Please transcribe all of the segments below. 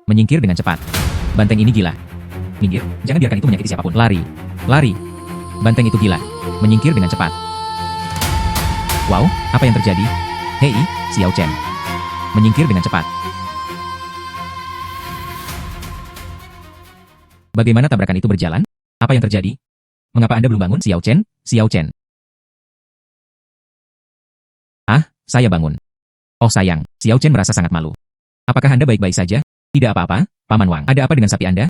Menyingkir dengan cepat. Banteng ini gila. Minggir, jangan biarkan itu menyakiti siapapun. Lari. Lari. Banteng itu gila. Menyingkir dengan cepat. Wow, apa yang terjadi? Hei, Xiao Chen. Menyingkir dengan cepat. Bagaimana tabrakan itu berjalan? Apa yang terjadi? Mengapa Anda belum bangun, Xiao Chen? Xiao Chen. Ah, saya bangun. Oh sayang, Xiao Chen merasa sangat malu. Apakah Anda baik-baik saja? Tidak apa-apa, Paman Wang. Ada apa dengan sapi Anda?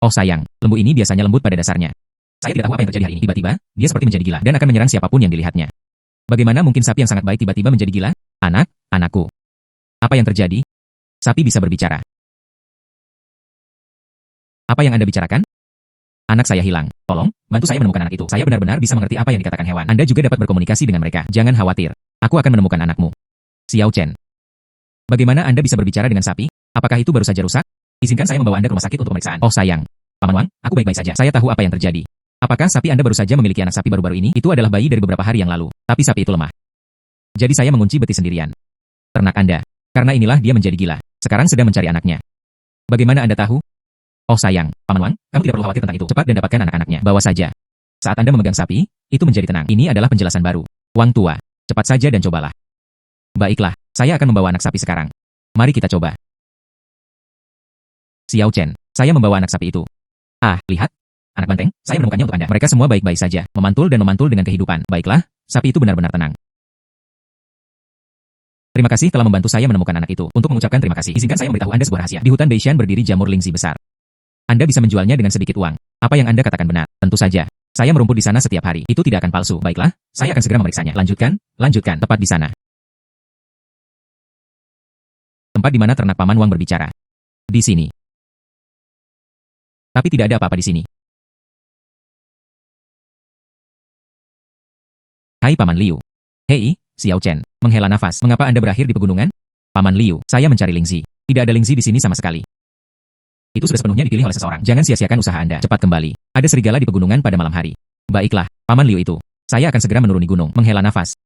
Oh sayang, lembu ini biasanya lembut pada dasarnya. Saya tidak tahu apa yang terjadi hari ini. Tiba-tiba, dia seperti menjadi gila dan akan menyerang siapapun yang dilihatnya. Bagaimana mungkin sapi yang sangat baik tiba-tiba menjadi gila? Anakku. Apa yang terjadi? Sapi bisa berbicara. Apa yang Anda bicarakan? Anak saya hilang. Tolong, bantu saya menemukan anak itu. Saya benar-benar bisa mengerti apa yang dikatakan hewan. Anda juga dapat berkomunikasi dengan mereka. Jangan khawatir. Aku akan menemukan anakmu. Xiao Chen. Bagaimana Anda bisa berbicara dengan sapi? Apakah itu baru saja rusak? Izinkan saya membawa Anda ke rumah sakit untuk pemeriksaan. Oh sayang. Paman Wang, aku baik-baik saja. Saya tahu apa yang terjadi. Apakah sapi Anda baru saja memiliki anak sapi baru-baru ini? Itu adalah bayi dari beberapa hari yang lalu. Tapi sapi itu lemah. Jadi saya mengunci betis sendirian. Ternak Anda. Karena inilah dia menjadi gila. Sekarang sedang mencari anaknya. Bagaimana Anda tahu? Oh sayang, Paman Wang, kamu tidak perlu khawatir tentang itu. Cepat dan dapatkan anak-anaknya. Bawa saja. Saat Anda memegang sapi, itu menjadi tenang. Ini adalah penjelasan baru. Wang tua, cepat saja dan cobalah. Baiklah, saya akan membawa anak sapi sekarang. Mari kita coba. Xiao Chen, saya membawa anak sapi itu. Ah, lihat. Anak banteng, saya menemukannya untuk Anda. Mereka semua baik-baik saja, memantul dan memantul dengan kehidupan. Baiklah, sapi itu benar-benar tenang. Terima kasih telah membantu saya menemukan anak itu. Untuk mengucapkan terima kasih, izinkan saya memberitahu Anda sebuah rahasia. Di hutan Beishan berdiri jamur lingzi besar. Anda bisa menjualnya dengan sedikit uang. Apa yang Anda katakan benar? Tentu saja. Saya merumput di sana setiap hari. Itu tidak akan palsu. Baiklah, saya akan segera memeriksanya. Lanjutkan, tepat di sana. Tempat di mana ternak Paman Wang berbicara. Di sini. Tapi tidak ada apa-apa di sini. Hai Paman Liu. Hei, Xiao Chen. Menghela nafas. Mengapa Anda berakhir di pegunungan? Paman Liu, saya mencari lingzi. Tidak ada lingzi di sini sama sekali. Itu sudah sepenuhnya dipilih oleh seseorang. Jangan sia-siakan usaha Anda. Cepat kembali. Ada serigala di pegunungan pada malam hari. Baiklah, Paman Liu itu. Saya akan segera menuruni gunung. Menghela nafas.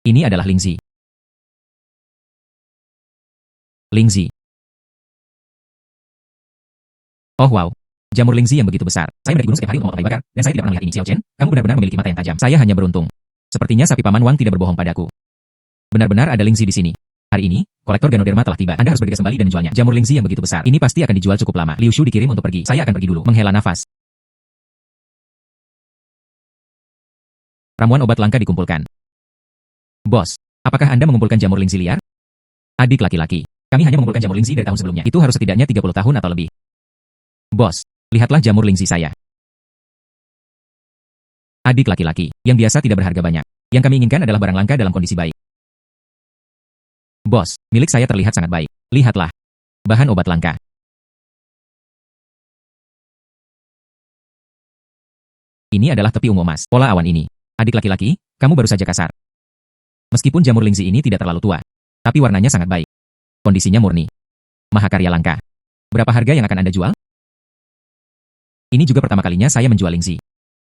Ini adalah lingzi. Lingzi. Oh wow. Jamur lingzi yang begitu besar. Saya mendaki gunung setiap hari untuk memotong kayu bakar, dan saya tidak pernah melihat ini. Xiao Chen, kamu benar-benar memiliki mata yang tajam. Saya hanya beruntung. Sepertinya sapi Paman Wang tidak berbohong padaku. Benar-benar ada lingzi di sini. Hari ini, kolektor Ganoderma telah tiba. Anda harus bergegas kembali dan menjualnya. Jamur lingzi yang begitu besar. Ini pasti akan dijual cukup lama. Liu Shu dikirim untuk pergi. Saya akan pergi dulu. Menghela nafas. Ramuan obat langka dikumpulkan. Bos, apakah Anda mengumpulkan jamur lingzi liar? Adik laki-laki, kami hanya mengumpulkan jamur lingzi dari tahun sebelumnya. Itu harus setidaknya 30 tahun atau lebih. Bos, lihatlah jamur lingzi saya. Adik laki-laki, yang biasa tidak berharga banyak. Yang kami inginkan adalah barang langka dalam kondisi baik. Bos, milik saya terlihat sangat baik. Lihatlah. Bahan obat langka. Ini adalah tepi ungu emas. Pola awan ini. Adik laki-laki, kamu baru saja kasar. Meskipun jamur lingzi ini tidak terlalu tua, tapi warnanya sangat baik. Kondisinya murni. Mahakarya langka. Berapa harga yang akan Anda jual? Ini juga pertama kalinya saya menjual lingzi.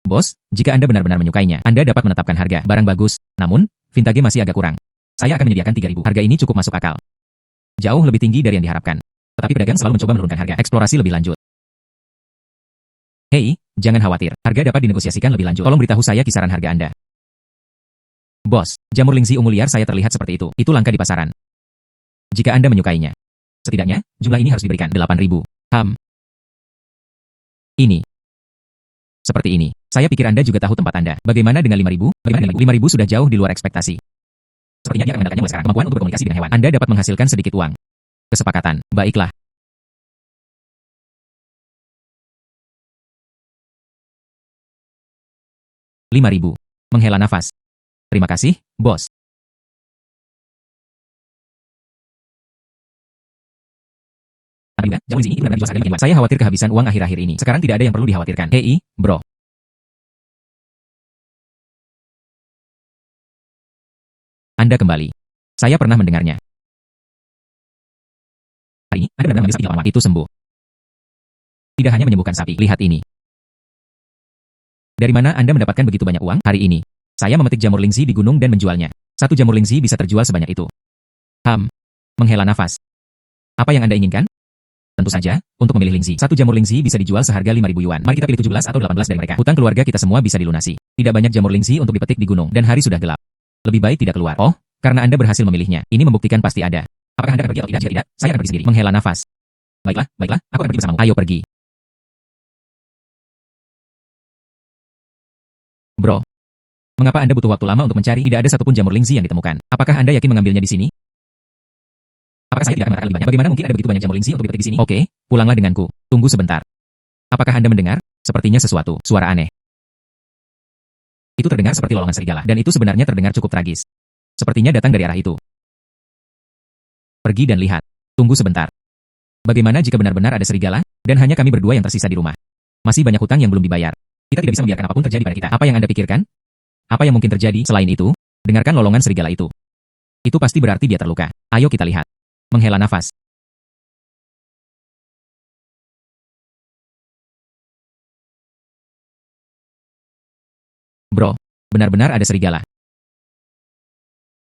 Bos, jika Anda benar-benar menyukainya, Anda dapat menetapkan harga. Barang bagus, namun, vintage masih agak kurang. Saya akan menyediakan 3.000. Harga ini cukup masuk akal. Jauh lebih tinggi dari yang diharapkan. Tetapi pedagang selalu mencoba menurunkan harga. Eksplorasi lebih lanjut. Hei, jangan khawatir. Harga dapat dinegosiasikan lebih lanjut. Tolong beritahu saya kisaran harga Anda. Bos, jamur lingzi ungu liar saya terlihat seperti itu. Itu langka di pasaran. Jika Anda menyukainya. Setidaknya, jumlah ini harus diberikan. 8.000. Ini. Seperti ini. Saya pikir Anda juga tahu tempat Anda. Bagaimana dengan 5.000? Bagaimana dengan 5.000 sudah jauh di luar ekspektasi. Sepertinya dia akan mengandalkannya mulai sekarang. Kemampuan untuk berkomunikasi dengan hewan. Anda dapat menghasilkan sedikit uang. Kesepakatan. Baiklah. Rp5.000. Menghela nafas. Terima kasih, bos. Jamur lingzi ini benar-benar dijual seharga 5.000. Saya khawatir kehabisan uang akhir-akhir ini. Sekarang tidak ada yang perlu dikhawatirkan. Hei, bro. Anda kembali. Saya pernah mendengarnya. Hari ini, Anda benar-benar mengambil sapi lawan. Itu sembuh. Tidak hanya menyembuhkan sapi. Lihat ini. Dari mana Anda mendapatkan begitu banyak uang? Hari ini, saya memetik jamur lingzi di gunung dan menjualnya. Satu jamur lingzi bisa terjual sebanyak itu. Menghela nafas. Apa yang Anda inginkan? Tentu saja, untuk memilih lingzi. Satu jamur lingzi bisa dijual seharga 5.000 yuan. Mari kita pilih 17 atau 18 dari mereka. Hutang keluarga kita semua bisa dilunasi. Tidak banyak jamur lingzi untuk dipetik di gunung, dan hari sudah gelap. Lebih baik tidak keluar. Oh, karena Anda berhasil memilihnya. Ini membuktikan pasti ada. Apakah Anda akan pergi atau tidak? Jika tidak, saya akan pergi sendiri. Menghela nafas. Baiklah, aku akan pergi bersamamu. Ayo pergi. Bro, mengapa Anda butuh waktu lama untuk mencari? Tidak ada satupun jamur lingzi yang ditemukan. Apakah Anda yakin mengambilnya di sini? Apakah saya tidak akan mengatakan lebih banyak? Bagaimana mungkin ada begitu banyak jamur lingzi untuk dipetik di sini? Oke, pulanglah denganku. Tunggu sebentar. Apakah Anda mendengar? Sepertinya sesuatu, suara aneh. Itu terdengar seperti lolongan serigala, dan itu sebenarnya terdengar cukup tragis. Sepertinya datang dari arah itu. Pergi dan lihat. Tunggu sebentar. Bagaimana jika benar-benar ada serigala, dan hanya kami berdua yang tersisa di rumah? Masih banyak hutang yang belum dibayar. Kita tidak bisa membiarkan apapun terjadi pada kita. Apa yang Anda pikirkan? Apa yang mungkin terjadi? Selain itu, dengarkan lolongan serigala itu. Itu pasti berarti dia terluka. Ayo kita lihat. Menghela nafas. Bro, benar-benar ada serigala.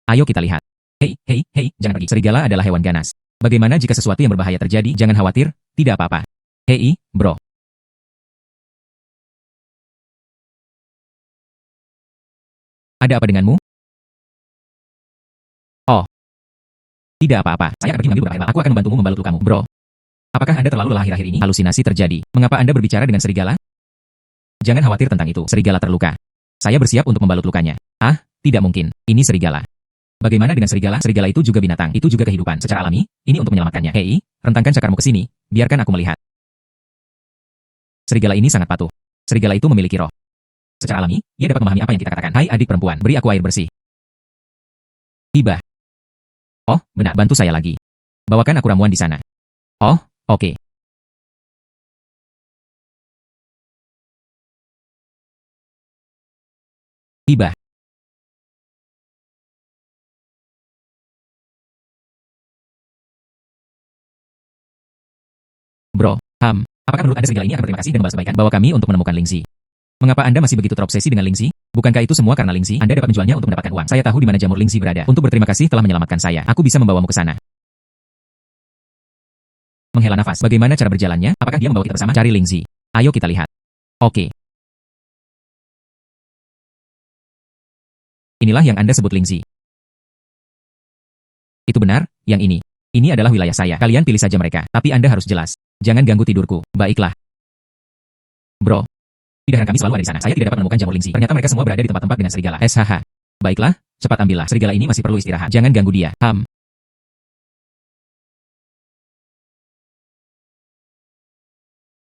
Ayo kita lihat. Hei, jangan pergi. Serigala adalah hewan ganas. Bagaimana jika sesuatu yang berbahaya terjadi? Jangan khawatir, tidak apa-apa. Hei, bro. Ada apa denganmu? Oh, tidak apa-apa. Saya akan pergi mengambil beberapa herbal. Aku akan membantumu membalut lukamu. Bro, apakah Anda terlalu lelah akhir-akhir ini? Halusinasi terjadi. Mengapa Anda berbicara dengan serigala? Jangan khawatir tentang itu. Serigala terluka. Saya bersiap untuk membalut lukanya. Ah, tidak mungkin. Ini serigala. Bagaimana dengan serigala? Serigala itu juga binatang. Itu juga kehidupan. Secara alami, ini untuk menyelamatkannya. Hei, rentangkan cakarmu ke sini. Biarkan aku melihat. Serigala ini sangat patuh. Serigala itu memiliki roh. Secara alami, ia dapat memahami apa yang kita katakan. Hai adik perempuan, beri aku air bersih. Hibah. Oh, benar. Bantu saya lagi. Bawakan aku ramuan di sana. Oh, oke. Hibah. Bro, apakah menurut Anda serigala ini akan berterima kasih dan membalas kebaikan? Bawa kami untuk menemukan lingzi. Mengapa Anda masih begitu terobsesi dengan lingzi? Bukankah itu semua karena lingzi? Anda dapat menjualnya untuk mendapatkan uang. Saya tahu di mana jamur lingzi berada. Untuk berterima kasih telah menyelamatkan saya. Aku bisa membawamu ke sana. Menghela nafas. Bagaimana cara berjalannya? Apakah dia membawa kita bersama? Cari lingzi. Ayo kita lihat. Oke. Inilah yang Anda sebut lingzi. Itu benar, yang ini. Ini adalah wilayah saya. Kalian pilih saja mereka. Tapi Anda harus jelas. Jangan ganggu tidurku. Baiklah. Bro. Tidak heran kami selalu ada di sana. Saya tidak dapat menemukan jamur lingzi. Ternyata mereka semua berada di tempat-tempat dengan serigala. SHH. Baiklah, cepat ambillah. Serigala ini masih perlu istirahat. Jangan ganggu dia.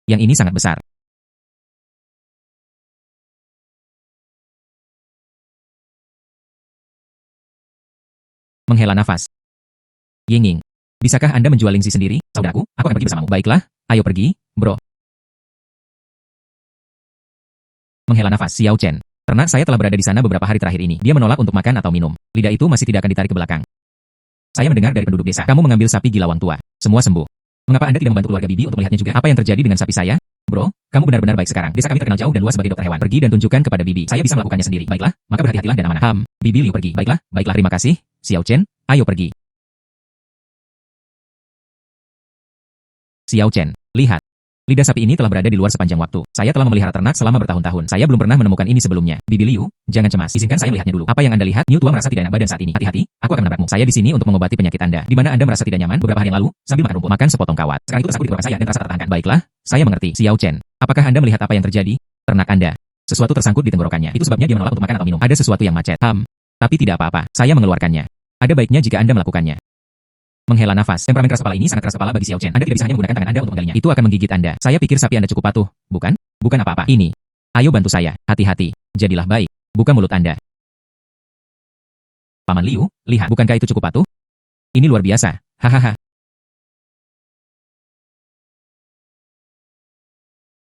Yang ini sangat besar. Menghela nafas. Yinging. Bisakah Anda menjual lingzi sendiri? Saudaraku, aku akan pergi bersamamu. Baiklah, ayo pergi, bro. Menghela nafas. Xiao Chen. Ternak saya telah berada di sana beberapa hari terakhir ini. Dia menolak untuk makan atau minum. Lidah itu masih tidak akan ditarik ke belakang. Saya mendengar dari penduduk desa. Kamu mengambil sapi gilawang tua. Semua sembuh. Mengapa Anda tidak membantu keluarga Bibi untuk melihatnya juga? Apa yang terjadi dengan sapi saya? Bro, kamu benar-benar baik sekarang. Desa kami terkenal jauh dan luas sebagai dokter hewan. Pergi dan tunjukkan kepada Bibi. Saya bisa melakukannya sendiri. Baiklah, maka berhati-hatilah dan amanah. Bibi Liu pergi. Baiklah, terima kasih. Xiao Chen, ayo pergi. Xiao Chen, lihat. Lidah sapi ini telah berada di luar sepanjang waktu. Saya telah memelihara ternak selama bertahun-tahun. Saya belum pernah menemukan ini sebelumnya. Bibi Liu, jangan cemas. Izinkan saya melihatnya dulu. Apa yang Anda lihat? Niu tua merasa tidak enak badan saat ini. Hati-hati, aku akan menabrakmu. Saya di sini untuk mengobati penyakit Anda. Di mana Anda merasa tidak nyaman beberapa hari yang lalu, sambil makan rumput, makan sepotong kawat. Sekarang itu tersangkut di tenggorokan saya dan terasa tertahankan. Baiklah, saya mengerti. Xiao Chen, apakah Anda melihat apa yang terjadi? Ternak Anda. Sesuatu tersangkut di tenggorokannya. Itu sebabnya dia menolak untuk makan atau minum. Ada sesuatu yang macet. Tapi tidak apa-apa. Saya mengeluarkannya. Ada baiknya jika Anda melakukannya. Menghela nafas. Temperamen keras kepala ini sangat keras kepala bagi Xiao Chen. Anda tidak bisa hanya menggunakan tangan Anda untuk menggalinya. Itu akan menggigit Anda. Saya pikir sapi Anda cukup patuh, bukan? Bukan apa-apa. Ini. Ayo bantu saya. Hati-hati. Jadilah baik. Buka mulut Anda. Paman Liu, lihat. Bukankah itu cukup patuh? Ini luar biasa. Hahaha.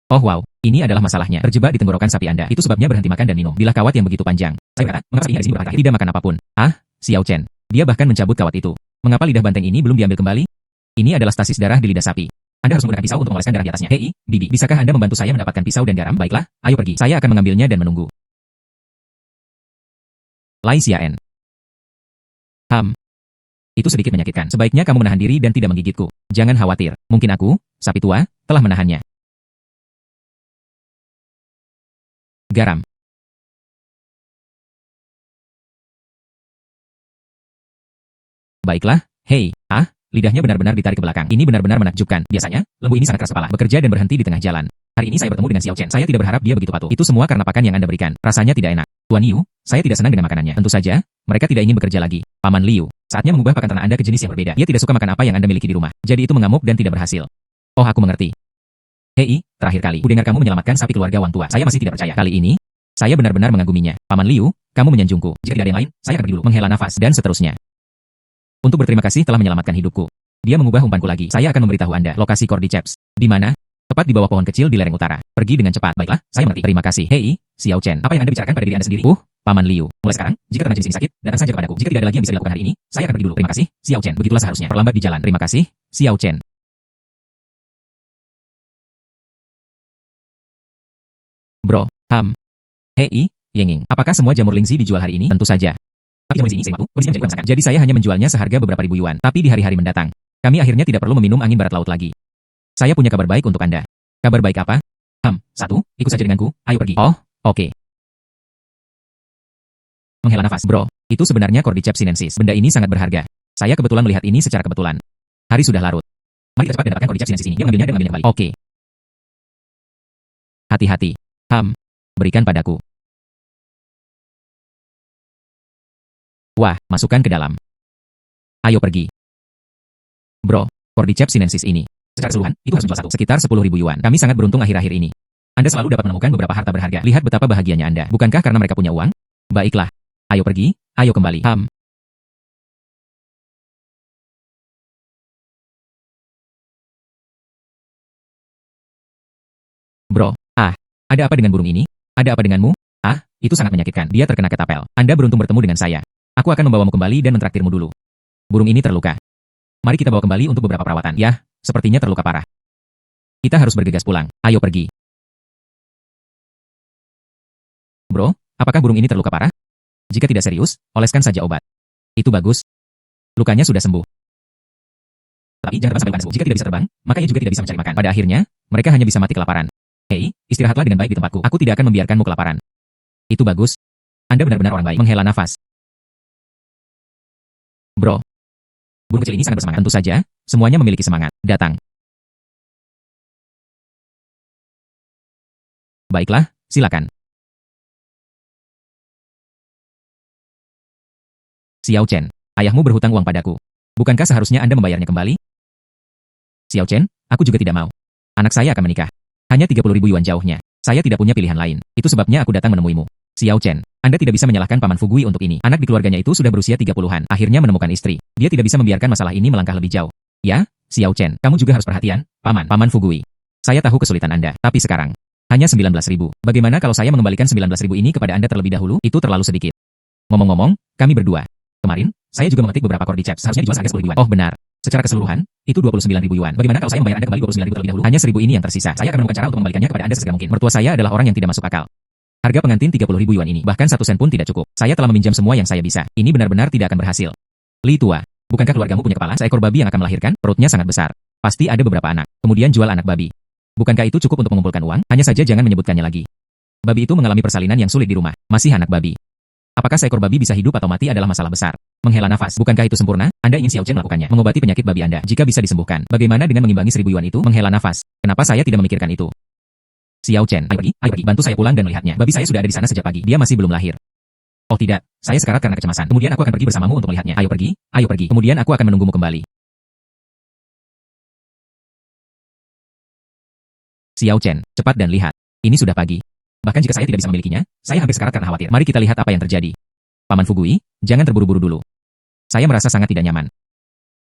Oh wow, ini adalah masalahnya. Terjebak di tenggorokan sapi Anda. Itu sebabnya berhenti makan dan minum. Bilah kawat yang begitu panjang. Saya berkata, mengapa sapi ini di sini beberapa hari tidak makan apapun? Xiao Chen. Dia bahkan mencabut kawat itu. Mengapa lidah banteng ini belum diambil kembali? Ini adalah stasis darah di lidah sapi. Anda harus menggunakan pisau untuk mengoleskan darah di atasnya. Hei, Bibi, bisakah Anda membantu saya mendapatkan pisau dan garam? Baiklah, ayo pergi. Saya akan mengambilnya dan menunggu. Lai Xiaen. Itu sedikit menyakitkan. Sebaiknya kamu menahan diri dan tidak menggigitku. Jangan khawatir. Mungkin aku, sapi tua, telah menahannya. Garam. Baiklah, hei, lidahnya benar-benar ditarik ke belakang. Ini benar-benar menakjubkan. Biasanya, lembu ini sangat keras kepala, bekerja dan berhenti di tengah jalan. Hari ini saya bertemu dengan Xiao Chen. Saya tidak berharap dia begitu patuh. Itu semua karena pakan yang Anda berikan. Rasanya tidak enak. Tuan Yu, saya tidak senang dengan makanannya. Tentu saja, mereka tidak ingin bekerja lagi. Paman Liu, saatnya mengubah pakan ternak Anda ke jenis yang berbeda. Dia tidak suka makan apa yang Anda miliki di rumah. Jadi itu mengamuk dan tidak berhasil. Oh, aku mengerti. Hei, terakhir kali, ku dengar kamu menyelamatkan sapi keluarga Wang Tua. Saya masih tidak percaya. Kali ini, saya benar-benar mengaguminya. Paman Liu, kamu menyanjungku. Jika tidak ada yang lain, saya akan pergi dulu. Menghela nafas, dan seterusnya. Untuk berterima kasih telah menyelamatkan hidupku. Dia mengubah umpanku lagi. Saya akan memberitahu Anda lokasi Cordyceps. Di mana? Tepat di bawah pohon kecil di lereng utara. Pergi dengan cepat. Baiklah, saya mengerti. Terima kasih. Hei, Xiao Chen. Apa yang Anda bicarakan pada diri Anda sendiri? Paman Liu. Mulai sekarang, jika ternak jenis ini sakit, datang saja kepadaku. Jika tidak ada lagi yang bisa dilakukan hari ini, saya akan pergi dulu. Terima kasih, Xiao Chen. Begitulah seharusnya. Perlambat di jalan. Terima kasih, Xiao Chen. Bro, Hei, Yenging. Apakah semua jamur Lingzi dijual hari ini? Tentu saja. Tapi jamur Lingzi ini sering laku, kondisinya menjadi kurang. Jadi saya hanya menjualnya seharga beberapa ribu yuan. Tapi di hari-hari mendatang, kami akhirnya tidak perlu meminum angin barat laut lagi. Saya punya kabar baik untuk Anda. Kabar baik apa? Ikut saja denganku, ayo pergi. Oh, oke. Menghela nafas, bro. Itu sebenarnya Cordyceps sinensis. Benda ini sangat berharga. Saya kebetulan melihat ini secara kebetulan. Hari sudah larut. Mari kita cepat dan dapatkan Cordyceps sinensis ini. Dia mengambilnya dan mengambilnya kembali. Oke. Hati-hati. Berikan padaku. Wah, masukkan ke dalam. Ayo pergi. Bro, Cordyceps sinensis ini. Secara keseluruhan, itu harus menjual sekitar 10.000 yuan. Kami sangat beruntung akhir-akhir ini. Anda selalu dapat menemukan beberapa harta berharga. Lihat betapa bahagianya Anda. Bukankah karena mereka punya uang? Baiklah. Ayo pergi, ayo kembali. Bro, ada apa dengan burung ini? Ada apa denganmu? Itu sangat menyakitkan. Dia terkena ketapel. Anda beruntung bertemu dengan saya. Aku akan membawamu kembali dan mentraktirmu dulu. Burung ini terluka. Mari kita bawa kembali untuk beberapa perawatan. Yah, sepertinya terluka parah. Kita harus bergegas pulang. Ayo pergi. Bro, apakah burung ini terluka parah? Jika tidak serius, oleskan saja obat. Itu bagus. Lukanya sudah sembuh. Tapi jangan terbang sampai panas. Jika tidak bisa terbang, maka ia juga tidak bisa mencari makan. Pada akhirnya, mereka hanya bisa mati kelaparan. Hei, istirahatlah dengan baik di tempatku. Aku tidak akan membiarkanmu kelaparan. Itu bagus. Anda benar-benar orang baik. Menghela nafas. Bro, burung kecil ini sangat bersemangat. Tentu saja, semuanya memiliki semangat. Datang. Baiklah, silakan. Xiao Chen, ayahmu berhutang uang padaku. Bukankah seharusnya Anda membayarnya kembali? Xiao Chen, aku juga tidak mau. Anak saya akan menikah. Hanya 30.000 yuan jauhnya. Saya tidak punya pilihan lain. Itu sebabnya aku datang menemuimu. Xiao Chen, Anda tidak bisa menyalahkan Paman Fugui untuk ini. Anak di keluarganya itu sudah berusia 30-an. Akhirnya menemukan istri. Dia tidak bisa membiarkan masalah ini melangkah lebih jauh. Ya, Xiao Chen, kamu juga harus perhatian, Paman Fugui. Saya tahu kesulitan Anda, tapi sekarang, hanya 19.000. Bagaimana kalau saya mengembalikan 19.000 ini kepada Anda terlebih dahulu? Itu terlalu sedikit. Ngomong-ngomong, kami berdua. Kemarin, saya juga memetik beberapa Cordyceps. Seharusnya dijual seharga 10.000 yuan. Oh benar. Secara keseluruhan, itu 29.000 yuan. Bagaimana kalau saya membayar Anda kembali 29.000 terlebih dahulu? Hanya 1.000 ini yang tersisa. Saya akan menemukan cara untuk membalikannya kepada Anda sesegera mungkin. Mertua saya adalah orang yang tidak masuk akal. Harga pengantin 30.000 yuan ini, bahkan 1 sen pun tidak cukup. Saya telah meminjam semua yang saya bisa. Ini benar-benar tidak akan berhasil. Li tua, bukankah keluargamu punya kepala seekor babi yang akan melahirkan? Perutnya sangat besar. Pasti ada beberapa anak. Kemudian jual anak babi. Bukankah itu cukup untuk mengumpulkan uang? Hanya saja jangan menyebutkannya lagi. Babi itu mengalami persalinan yang sulit di rumah. Masih anak babi. Apakah seekor babi bisa hidup atau mati adalah masalah besar. Menghela nafas. Bukankah itu sempurna? Anda ingin Xiao Chen melakukannya. Mengobati penyakit babi Anda. Jika bisa disembuhkan. Bagaimana dengan mengimbangi 1.000 yuan itu? Menghela nafas. Kenapa saya tidak memikirkan itu? Xiao Chen, ayo pergi. Bantu saya pulang dan melihatnya. Babi saya sudah ada di sana sejak pagi. Dia masih belum lahir. Oh tidak, saya sekarat karena kecemasan. Kemudian aku akan pergi bersamamu untuk melihatnya. Ayo pergi. Kemudian aku akan menunggumu kembali. Xiao Chen, cepat dan lihat. Ini sudah pagi. Bahkan jika saya tidak bisa memilikinya, saya hampir sekarat karena khawatir. Mari kita lihat apa yang terjadi. Paman Fugui, jangan terburu-buru dulu. Saya merasa sangat tidak nyaman.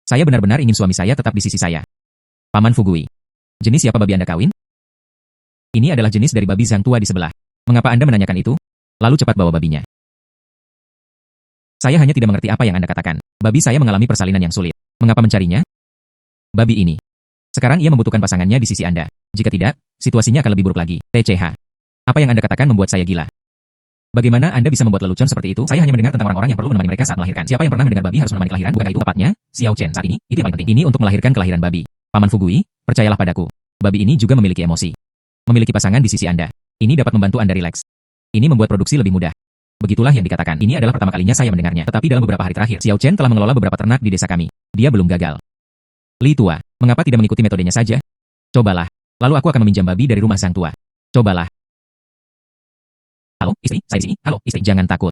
Saya benar-benar ingin suami saya tetap di sisi saya. Paman Fugui, jenis siapa babi Anda kawin? Ini adalah jenis dari babi Zhang tua di sebelah. Mengapa Anda menanyakan itu? Lalu cepat bawa babinya. Saya hanya tidak mengerti apa yang Anda katakan. Babi saya mengalami persalinan yang sulit. Mengapa mencarinya? Babi ini. Sekarang ia membutuhkan pasangannya di sisi Anda. Jika tidak, situasinya akan lebih buruk lagi. TCH. Apa yang Anda katakan membuat saya gila. Bagaimana Anda bisa membuat lelucon seperti itu? Saya hanya mendengar tentang orang-orang yang perlu menemani mereka saat melahirkan. Siapa yang pernah mendengar babi harus menemani kelahiran? Bukankah itu tepatnya? Xiao Chen saat ini, itu yang paling penting. Ini untuk melahirkan kelahiran babi. Paman Fugui, percayalah padaku. Babi ini juga memiliki emosi. Memiliki pasangan di sisi Anda. Ini dapat membantu Anda rileks. Ini membuat produksi lebih mudah. Begitulah yang dikatakan. Ini adalah pertama kalinya saya mendengarnya. Tetapi dalam beberapa hari terakhir, Xiao Chen telah mengelola beberapa ternak di desa kami. Dia belum gagal. Li tua, mengapa tidak mengikuti metodenya saja? Cobalah. Lalu aku akan meminjam babi dari rumah sang tua. Cobalah. Halo, istri, saya di sini. Halo, istri, jangan takut.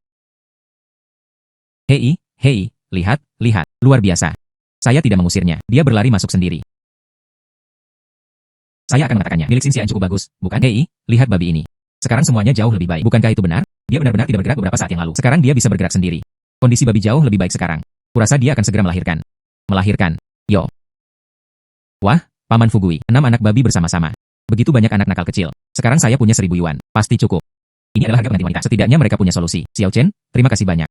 Hei, hei, lihat, lihat. Luar biasa. Saya tidak mengusirnya. Dia berlari masuk sendiri. Saya akan mengatakannya. Milik Xinxian cukup bagus, bukan? Hei, lihat babi ini. Sekarang semuanya jauh lebih baik. Bukankah itu benar? Dia benar-benar tidak bergerak beberapa saat yang lalu. Sekarang dia bisa bergerak sendiri. Kondisi babi jauh lebih baik sekarang. Kurasa dia akan segera melahirkan. Melahirkan. Yo. Wah, Paman Fugui, 6 anak babi bersama-sama. Begitu banyak anak nakal kecil. Sekarang saya punya 1.000 yuan. Pasti cukup. Ini adalah harga pengantin wanita. Setidaknya mereka punya solusi. Xiao Chen, terima kasih banyak.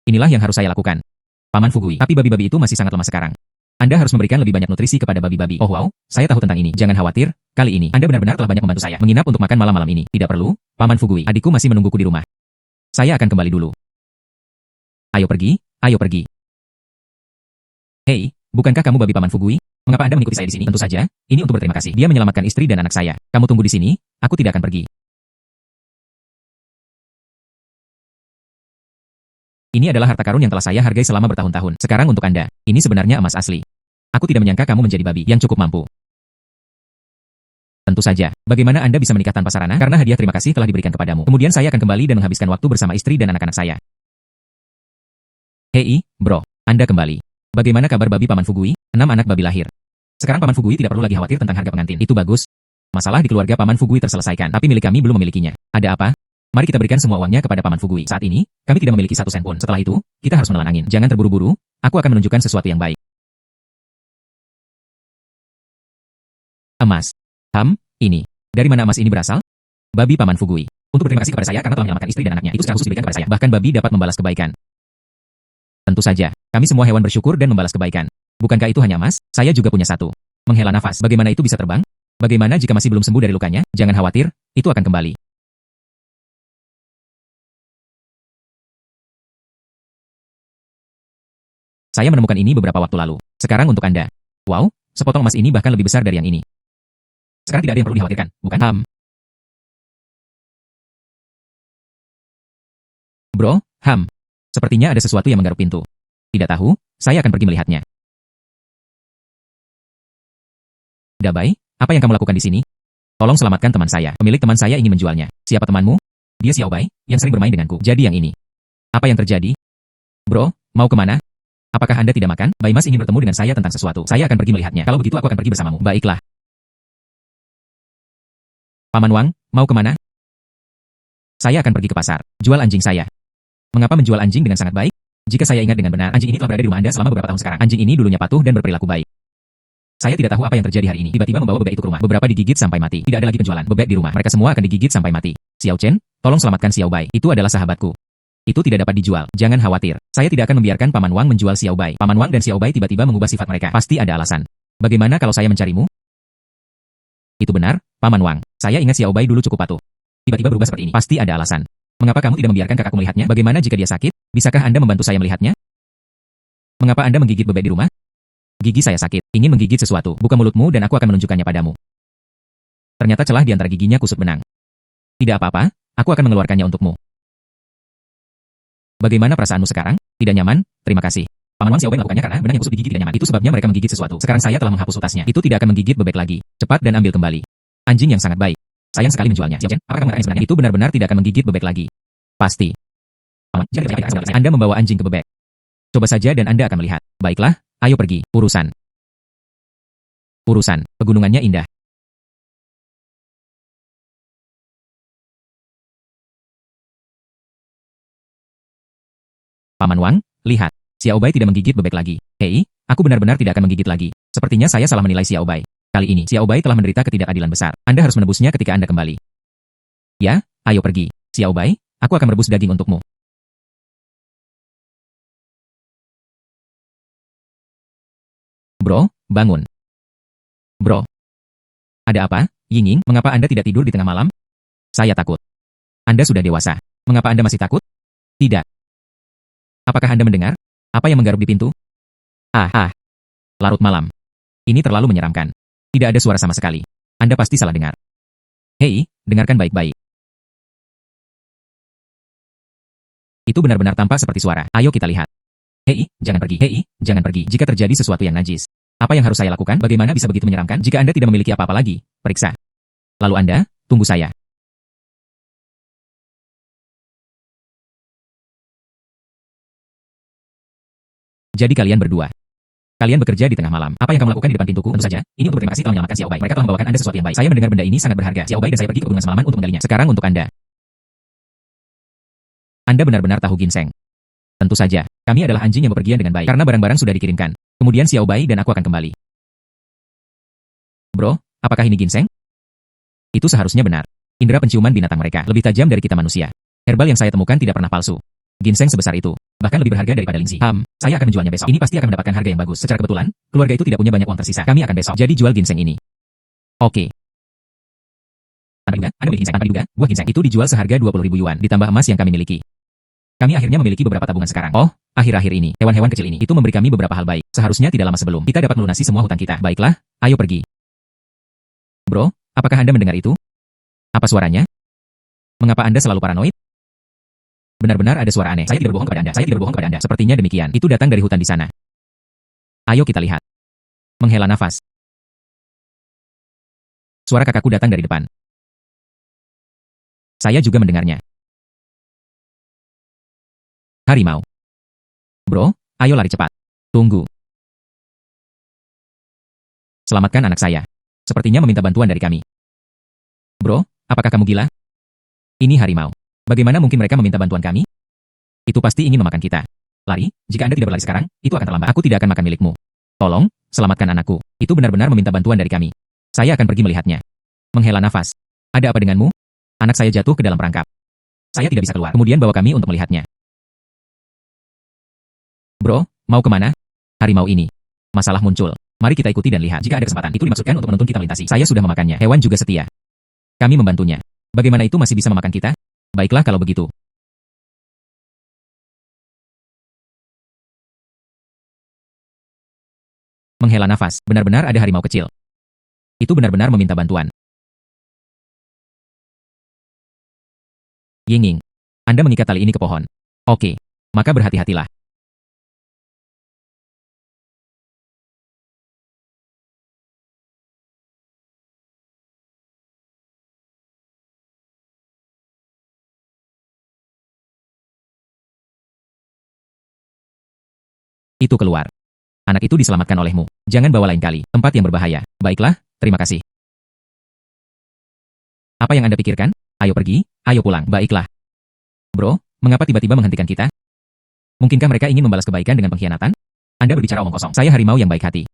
Inilah yang harus saya lakukan. Paman Fugui. Tapi babi-babi itu masih sangat lemah sekarang. Anda harus memberikan lebih banyak nutrisi kepada babi-babi. Oh wow, saya tahu tentang ini. Jangan khawatir, kali ini Anda benar-benar telah banyak membantu saya. Menginap untuk makan malam-malam ini. Tidak perlu, Paman Fugui. Adikku masih menungguku di rumah. Saya akan kembali dulu. Ayo pergi, ayo pergi. Hei, bukankah kamu babi Paman Fugui? Mengapa Anda mengikuti saya di sini? Tentu saja, ini untuk berterima kasih. Dia menyelamatkan istri dan anak saya. Kamu tunggu di sini, aku tidak akan pergi. Ini adalah harta karun yang telah saya hargai selama bertahun-tahun. Sekarang untuk Anda, ini sebenarnya emas asli. Aku tidak menyangka kamu menjadi babi yang cukup mampu. Tentu saja, bagaimana Anda bisa menikah tanpa sarana? Karena hadiah terima kasih telah diberikan kepadamu. Kemudian saya akan kembali dan menghabiskan waktu bersama istri dan anak-anak saya. Hei, bro, Anda kembali. Bagaimana kabar babi Paman Fugui? 6 anak babi lahir. Sekarang Paman Fugui tidak perlu lagi khawatir tentang harga pengantin. Itu bagus. Masalah di keluarga Paman Fugui terselesaikan, tapi milik kami belum memilikinya. Ada apa? Mari kita berikan semua uangnya kepada Paman Fugui. Saat ini, kami tidak memiliki 1 sen pun. Setelah itu, kita harus menelan angin. Jangan terburu-buru, aku akan menunjukkan sesuatu yang baik. Emas. Ini. Dari mana emas ini berasal? Babi Paman Fugui. Untuk berterima kasih kepada saya karena telah menyelamatkan istri dan anaknya. Itu secara khusus diberikan kepada saya. Bahkan babi dapat membalas kebaikan. Tentu saja, kami semua hewan bersyukur dan membalas kebaikan. Bukankah itu hanya emas? Saya juga punya satu. Menghela nafas. Bagaimana itu bisa terbang? Bagaimana jika masih belum sembuh dari lukanya? Jangan khawatir, itu akan kembali. Saya menemukan ini beberapa waktu lalu. Sekarang untuk Anda. Wow, sepotong emas ini bahkan lebih besar dari yang ini. Sekarang tidak ada yang perlu dikhawatirkan, bukan? Bro, sepertinya ada sesuatu yang menggaruk pintu. Tidak tahu, saya akan pergi melihatnya. Dabai, apa yang kamu lakukan di sini? Tolong selamatkan teman saya. Pemilik teman saya ingin menjualnya. Siapa temanmu? Dia Xiao Bai, yang sering bermain denganku. Jadi yang ini. Apa yang terjadi? Bro, mau kemana? Apakah Anda tidak makan? Bai Mas ingin bertemu dengan saya tentang sesuatu. Saya akan pergi melihatnya. Kalau begitu aku akan pergi bersamamu. Baiklah. Paman Wang, mau kemana? Saya akan pergi ke pasar. Jual anjing saya. Mengapa menjual anjing dengan sangat baik? Jika saya ingat dengan benar, anjing ini telah berada di rumah Anda selama beberapa tahun sekarang. Anjing ini dulunya patuh dan berperilaku baik. Saya tidak tahu apa yang terjadi hari ini. Tiba-tiba membawa bebek itu ke rumah. Beberapa digigit sampai mati. Tidak ada lagi penjualan bebek di rumah. Mereka semua akan digigit sampai mati. Xiao Chen, tolong selamatkan Xiao Bai. Itu adalah sahabatku. Itu tidak dapat dijual. Jangan khawatir. Saya tidak akan membiarkan Paman Wang menjual Xiao Bai. Paman Wang dan Xiao Bai tiba-tiba mengubah sifat mereka. Pasti ada alasan. Bagaimana kalau saya mencarimu? Itu benar, Paman Wang. Saya ingat Xiao Bai dulu cukup patuh. Tiba-tiba berubah seperti ini. Pasti ada alasan. Mengapa kamu tidak membiarkan kakakku melihatnya? Bagaimana jika dia sakit? Bisakah Anda membantu saya melihatnya? Mengapa Anda menggigit bebek di rumah? Gigi saya sakit. Ingin menggigit sesuatu. Buka mulutmu dan aku akan menunjukkannya padamu. Ternyata celah di antara giginya kusut benang. Tidak apa-apa, aku akan mengeluarkannya untukmu. Bagaimana perasaanmu sekarang? Tidak nyaman? Terima kasih. Paman Wang Xiaobai melakukannya karena benang yang kusut di gigi tidak nyaman. Itu sebabnya mereka menggigit sesuatu. Sekarang saya telah menghapus utasnya. Itu tidak akan menggigit bebek lagi. Cepat dan ambil kembali. Anjing yang sangat baik. Sayang sekali menjualnya. Xiao Chen, apakah kamu mengatakan sebenarnya? Itu benar-benar tidak akan menggigit bebek lagi. Pasti. Paman, Anda membawa anjing ke bebek. Coba saja dan Anda akan melihat. Baiklah, ayo pergi. Urusan. Pegunungannya indah. Paman Wang, lihat. Xiao Bai tidak menggigit bebek lagi. Hei, aku benar-benar tidak akan menggigit lagi. Sepertinya saya salah menilai Xiao Bai. Kali ini, Xiao Bai telah menderita ketidakadilan besar. Anda harus menebusnya ketika Anda kembali. Ya, ayo pergi. Xiao Bai, aku akan merebus daging untukmu. Bro, bangun. Bro, ada apa? Yingying, mengapa Anda tidak tidur di tengah malam? Saya takut. Anda sudah dewasa. Mengapa Anda masih takut? Tidak. Apakah Anda mendengar? Apa yang menggaruk di pintu? Larut malam. Ini terlalu menyeramkan. Tidak ada suara sama sekali. Anda pasti salah dengar. Hei, dengarkan baik-baik. Itu benar-benar tampak seperti suara. Ayo kita lihat. Hei, jangan pergi. Hei, jangan pergi. Jika terjadi sesuatu yang najis, apa yang harus saya lakukan? Bagaimana bisa begitu menyeramkan? Jika Anda tidak memiliki apa-apa lagi, periksa. Lalu Anda, tunggu saya. Jadi kalian berdua. Kalian bekerja di tengah malam. Apa yang kamu lakukan di depan pintuku? Tentu saja, ini untuk berterima kasih telah menyelamatkan Xiaobai. Mereka telah membawakan Anda sesuatu yang baik. Saya mendengar benda ini sangat berharga. Xiaobai dan saya pergi ke pegunungan semalaman untuk menggalinya. Sekarang untuk Anda. Anda benar-benar tahu ginseng. Tentu saja, kami adalah anjing yang bepergian dengan baik. Karena barang-barang sudah dikirimkan. Kemudian Xiaobai dan aku akan kembali. Bro, apakah ini ginseng? Itu seharusnya benar. Indera penciuman binatang mereka lebih tajam dari kita manusia. Herbal yang saya temukan tidak pernah palsu. Ginseng sebesar itu, bahkan lebih berharga daripada lingsi. Saya akan menjualnya besok. Ini pasti akan mendapatkan harga yang bagus. Secara kebetulan, keluarga itu tidak punya banyak uang tersisa. Kami akan besok. Jadi jual ginseng ini. Oke. Tanpa diduga, Anda beli ginseng. Tanpa diduga, buah ginseng itu dijual seharga 20.000 yuan, ditambah emas yang kami miliki. Kami akhirnya memiliki beberapa tabungan sekarang. Oh, akhir-akhir ini, hewan-hewan kecil ini itu memberi kami beberapa hal baik. Seharusnya tidak lama sebelum kita dapat melunasi semua hutang kita. Baiklah, ayo pergi. Bro, apakah Anda mendengar itu? Apa suaranya? Mengapa Anda selalu paranoid? Benar-benar ada suara aneh. Saya tidak berbohong kepada Anda. Saya tidak berbohong kepada Anda. Sepertinya demikian. Itu datang dari hutan di sana. Ayo kita lihat. Menghela nafas. Suara kakakku datang dari depan. Saya juga mendengarnya. Harimau. Bro, ayo lari cepat. Tunggu. Selamatkan anak saya. Sepertinya meminta bantuan dari kami. Bro, apakah kamu gila? Ini harimau. Bagaimana mungkin mereka meminta bantuan kami? Itu pasti ingin memakan kita. Lari, jika Anda tidak berlari sekarang, itu akan terlambat. Aku tidak akan makan milikmu. Tolong, selamatkan anakku. Itu benar-benar meminta bantuan dari kami. Saya akan pergi melihatnya. Menghela nafas. Ada apa denganmu? Anak saya jatuh ke dalam perangkap. Saya tidak bisa keluar. Kemudian bawa kami untuk melihatnya. Bro, mau kemana? Harimau ini. Masalah muncul. Mari kita ikuti dan lihat. Jika ada kesempatan, itu dimaksudkan untuk menuntun kita melintasi. Saya sudah memakannya. Hewan juga setia. Kami membantunya. Bagaimana itu masih bisa memakan kita? Baiklah kalau begitu. Menghela nafas. Benar-benar ada harimau kecil. Itu benar-benar meminta bantuan. Yingying. Anda mengikat tali ini ke pohon. Oke. Maka berhati-hatilah. Itu keluar. Anak itu diselamatkan olehmu. Jangan bawa lain kali. Tempat yang berbahaya. Baiklah, terima kasih. Apa yang Anda pikirkan? Ayo pergi, ayo pulang. Baiklah. Bro, mengapa tiba-tiba menghentikan kita? Mungkinkah mereka ingin membalas kebaikan dengan pengkhianatan? Anda berbicara omong kosong. Saya harimau yang baik hati.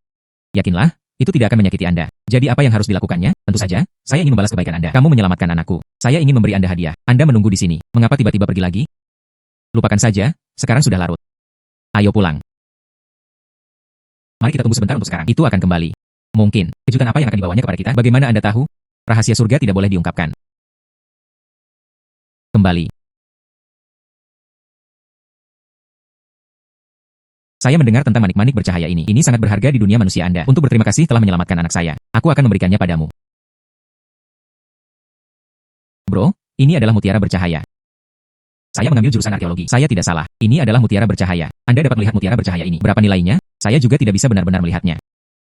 Yakinlah, itu tidak akan menyakiti Anda. Jadi apa yang harus dilakukannya? Tentu saja, saya ingin membalas kebaikan Anda. Kamu menyelamatkan anakku. Saya ingin memberi Anda hadiah. Anda menunggu di sini. Mengapa tiba-tiba pergi lagi? Lupakan saja, sekarang sudah larut. Ayo pulang. Mari kita tunggu sebentar untuk sekarang. Itu akan kembali. Mungkin, kejutan apa yang akan dibawanya kepada kita? Bagaimana Anda tahu? Rahasia surga tidak boleh diungkapkan. Kembali. Saya mendengar tentang manik-manik bercahaya ini. Ini sangat berharga di dunia manusia Anda. Untuk berterima kasih telah menyelamatkan anak saya. Aku akan memberikannya padamu. Bro, ini adalah mutiara bercahaya. Saya mengambil jurusan arkeologi. Saya tidak salah. Ini adalah mutiara bercahaya. Anda dapat melihat mutiara bercahaya ini. Berapa nilainya? Saya juga tidak bisa benar-benar melihatnya.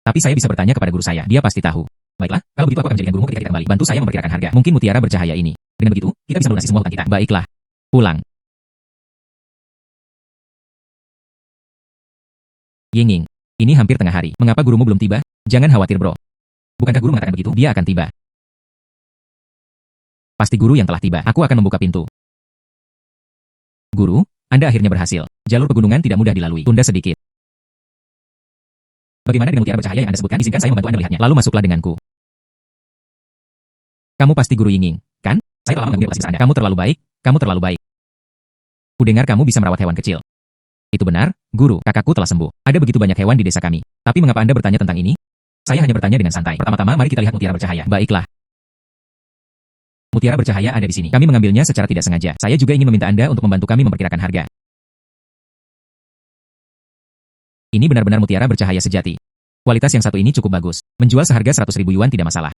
Tapi saya bisa bertanya kepada guru saya. Dia pasti tahu. Baiklah, kalau begitu aku akan menjadikan gurumu ketika kita kembali. Bantu saya memperkirakan harga. Mungkin mutiara bercahaya ini. Dengan begitu, kita bisa melunasi semua hutang kita. Baiklah. Pulang. Yingying. Ini hampir tengah hari. Mengapa gurumu belum tiba? Jangan khawatir, bro. Bukankah guru mengatakan begitu? Dia akan tiba. Pasti guru yang telah tiba. Aku akan membuka pintu. Guru, Anda akhirnya berhasil. Jalur pegunungan tidak mudah dilalui. Tunda sedikit. Bagaimana dengan mutiara bercahaya yang Anda sebutkan? Izinkan saya membantu Anda melihatnya. Lalu masuklah denganku. Kamu pasti guru Yingying, kan? Saya telah mengambil kelas Anda. Kamu terlalu baik. Kamu terlalu baik. Kudengar kamu bisa merawat hewan kecil. Itu benar, guru. Kakakku telah sembuh. Ada begitu banyak hewan di desa kami. Tapi mengapa Anda bertanya tentang ini? Saya hanya bertanya dengan santai. Pertama-tama mari kita lihat mutiara bercahaya. Baiklah. Mutiara bercahaya ada di sini. Kami mengambilnya secara tidak sengaja. Saya juga ingin meminta Anda untuk membantu kami memperkirakan harga. Ini benar-benar mutiara bercahaya sejati. Kualitas yang satu ini cukup bagus. Menjual seharga 100.000 yuan tidak masalah.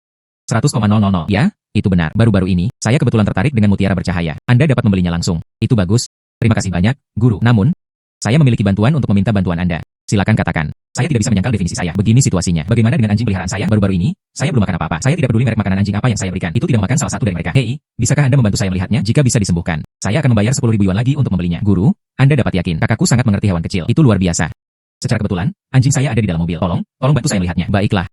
100,000. Ya, itu benar. Baru-baru ini, saya kebetulan tertarik dengan mutiara bercahaya. Anda dapat membelinya langsung. Itu bagus. Terima kasih banyak, Guru. Namun, saya memiliki bantuan untuk meminta bantuan Anda. Silakan katakan. Saya tidak bisa menyangkal definisi saya. Begini situasinya. Bagaimana dengan anjing peliharaan saya? Baru-baru ini, saya belum makan apa-apa. Saya tidak peduli merek makanan anjing apa yang saya berikan. Itu tidak makan salah satu dari mereka. Hei, bisakah Anda membantu saya melihatnya? Jika bisa disembuhkan, saya akan membayar 10.000 yuan lagi untuk membelinya. Guru, Anda dapat yakin. Kakakku sangat mengerti hewan kecil. Itu luar biasa. Secara kebetulan, anjing saya ada di dalam mobil. Tolong bantu saya melihatnya. Baiklah.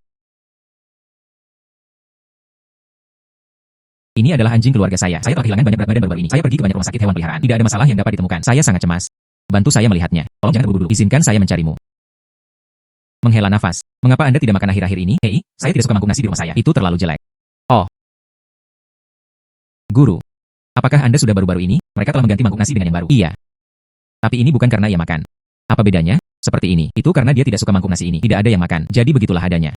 Ini adalah anjing keluarga saya. Saya telah kehilangan banyak berat badan baru-baru ini. Saya pergi ke banyak rumah sakit hewan peliharaan. Tidak ada masalah yang dapat ditemukan. Saya sangat cemas. Bantu saya melihatnya. Tolong jangan terburu-buru. Izinkan saya mencarimu. Menghela nafas. Mengapa Anda tidak makan akhir-akhir ini? Hei, saya tidak suka mangkuk nasi di rumah saya. Itu terlalu jelek. Oh. Guru. Apakah Anda sudah baru-baru ini? Mereka telah mengganti mangkuk nasi dengan yang baru. Iya. Tapi ini bukan karena ia makan. Apa bedanya? Seperti ini. Itu karena dia tidak suka mangkuk nasi ini. Tidak ada yang makan. Jadi begitulah adanya.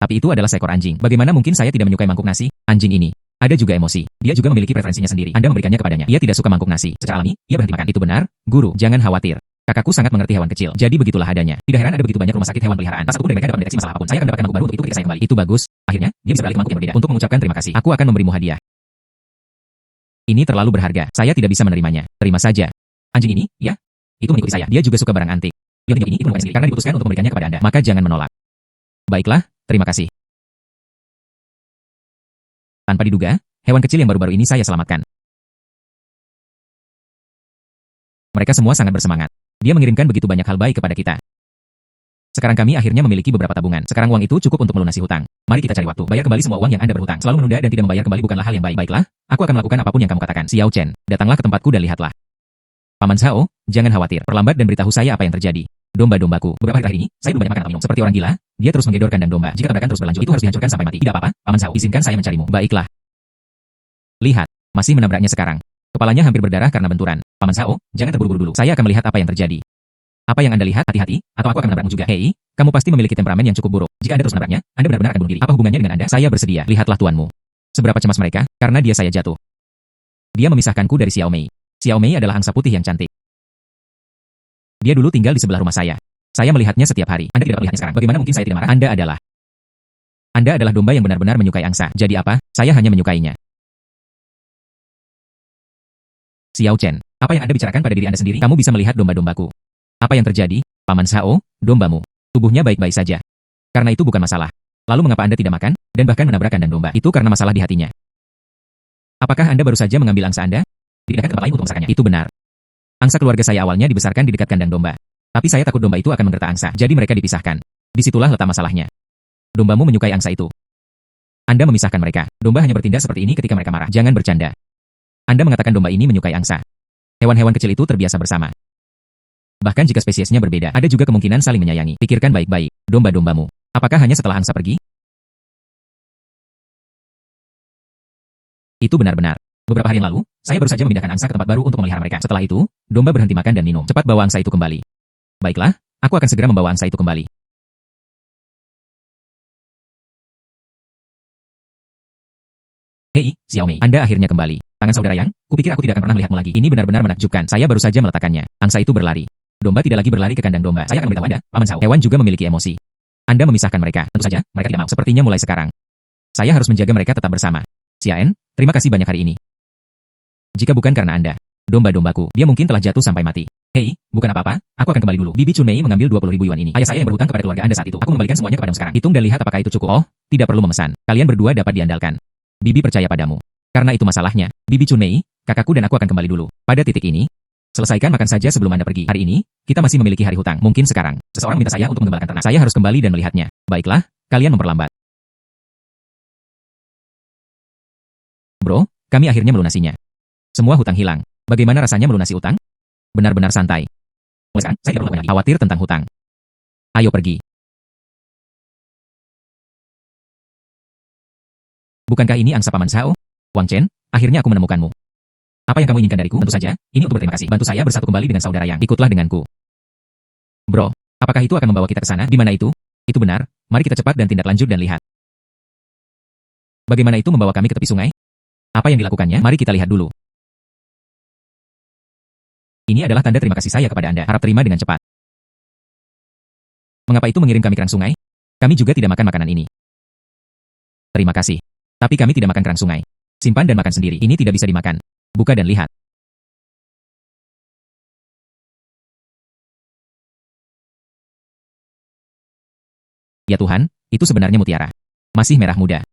Tapi itu adalah seekor anjing. Bagaimana mungkin saya tidak menyukai mangkuk nasi? Anjing ini. Ada juga emosi. Dia juga memiliki preferensinya sendiri. Anda memberikannya kepadanya. Ia tidak suka mangkuk nasi. Secara alami, ia berhenti makan. Itu benar, Guru. Jangan khawatir. Kakakku sangat mengerti hewan kecil. Jadi begitulah adanya. Tidak heran ada begitu banyak rumah sakit hewan peliharaan. Tak satupun dari mereka dapat mendeteksi masalah apapun. Saya akan mendapatkan mangkuk baru untuk itu ketika saya kembali. Itu bagus. Akhirnya, dia bisa beralih ke mangkuk yang berbeda. Untuk mengucapkan terima kasih, aku akan memberimu hadiah. Ini terlalu berharga. Saya tidak bisa menerimanya. Terima saja. Anjing ini, ya? Itu mengikuti saya. Dia juga suka barang antik. Dia tinggal ini itu menemukan sendiri karena diputuskan untuk memberikannya kepada Anda. Maka jangan menolak. Baiklah, terima kasih. Tanpa diduga, hewan kecil yang baru-baru ini saya selamatkan. Mereka semua sangat bersemangat. Dia mengirimkan begitu banyak hal baik kepada kita. Sekarang kami akhirnya memiliki beberapa tabungan. Sekarang uang itu cukup untuk melunasi hutang. Mari kita cari waktu. Bayar kembali semua uang yang Anda berhutang. Selalu menunda dan tidak membayar kembali bukanlah hal yang baik. Baiklah, aku akan melakukan apapun yang kamu katakan. Xiao Chen, datanglah ke tempatku dan lihatlah. Paman Zhao, jangan khawatir. Perlambat dan beritahu saya apa yang terjadi. Domba-dombaku. Beberapa hari terakhir ini, saya belum banyak makan atau minum. Seperti orang gila, dia terus menggedor kandang domba. Jika tabrakan terus berlanjut, itu harus dihancurkan sampai mati. Tidak apa-apa, Paman Zhao. Izinkan saya mencarimu. Baiklah. Lihat, masih menabraknya sekarang. Kepalanya hampir berdarah karena benturan. Paman Zhao, jangan terburu-buru dulu. Saya akan melihat apa yang terjadi. Apa yang Anda lihat? Hati-hati, atau aku akan menabrakmu juga. Hei, kamu pasti memiliki temperamen yang cukup buruk. Jika Anda terus menabraknya, Anda benar-benar akan bunuh diri. Apa hubungannya dengan Anda? Saya bersedia. Lihatlah tuanmu. Seberapa cemas mereka, karena dia saya jatuh. Dia memisahkanku dari Xiao Mei. Xiao Mei adalah angsa putih yang cantik. Dia dulu tinggal di sebelah rumah saya. Saya melihatnya setiap hari. Anda tidak dapat melihatnya sekarang. Bagaimana mungkin saya tidak marah? Anda adalah domba yang benar-benar menyukai angsa. Jadi apa? Saya hanya menyukainya. Xiao Chen, apa yang Anda bicarakan pada diri Anda sendiri? Kamu bisa melihat domba-dombaku. Apa yang terjadi? Paman Zhao, dombamu. Tubuhnya baik-baik saja. Karena itu bukan masalah. Lalu mengapa Anda tidak makan, dan bahkan menabrak kandang domba? Itu karena masalah di hatinya. Apakah Anda baru saja mengambil angsa Anda? Dipindahkan ke tempat lain untuk membesarkannya. Itu benar. Angsa keluarga saya awalnya dibesarkan di dekat kandang domba. Tapi saya takut domba itu akan mengerta angsa, jadi mereka dipisahkan. Disitulah letak masalahnya. Dombamu menyukai angsa itu. Anda memisahkan mereka. Domba hanya bertindak seperti ini ketika mereka marah. Jangan bercanda. Anda mengatakan domba ini menyukai angsa. Hewan-hewan kecil itu terbiasa bersama. Bahkan jika spesiesnya berbeda, ada juga kemungkinan saling menyayangi. Pikirkan baik-baik, domba-dombamu. Apakah hanya setelah angsa pergi? Itu benar-benar. Beberapa hari yang lalu, saya baru saja memindahkan angsa ke tempat baru untuk memelihara mereka. Setelah itu, domba berhenti makan dan minum. Cepat bawa angsa itu kembali. Baiklah, aku akan segera membawa angsa itu kembali. Hei, Xiao Mei, Anda akhirnya kembali. Tangan saudara yang, kupikir aku tidak akan pernah melihatmu lagi. Ini benar-benar menakjubkan. Saya baru saja meletakkannya. Angsa itu berlari. Domba tidak lagi berlari ke kandang domba. Saya akan beritahu Anda, Paman Zhao. Hewan juga memiliki emosi. Anda memisahkan mereka. Tentu saja, mereka tidak mau. Sepertinya mulai sekarang. Saya harus menjaga mereka tetap bersama. Xiaen, terima kasih banyak hari ini. Jika bukan karena Anda, domba-dombaku, dia mungkin telah jatuh sampai mati. Hei, bukan apa-apa, aku akan kembali dulu. Bibi Chunmei mengambil 20.000 yuan ini. Ayah saya yang berhutang kepada keluarga Anda saat itu. Aku mengembalikan semuanya kepadamu sekarang. Hitung dan lihat apakah itu cukup. Oh, tidak perlu memesan. Kalian berdua dapat diandalkan. Bibi percaya padamu. Karena itu masalahnya. Bibi Chunmei, kakakku dan aku akan kembali dulu. Pada titik ini, selesaikan makan saja sebelum Anda pergi. Hari ini, kita masih memiliki hari hutang. Mungkin sekarang, seseorang minta saya untuk mengembalikan ternak. Saya harus kembali dan melihatnya. Baiklah, kalian memperlambat. Bro, kami akhirnya melunasinya. Semua hutang hilang. Bagaimana rasanya melunasi utang? Benar-benar santai. Mulai sekarang, saya tidak perlu lagi khawatir tentang hutang. Ayo pergi. Bukankah ini angsa Paman Zhao? Wang Chen, akhirnya aku menemukanmu. Apa yang kamu inginkan dariku? Tentu saja, ini untuk berterima kasih. Bantu saya bersatu kembali dengan saudara yang. Ikutlah denganku. Bro, apakah itu akan membawa kita ke sana? Di mana itu? Itu benar, mari kita cepat dan tindak lanjut dan lihat. Bagaimana itu membawa kami ke tepi sungai? Apa yang dilakukannya? Mari kita lihat dulu. Ini adalah tanda terima kasih saya kepada Anda. Harap terima dengan cepat. Mengapa itu mengirim kami kerang sungai? Kami juga tidak makan makanan ini. Terima kasih. Tapi kami tidak makan kerang sungai. Simpan dan makan sendiri. Ini tidak bisa dimakan. Buka dan lihat. Ya Tuhan, itu sebenarnya mutiara. Masih merah muda.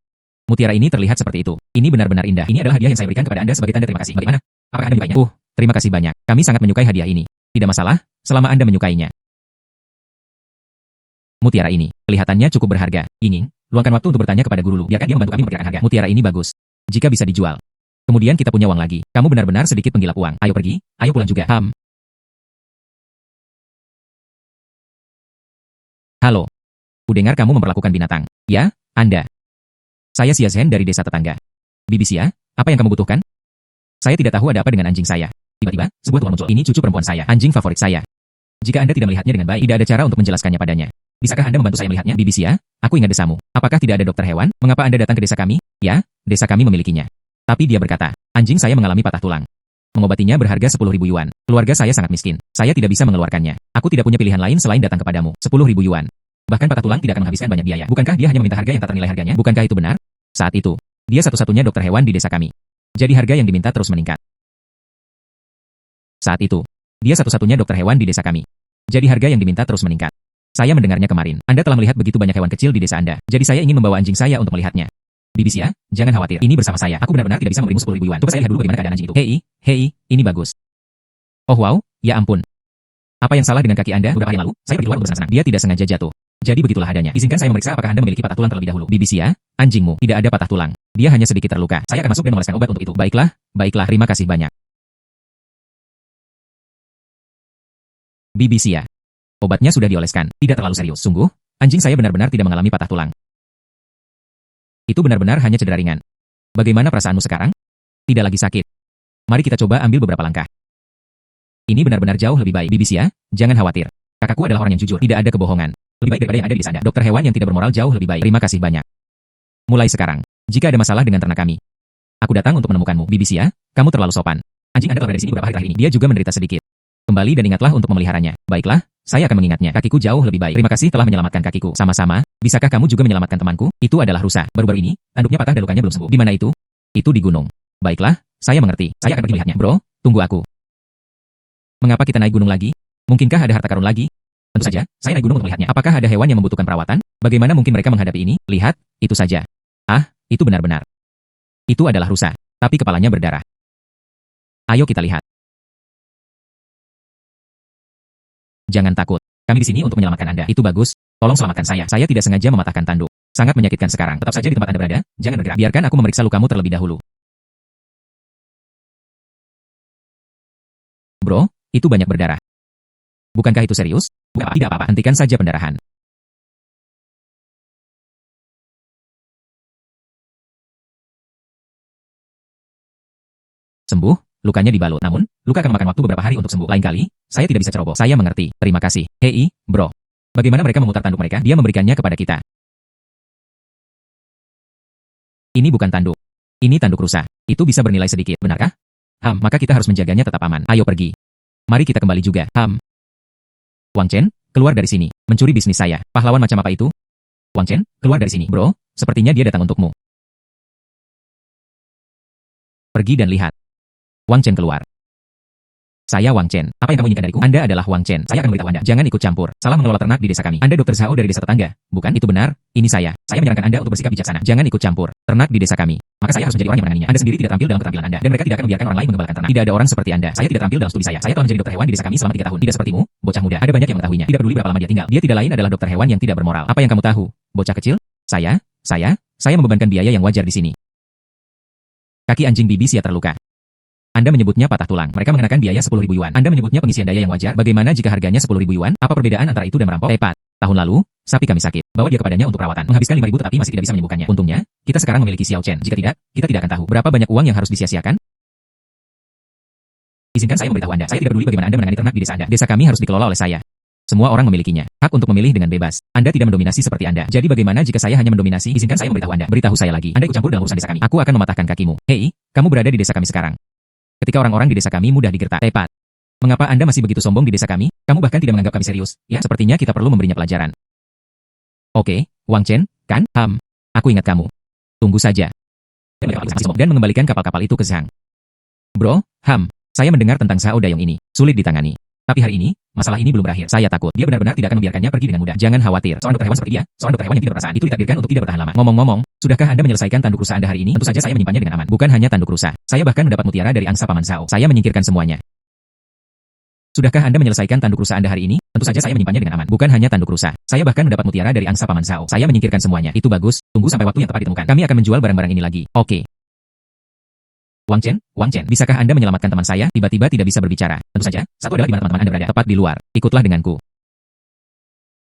Mutiara ini terlihat seperti itu. Ini benar-benar indah. Ini adalah hadiah yang saya berikan kepada Anda sebagai tanda terima kasih. Bagaimana? Apakah Anda menyukainya? Terima kasih banyak. Kami sangat menyukai hadiah ini. Tidak masalah, selama Anda menyukainya. Mutiara ini, kelihatannya cukup berharga. Yinging, luangkan waktu untuk bertanya kepada guru Lu. Biarkan dia membantu kami memperkirakan harga. Mutiara ini bagus. Jika bisa dijual. Kemudian kita punya uang lagi. Kamu benar-benar sedikit penggila uang. Ayo pergi, ayo pulang juga. Halo. Kudengar kamu memperlakukan binatang. Ya, Anda. Saya Xia Zhen dari desa tetangga. Bibi Xia, apa yang kamu butuhkan? Saya tidak tahu ada apa dengan anjing saya. Tiba-tiba, sebuah tuan muncul. Ini cucu perempuan saya, anjing favorit saya. Jika Anda tidak melihatnya dengan baik, tidak ada cara untuk menjelaskannya padanya. Bisakah Anda membantu saya melihatnya? Bibi Xia, aku ingat desamu. Apakah tidak ada dokter hewan? Mengapa Anda datang ke desa kami? Ya, desa kami memilikinya. Tapi dia berkata, anjing saya mengalami patah tulang. Mengobatinya berharga 10.000 yuan. Keluarga saya sangat miskin. Saya tidak bisa mengeluarkannya. Aku tidak punya pilihan lain selain datang kepadamu. 10.000 yuan. Bahkan patah tulang tidak akan menghabiskan banyak biaya. Bukankah dia hanya meminta harga yang tak ternilai harganya? Bukankah itu benar? Saat itu, dia satu-satunya dokter hewan di desa kami. Jadi harga yang diminta terus meningkat. Saat itu, dia satu-satunya dokter hewan di desa kami. Jadi harga yang diminta terus meningkat. Saya mendengarnya kemarin. Anda telah melihat begitu banyak hewan kecil di desa Anda. Jadi saya ingin membawa anjing saya untuk melihatnya. Bibi Xia, jangan khawatir. Ini bersama saya. Aku benar-benar tidak bisa memberimu 10.000 yuan. Coba saya lihat dulu bagaimana keadaan anjing itu. Hei, ini bagus. Oh wow, ya ampun. Apa yang salah dengan kaki Anda? Beberapa hari lalu, saya pergi keluar untuk bersenang-senang. Dia tidak sengaja jatuh. Jadi begitulah adanya. Izinkan saya memeriksa apakah Anda memiliki patah tulang terlebih dahulu. Bibi Xia, anjingmu tidak ada patah tulang. Dia hanya sedikit terluka. Saya akan masuk dan mengoleskan obat untuk itu. Baiklah, terima kasih banyak. Bibi Xia. Obatnya sudah dioleskan. Tidak terlalu serius. Sungguh, anjing saya benar-benar tidak mengalami patah tulang. Itu benar-benar hanya cedera ringan. Bagaimana perasaanmu sekarang? Tidak lagi sakit. Mari kita coba ambil beberapa langkah. Ini benar-benar jauh lebih baik. Bibi Xia, jangan khawatir. Kakakku adalah orang yang jujur. Tidak ada kebohongan. Lebih baik daripada yang ada di desa Anda. Dokter hewan yang tidak bermoral jauh lebih baik. Terima kasih banyak. Mulai sekarang, jika ada masalah dengan ternak kami, aku datang untuk menemukanmu. Bibi Xia, kamu terlalu sopan. Anjing Anda telah berada di sini beberapa hari terakhir ini. Dia juga menderita sedikit. Kembali dan ingatlah untuk memeliharanya. Baiklah, saya akan mengingatnya. Kakiku jauh lebih baik. Terima kasih telah menyelamatkan kakiku. Sama-sama. Bisakah kamu juga menyelamatkan temanku? Itu adalah rusa. Baru-baru ini, tanduknya patah dan lukanya belum sembuh. Di mana itu? Itu di gunung. Baiklah, saya mengerti. Saya akan pergi melihatnya. Bro, tunggu aku. Mengapa kita naik gunung lagi? Mungkinkah ada harta karun lagi? Tentu saja, saya naik gunung untuk melihatnya. Apakah ada hewan yang membutuhkan perawatan? Bagaimana mungkin mereka menghadapi ini? Lihat, itu saja. Ah, itu benar-benar. Itu adalah rusa, tapi kepalanya berdarah. Ayo kita lihat. Jangan takut. Kami di sini untuk menyelamatkan Anda. Itu bagus. Tolong selamatkan saya. Saya tidak sengaja mematahkan tanduk. Sangat menyakitkan sekarang. Tetap saja di tempat Anda berada. Jangan bergerak. Biarkan aku memeriksa lukamu terlebih dahulu. Bro, itu banyak berdarah. Bukankah itu serius? Bukan, tidak apa-apa. Hentikan saja pendarahan. Sembuh, lukanya dibalut. Namun, luka akan memakan waktu beberapa hari untuk sembuh. Lain kali, saya tidak bisa ceroboh. Saya mengerti. Terima kasih. Hei, bro. Bagaimana mereka memutar tanduk mereka? Dia memberikannya kepada kita. Ini bukan tanduk. Ini tanduk rusa. Itu bisa bernilai sedikit, benarkah? Maka kita harus menjaganya tetap aman. Ayo pergi. Mari kita kembali juga. Wang Chen, keluar dari sini. Mencuri bisnis saya. Pahlawan macam apa itu? Wang Chen, keluar dari sini. Bro, sepertinya dia datang untukmu. Pergi dan lihat. Wang Chen keluar. Saya Wang Chen. Apa yang kamu inginkan dariku? Anda adalah Wang Chen. Saya akan memberitahu Anda. Jangan ikut campur. Salah mengelola ternak di desa kami. Anda Dr. Zhao dari desa tetangga. Bukan, itu benar. Ini saya. Saya menyarankan Anda untuk bersikap bijaksana. Jangan ikut campur. Ternak di desa kami. Maka saya harus menjadi orang yang menanganinya. Anda sendiri tidak tampil dalam keterampilan Anda. Dan mereka tidak akan membiarkan orang lain mengembalakan ternak. Tidak ada orang seperti Anda. Saya tidak tampil dalam studi saya. Saya telah menjadi dokter hewan di desa kami selama 3 tahun. Tidak sepertimu, bocah muda. Ada banyak yang mengetahuinya. Tidak peduli berapa lama dia tinggal. Dia tidak lain adalah dokter hewan yang tidak bermoral. Apa yang kamu tahu, bocah kecil? Saya membebankan biaya yang wajar di sini. Kaki anjing Bibi Xia terluka. Anda menyebutnya patah tulang. Mereka mengenakan biaya 10.000 yuan. Anda menyebutnya pengisian daya yang wajar. Bagaimana jika harganya 10.000 yuan? Apa perbedaan antara itu dan merampok? Tepat. Tahun lalu, sapi kami sakit. Bawa dia kepadanya untuk perawatan. Menghabiskan 5.000 tetapi masih tidak bisa menyembuhkannya. Untungnya, kita sekarang memiliki Xiao Chen. Jika tidak, kita tidak akan tahu berapa banyak uang yang harus disia-siakan. Izinkan saya memberitahu Anda. Saya tidak peduli bagaimana Anda menangani ternak di desa Anda. Desa kami harus dikelola oleh saya. Semua orang memilikinya. Hak untuk memilih dengan bebas. Anda tidak mendominasi seperti Anda. Jadi bagaimana jika saya hanya mendominasi? Izinkan saya memberitahu Anda. Beritahu saya lagi. Anda ikut campur dalam urusan desa kami. Aku akan mematahkan kakimu. Hei, kamu berada di desa kami sekarang. Ketika orang-orang di desa kami mudah digertak. Tepat. Mengapa Anda masih begitu sombong di desa kami? Kamu bahkan tidak menganggap kami serius. Ya, sepertinya kita perlu memberinya pelajaran. Oke, Wang Chen, kan? Aku ingat kamu. Tunggu saja. Dan mengembalikan kapal-kapal itu ke Zhang. Bro, saya mendengar tentang Zhao Dayong ini. Sulit ditangani. Tapi hari ini, masalah ini belum berakhir. Saya takut. Dia benar-benar tidak akan membiarkannya pergi dengan mudah. Jangan khawatir. Seorang dokter hewan seperti dia, seorang dokter hewan yang tidak berperasaan, itu ditakdirkan untuk tidak bertahan lama. Ngomong-ngomong, sudahkah Anda menyelesaikan tanduk rusa Anda hari ini? Tentu saja saya menyimpannya dengan aman. Bukan hanya tanduk rusa. Saya bahkan mendapat mutiara dari angsa Paman Zhao. Saya menyingkirkan semuanya. Sudahkah Anda menyelesaikan tanduk rusa Anda hari ini? Tentu saja saya menyimpannya dengan aman. Bukan hanya tanduk rusa. Saya bahkan mendapat mutiara dari angsa Paman Zhao. Saya menyingkirkan semuanya. Itu bagus. Tunggu sampai waktu yang tepat ditemukan. Kami akan menjual barang-barang ini lagi. Oke. Wang Chen, bisakah Anda menyelamatkan teman saya? Tiba-tiba tidak bisa berbicara. Tentu saja, satu adalah di mana teman-teman Anda berada. Tepat di luar. Ikutlah denganku.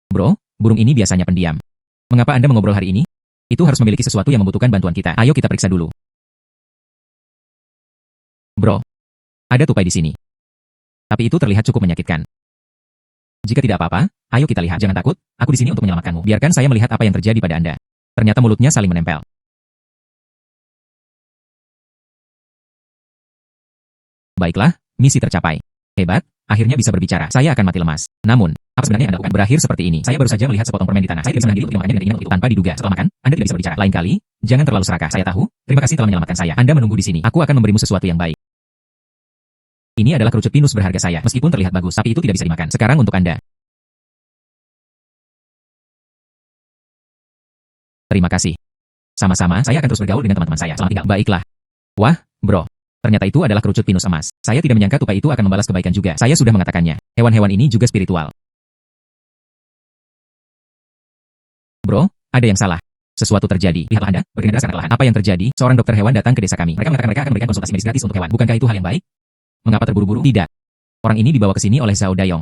Bro, burung ini biasanya pendiam. Mengapa Anda mengobrol hari ini? Itu harus memiliki sesuatu yang membutuhkan bantuan kita. Ayo kita periksa dulu. Bro, ada tupai di sini. Tapi itu terlihat cukup menyakitkan. Jika tidak apa-apa, ayo kita lihat. Jangan takut, aku di sini untuk menyelamatkanmu. Biarkan saya melihat apa yang terjadi pada Anda. Ternyata mulutnya saling menempel. Baiklah, misi tercapai. Hebat, akhirnya bisa berbicara. Saya akan mati lemas. Namun, apa sebenarnya yang Anda lakukan? Berakhir seperti ini. Saya baru saja melihat sepotong permen di tanah. Saya tidak bisa menahan diri untuk memakannya dengan keinginan itu. Tanpa diduga, setelah makan, Anda tidak bisa berbicara. Lain kali, jangan terlalu serakah. Saya tahu, terima kasih telah menyelamatkan saya. Anda menunggu di sini. Aku akan memberimu sesuatu yang baik. Ini adalah kerucut pinus berharga saya. Meskipun terlihat bagus, tapi itu tidak bisa dimakan. Sekarang untuk Anda. Terima kasih. Sama-sama, saya akan terus bergaul dengan teman-teman saya. Selamat tinggal. Baiklah. Wah, bro. Ternyata itu adalah kerucut pinus emas. Saya tidak menyangka tupai itu akan membalas kebaikan juga. Saya sudah mengatakannya. Hewan-hewan ini juga spiritual. Bro, ada yang salah. Sesuatu terjadi. Lihatlah Anda, bergerak sangat perlahan. Apa yang terjadi? Seorang dokter hewan datang ke desa kami. Mereka mengatakan mereka akan memberikan konsultasi medis gratis untuk hewan. Bukankah itu hal yang baik? Mengapa terburu-buru? Tidak. Orang ini dibawa ke sini oleh Zhao Dayong.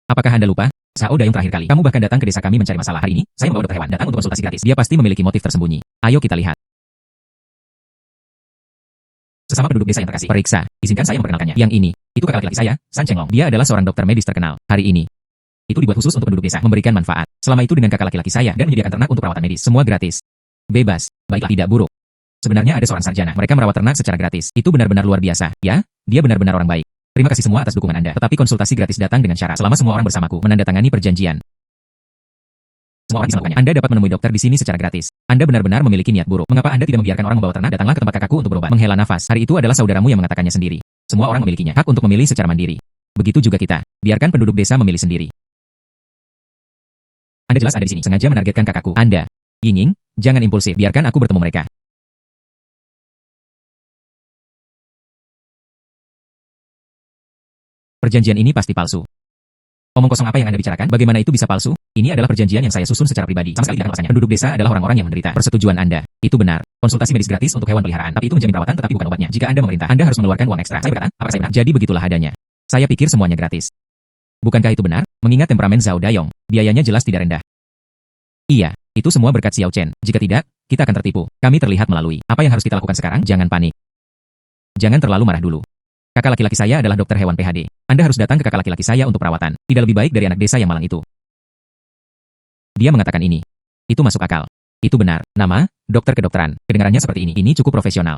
Apakah Anda lupa? Zhao Dayong terakhir kali. Kamu bahkan datang ke desa kami mencari masalah. Hari ini, saya membawa dokter hewan datang untuk konsultasi gratis. Dia pasti memiliki motif tersembunyi. Ayo kita lihat. Sesama penduduk desa yang terkasih. Periksa. Izinkan saya memperkenalkannya. Yang ini, itu kakak laki-laki saya, San Chenglong. Dia adalah seorang dokter medis terkenal. Hari ini, itu dibuat khusus untuk penduduk desa, memberikan manfaat. Selama itu dengan kakak laki-laki saya dan menyediakan ternak untuk perawatan medis. Semua gratis. Bebas. Baiklah, tidak buruk. Sebenarnya ada seorang sarjana. Mereka merawat ternak secara gratis. Itu benar-benar luar biasa. Ya, dia benar-benar orang baik. Terima kasih semua atas dukungan Anda. Tetapi konsultasi gratis datang dengan syarat. Selama semua orang bersamaku menandatangani perjanjian. Semua orang bisa melakukannya. Anda dapat menemui dokter di sini secara gratis. Anda benar-benar memiliki niat buruk. Mengapa Anda tidak membiarkan orang membawa ternak? Datanglah ke tempat kakakku untuk berobat. Menghela nafas. Hari itu adalah saudaramu yang mengatakannya sendiri. Semua orang memilikinya. Hak untuk memilih secara mandiri. Begitu juga kita. Biarkan penduduk desa memilih sendiri. Anda jelas ada di sini. Sengaja menargetkan kakakku. Anda. Yinging, jangan impulsif. Biarkan aku bertemu mereka. Perjanjian ini pasti palsu. Omong kosong apa yang Anda bicarakan? Bagaimana itu bisa palsu? Ini adalah perjanjian yang saya susun secara pribadi. Sama sekali tidak ada alasannya. Penduduk desa adalah orang-orang yang menderita. Persetujuan Anda. Itu benar. Konsultasi medis gratis untuk hewan peliharaan. Tapi itu menjamin perawatan tetapi bukan obatnya. Jika Anda memerintah, Anda harus mengeluarkan uang ekstra. Saya berkata, apakah saya benar? Jadi begitulah adanya. Saya pikir semuanya gratis. Bukankah itu benar? Mengingat temperamen Zhao Dayong, biayanya jelas tidak rendah. Iya, itu semua berkat Xiao Chen. Jika tidak, kita akan tertipu. Kami terlihat melalui. Apa yang harus kita lakukan sekarang? Jangan panik. Jangan terlalu marah dulu. Kakak laki-laki saya adalah dokter hewan PhD. Anda harus datang ke kakak laki-laki saya untuk perawatan. Tidak lebih baik dari anak desa yang malang itu. Dia mengatakan ini. Itu masuk akal. Itu benar. Nama, dokter kedokteran. Kedengarannya seperti ini. Ini cukup profesional.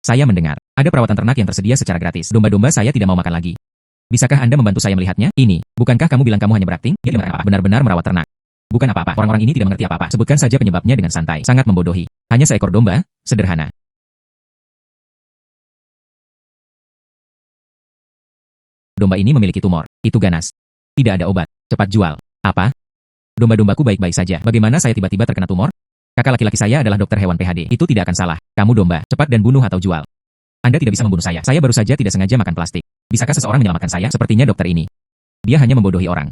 Saya mendengar. Ada perawatan ternak yang tersedia secara gratis. Domba-domba saya tidak mau makan lagi. Bisakah Anda membantu saya melihatnya? Ini. Bukankah kamu bilang kamu hanya berakting? Dia tidak apa-apa. Benar-benar merawat ternak. Bukan apa-apa. Orang-orang ini tidak mengerti apa-apa. Sebutkan saja penyebabnya dengan santai. Sangat membodohi. Hanya seekor domba, sederhana. Domba ini memiliki tumor. Itu ganas. Tidak ada obat. Cepat jual. Apa? Domba-dombaku baik-baik saja. Bagaimana saya tiba-tiba terkena tumor? Kakak laki-laki saya adalah dokter hewan PhD. Itu tidak akan salah. Kamu domba. Cepat dan bunuh atau jual. Anda tidak bisa membunuh saya. Saya baru saja tidak sengaja makan plastik. Bisakah seseorang menyelamatkan saya? Sepertinya dokter ini. Dia hanya membodohi orang.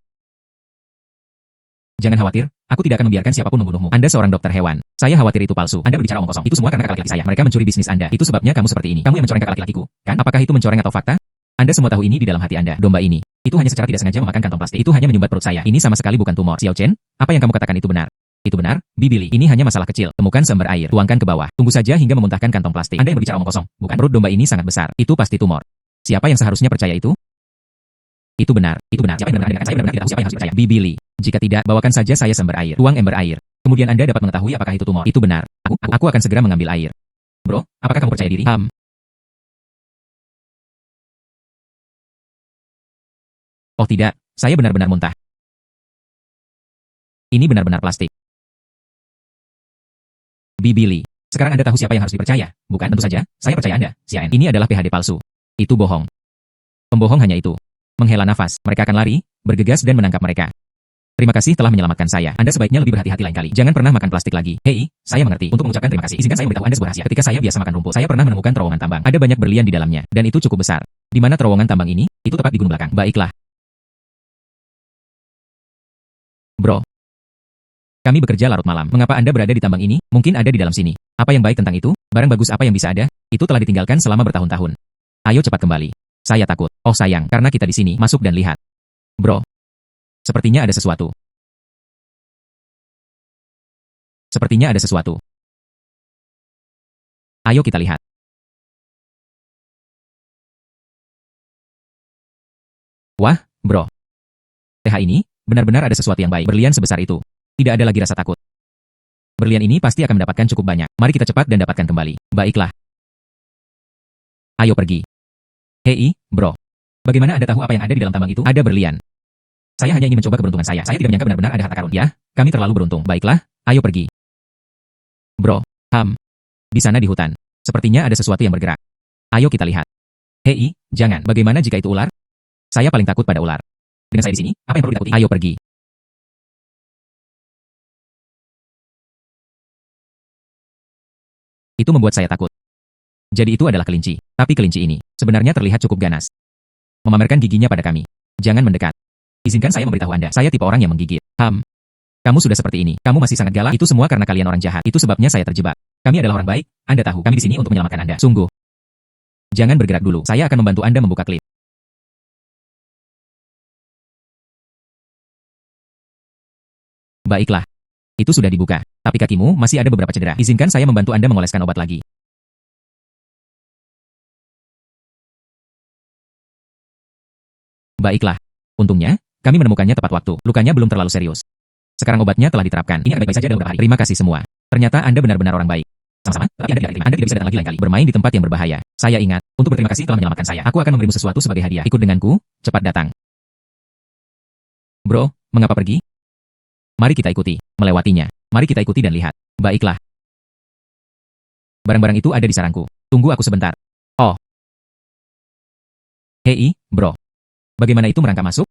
Jangan khawatir. Aku tidak akan membiarkan siapapun membunuhmu. Anda seorang dokter hewan. Saya khawatir itu palsu. Anda berbicara omong kosong. Itu semua karena kakak laki-laki saya. Mereka mencuri bisnis Anda. Itu sebabnya kamu seperti ini. Kamu yang mencoreng kakak laki-lakiku, kan? Apakah itu mencoreng atau fakta? Anda semua tahu ini di dalam hati Anda. Domba ini. Itu hanya secara tidak sengaja memakan kantong plastik. Itu hanya menyumbat perut saya. Ini sama sekali bukan tumor. Xiao Chen, apa yang kamu katakan itu benar? Itu benar, Bibili. Ini hanya masalah kecil. Temukan sumber air. Tuangkan ke bawah. Tunggu saja hingga memuntahkan kantong plastik. Anda yang berbicara omong kosong. Bukan. Perut domba ini sangat besar. Itu pasti tumor. Siapa yang seharusnya percaya itu? Itu benar, itu benar. Siapa yang benar dengan saya benar-benar tidak tahu siapa yang harus dipercaya. Bibi Lee, jika tidak, bawakan saja saya sumber air. Tuang ember air. Kemudian Anda dapat mengetahui apakah itu tumor. Itu benar. Aku akan segera mengambil air. Bro, apakah kamu percaya diri? Oh tidak, saya benar-benar muntah. Ini benar-benar plastik. Bibi Lee, sekarang Anda tahu siapa yang harus dipercaya, bukan? Tentu saja, saya percaya Anda. Xian, ini adalah PhD palsu. Itu bohong. Pembohong hanya itu. Menghela nafas, mereka akan lari, bergegas dan menangkap mereka. Terima kasih telah menyelamatkan saya. Anda sebaiknya lebih berhati-hati lain kali. Jangan pernah makan plastik lagi. Hei, saya mengerti. Untuk mengucapkan terima kasih, izinkan saya memberitahu Anda sebuah rahasia. Ketika saya biasa makan rumput, saya pernah menemukan terowongan tambang. Ada banyak berlian di dalamnya, dan itu cukup besar. Di mana terowongan tambang ini? Itu tepat di gunung belakang. Baiklah. Bro, kami bekerja larut malam. Mengapa Anda berada di tambang ini? Mungkin ada di dalam sini. Apa yang baik tentang itu? Barang bagus apa yang bisa ada? Itu telah ditinggalkan selama bertahun-tahun. Ayo cepat kembali. Saya takut. Oh sayang, karena kita di sini. Masuk dan lihat. Bro, sepertinya ada sesuatu. Sepertinya ada sesuatu. Ayo kita lihat. Wah, bro. TH ini, benar-benar ada sesuatu yang baik. Berlian sebesar itu. Tidak ada lagi rasa takut. Berlian ini pasti akan mendapatkan cukup banyak. Mari kita cepat dan dapatkan kembali. Baiklah. Ayo pergi. Hei, bro. Bagaimana Anda tahu apa yang ada di dalam tambang itu? Ada berlian. Saya hanya ingin mencoba keberuntungan saya. Saya tidak menyangka benar-benar ada harta karun. Ya, kami terlalu beruntung. Baiklah, ayo pergi. Bro, di sana di hutan. Sepertinya ada sesuatu yang bergerak. Ayo kita lihat. Hei, jangan. Bagaimana jika itu ular? Saya paling takut pada ular. Dengan saya di sini, apa yang perlu ditakuti? Ayo pergi. Itu membuat saya takut. Jadi itu adalah kelinci. Tapi kelinci ini, sebenarnya terlihat cukup ganas. Memamerkan giginya pada kami. Jangan mendekat. Izinkan saya memberitahu Anda, saya tipe orang yang menggigit. Kamu sudah seperti ini. Kamu masih sangat galak. Itu semua karena kalian orang jahat. Itu sebabnya saya terjebak. Kami adalah orang baik. Anda tahu, kami di sini untuk menyelamatkan Anda. Sungguh. Jangan bergerak dulu. Saya akan membantu Anda membuka klip. Baiklah. Itu sudah dibuka. Tapi kakimu masih ada beberapa cedera. Izinkan saya membantu Anda mengoleskan obat lagi. Baiklah. Untungnya, kami menemukannya tepat waktu. Lukanya belum terlalu serius. Sekarang obatnya telah diterapkan. Ini akan baik-baik saja dalam beberapa hari. Terima kasih semua. Ternyata Anda benar-benar orang baik. Sama-sama, tapi Anda tidak terima. Anda tidak bisa datang lagi lain kali. Bermain di tempat yang berbahaya. Saya ingat, untuk berterima kasih telah menyelamatkan saya. Aku akan memberimu sesuatu sebagai hadiah. Ikut denganku, cepat datang. Bro, mengapa pergi? Mari kita ikuti. Melewatinya. Mari kita ikuti dan lihat. Baiklah. Barang-barang itu ada di sarangku. Tunggu aku sebentar. Oh. Hei, bro. Bagaimana itu merangkak masuk?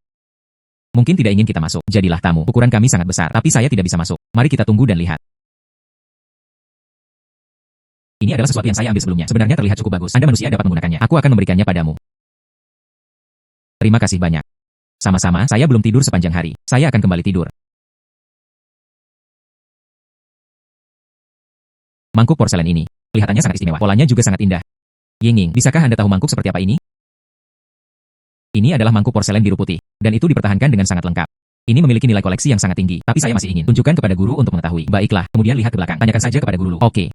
Mungkin tidak ingin kita masuk. Jadilah tamu. Ukuran kami sangat besar, tapi saya tidak bisa masuk. Mari kita tunggu dan lihat. Ini adalah sesuatu yang saya ambil sebelumnya. Sebenarnya terlihat cukup bagus. Anda manusia dapat menggunakannya. Aku akan memberikannya padamu. Terima kasih banyak. Sama-sama, saya belum tidur sepanjang hari. Saya akan kembali tidur. Mangkuk porselen ini. Kelihatannya sangat istimewa. Polanya juga sangat indah. Ying-ying, bisakah Anda tahu mangkuk seperti apa ini? Ini adalah mangkuk porselen biru putih, dan itu dipertahankan dengan sangat lengkap. Ini memiliki nilai koleksi yang sangat tinggi, tapi saya masih ingin tunjukkan kepada guru untuk mengetahui. Baiklah, kemudian lihat ke belakang. Tanyakan saja kepada guru. Oke.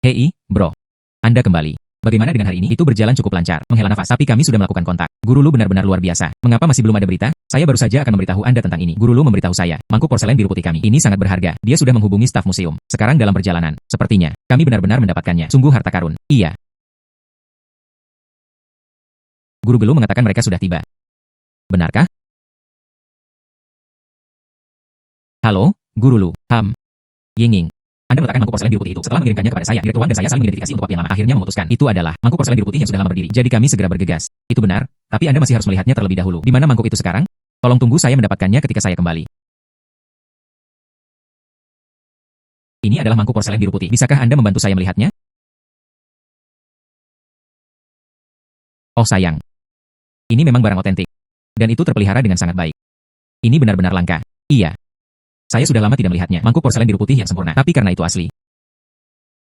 Hei, bro. Anda kembali. Bagaimana dengan hari ini? Itu berjalan cukup lancar. Menghela nafas, tapi kami sudah melakukan kontak. Guru Lu benar-benar luar biasa. Mengapa masih belum ada berita? Saya baru saja akan memberitahu Anda tentang ini. Guru Lu memberitahu saya, mangkuk porselen biru putih kami. Ini sangat berharga. Dia sudah menghubungi staf museum. Sekarang dalam perjalanan. Sepertinya, kami benar-benar mendapatkannya. Sungguh harta karun. Iya. Guru Gelu mengatakan mereka sudah tiba. Benarkah? Halo, Guru Lu. Ying-ying. Anda meletakkan mangkuk porselen biru putih itu setelah mengirimkannya kepada saya. Direktur dan saya saling mengidentifikasi untuk waktu yang lama. Akhirnya memutuskan. Itu adalah mangkuk porselen biru putih yang sudah lama berdiri. Jadi kami segera bergegas. Itu benar, tapi Anda masih harus melihatnya terlebih dahulu. Di mana mangkuk itu sekarang? Tolong tunggu saya mendapatkannya ketika saya kembali. Ini adalah mangkuk porselen biru putih. Bisakah Anda membantu saya melihatnya? Oh sayang. Ini memang barang otentik. Dan itu terpelihara dengan sangat baik. Ini benar-benar langka. Iya. Saya sudah lama tidak melihatnya. Mangkuk porselen biru putih yang sempurna. Tapi karena itu asli.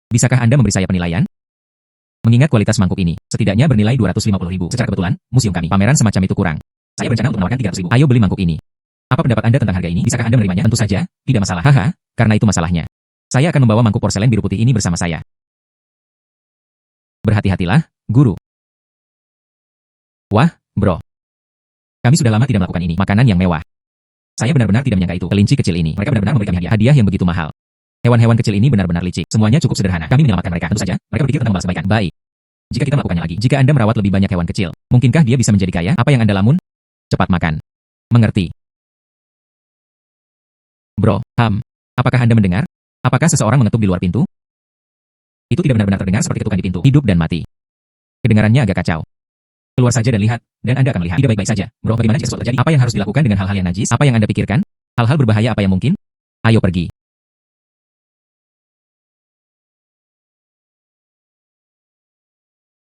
Bisakah Anda memberi saya penilaian? Mengingat kualitas mangkuk ini, setidaknya bernilai 250.000. Secara kebetulan, museum kami, pameran semacam itu kurang. Saya berencana untuk menawarkan 300.000. Ayo beli mangkuk ini. Apa pendapat Anda tentang harga ini? Bisakah Anda menerimanya? Tentu saja, tidak masalah. Haha, karena itu masalahnya. Saya akan membawa mangkuk porselen biru putih ini bersama saya. Berhati-hatilah, guru. Wah, bro. Kami sudah lama tidak melakukan ini. Makanan yang mewah. Saya benar-benar tidak menyangka itu. Kelinci kecil ini. Mereka benar-benar memberi kami hadiah yang begitu mahal. Hewan-hewan kecil ini benar-benar licik. Semuanya cukup sederhana. Kami menyelamatkan mereka. Tentu saja, mereka berpikir tentang balas kebaikan. Baik. Jika kita melakukannya lagi. Jika Anda merawat lebih banyak hewan kecil, mungkinkah dia bisa menjadi kaya? Apa yang Anda lamun? Cepat makan. Mengerti. Bro, apakah Anda mendengar? Apakah seseorang mengetuk di luar pintu? Itu tidak benar-benar terdengar seperti ketukan di pintu. Hidup dan mati. Kedengarannya agak kacau. Keluar saja dan lihat, dan Anda akan melihat. Tidak baik-baik saja. Bro, bagaimana jika sesuatu terjadi? Apa yang harus dilakukan dengan hal-hal yang najis? Apa yang Anda pikirkan? Hal-hal berbahaya apa yang mungkin? Ayo pergi.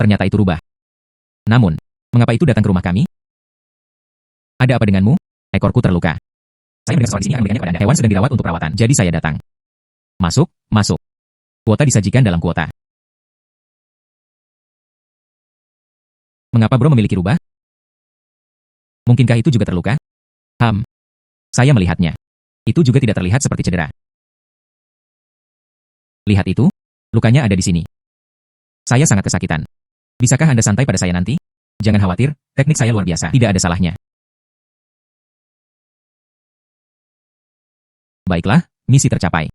Ternyata itu rubah. Namun, mengapa itu datang ke rumah kami? Ada apa denganmu? Ekorku terluka. Saya mendengar soal di sini akan memberikannya kepada Anda. Hewan sedang dirawat untuk perawatan. Jadi saya datang. Masuk, masuk. Kuota disajikan dalam kuota. Mengapa bro memiliki rubah? Mungkinkah itu juga terluka? Saya melihatnya. Itu juga tidak terlihat seperti cedera. Lihat itu, lukanya ada di sini. Saya sangat kesakitan. Bisakah Anda santai pada saya nanti? Jangan khawatir, teknik saya luar biasa. Tidak ada salahnya. Baiklah, misi tercapai.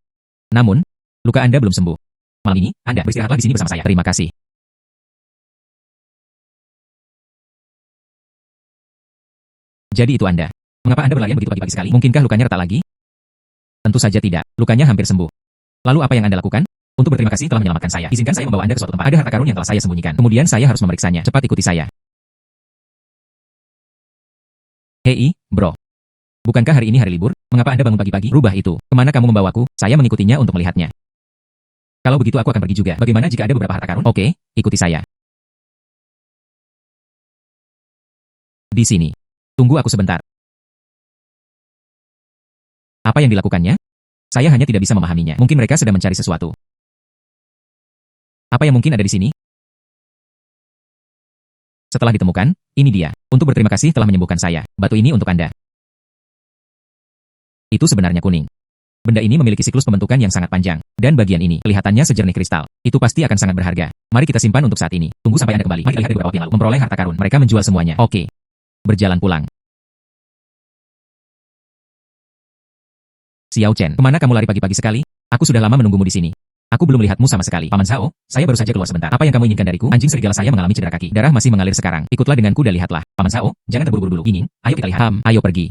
Namun, luka Anda belum sembuh. Malam ini, Anda beristirahatlah di sini bersama saya. Terima kasih. Jadi itu Anda. Mengapa Anda berlarian begitu pagi-pagi sekali? Mungkinkah lukanya retak lagi? Tentu saja tidak. Lukanya hampir sembuh. Lalu apa yang Anda lakukan? Untuk berterima kasih telah menyelamatkan saya. Izinkan saya membawa Anda ke suatu tempat. Ada harta karun yang telah saya sembunyikan. Kemudian saya harus memeriksanya. Cepat ikuti saya. Hei, bro. Bukankah hari ini hari libur? Mengapa Anda bangun pagi-pagi? Rubah itu. Kemana kamu membawaku? Saya mengikutinya untuk melihatnya. Kalau begitu aku akan pergi juga. Bagaimana jika ada beberapa harta karun? Oke, ikuti saya. Di sini. Tunggu aku sebentar. Apa yang dilakukannya? Saya hanya tidak bisa memahaminya. Mungkin mereka sedang mencari sesuatu. Apa yang mungkin ada di sini? Setelah ditemukan, ini dia. Untuk berterima kasih telah menyembuhkan saya. Batu ini untuk Anda. Itu sebenarnya kuning. Benda ini memiliki siklus pembentukan yang sangat panjang. Dan bagian ini, kelihatannya sejernih kristal. Itu pasti akan sangat berharga. Mari kita simpan untuk saat ini. Tunggu sampai Anda kembali. Mari kita lihat beberapa waktu yang lalu. Memperoleh harta karun. Mereka menjual semuanya. Oke. Berjalan pulang. Xiao Chen, kemana kamu lari pagi-pagi sekali? Aku sudah lama menunggumu di sini. Aku belum melihatmu sama sekali. Paman Zhao, saya baru saja keluar sebentar. Apa yang kamu inginkan dariku? Anjing serigala saya mengalami cedera kaki. Darah masih mengalir sekarang. Ikutlah denganku dan lihatlah. Paman Zhao, jangan terburu-buru dulu. Yingning, ayo kita lihat. Ayo pergi.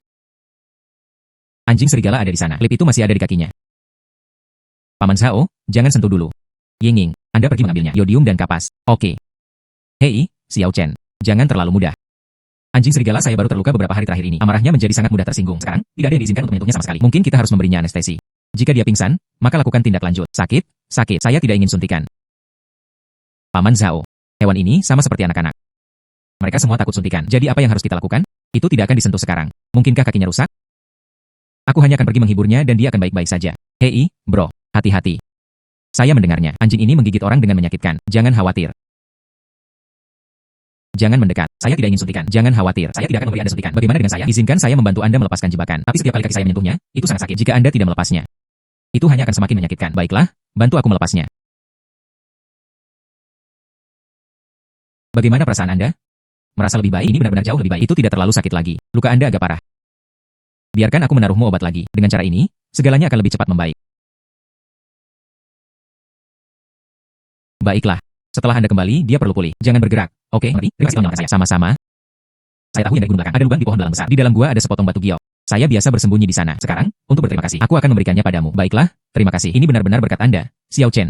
Anjing serigala ada di sana. Klip itu masih ada di kakinya. Paman Zhao, jangan sentuh dulu. Yingning, Anda pergi mengambilnya. Yodium dan kapas. Oke. Hei, Xiao Chen, jangan terlalu mudah. Anjing serigala saya baru terluka beberapa hari terakhir ini. Amarahnya menjadi sangat mudah tersinggung. Sekarang, tidak ada yang diizinkan untuk menyentuhnya sama sekali. Mungkin kita harus memberinya anestesi. Jika dia pingsan, maka lakukan tindak lanjut. Sakit? Sakit. Saya tidak ingin suntikan. Paman Zhao. Hewan ini sama seperti anak-anak. Mereka semua takut suntikan. Jadi apa yang harus kita lakukan? Itu tidak akan disentuh sekarang. Mungkinkah kakinya rusak? Aku hanya akan pergi menghiburnya dan dia akan baik-baik saja. Hei, bro. Hati-hati. Saya mendengarnya. Anjing ini menggigit orang dengan menyakitkan. Jangan khawatir. Jangan mendekat. Saya tidak ingin suntikan. Jangan khawatir. Saya tidak akan memberi Anda suntikan. Bagaimana dengan saya? Izinkan saya membantu Anda melepaskan jebakan. Tapi setiap kali kaki saya menyentuhnya, itu sangat sakit. Jika Anda tidak melepasnya, itu hanya akan semakin menyakitkan. Baiklah, bantu aku melepasnya. Bagaimana perasaan Anda? Merasa lebih baik? Ini benar-benar jauh lebih baik. Itu tidak terlalu sakit lagi. Luka Anda agak parah. Biarkan aku menaruhmu obat lagi. Dengan cara ini, segalanya akan lebih cepat membaik. Baiklah. Setelah Anda kembali, dia perlu pulih. Jangan bergerak. Oke, mengerti? Terima kasih telah menyelamatkan saya. Sama-sama. Saya tahu yang dari gunung belakang. Ada lubang di pohon dalam besar. Di dalam gua ada sepotong batu giok. Saya biasa bersembunyi di sana. Sekarang, untuk berterima kasih, aku akan memberikannya padamu. Baiklah, terima kasih. Ini benar-benar berkat Anda, Xiao Chen.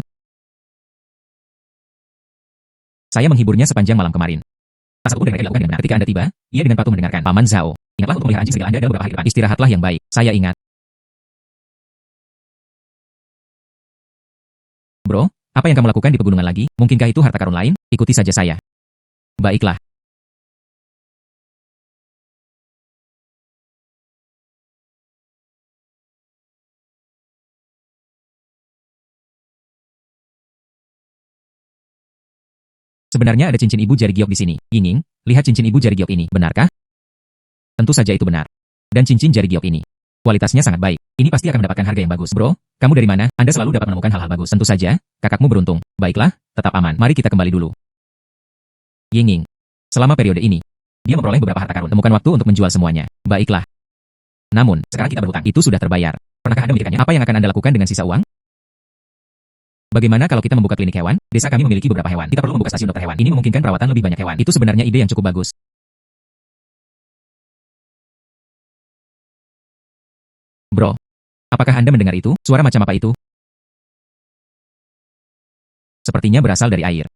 Saya menghiburnya sepanjang malam kemarin. Asal pun mereka dilakukan dengan benar. Ketika Anda tiba, ia dengan patuh mendengarkan. Paman Zhao, ingatlah untuk melihara anjing serigala Anda dalam beberapa hari depan. Istirahatlah yang baik. Saya ingat. Bro, apa yang kamu lakukan di pegunungan lagi? Mungkinkah itu harta karun lain? Ikuti saja saya. Baiklah. Sebenarnya ada cincin ibu jari giok di sini. Yingning, lihat cincin ibu jari giok ini. Benarkah? Tentu saja itu benar. Dan cincin jari giok ini, kualitasnya sangat baik. Ini pasti akan mendapatkan harga yang bagus. Bro, kamu dari mana? Anda selalu dapat menemukan hal-hal bagus. Tentu saja, kakakmu beruntung. Baiklah, tetap aman. Mari kita kembali dulu. Yingning, selama periode ini, Dia memperoleh beberapa harta karun. Temukan waktu untuk menjual semuanya. Baiklah. Namun, sekarang kita berhutang. Itu sudah terbayar. Pernahkah Anda memikirkannya? Apa yang akan Anda lakukan dengan sisa uang? Bagaimana kalau kita membuka klinik hewan? Desa kami memiliki beberapa hewan. Kita perlu membuka stasiun dokter hewan. Ini memungkinkan perawatan lebih banyak hewan. Itu sebenarnya ide yang cukup bagus. Bro, apakah Anda mendengar itu? Suara macam apa itu? Sepertinya berasal dari air.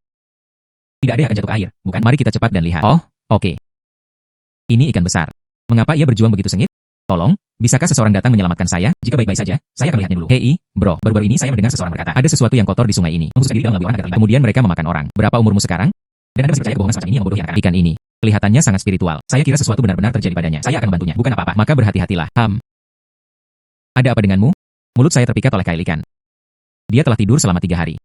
Tidak ada yang akan jatuh ke air, bukan? Mari kita cepat dan lihat. Oh, oke. Ini ikan besar. Mengapa ia berjuang begitu sengit? Tolong, bisakah seseorang datang menyelamatkan saya? Jika baik-baik saja, saya akan melihatnya dulu. Hei, bro, baru-baru ini saya mendengar seseorang berkata, ada sesuatu yang kotor di sungai ini. Menghuskan diri dalam labu orang agar terlibat. Kemudian mereka memakan orang. Berapa umurmu sekarang? Dan Anda masih percaya kebohongan semacam ini yang membodohi anak-anak? Ikan ini, kelihatannya sangat spiritual. Saya kira sesuatu benar-benar terjadi padanya. Saya akan membantunya, bukan apa-apa. Maka berhati-hatilah. Ada apa denganmu? Mulut saya terpikat oleh kail ikan. Dia telah tidur selama 3 hari.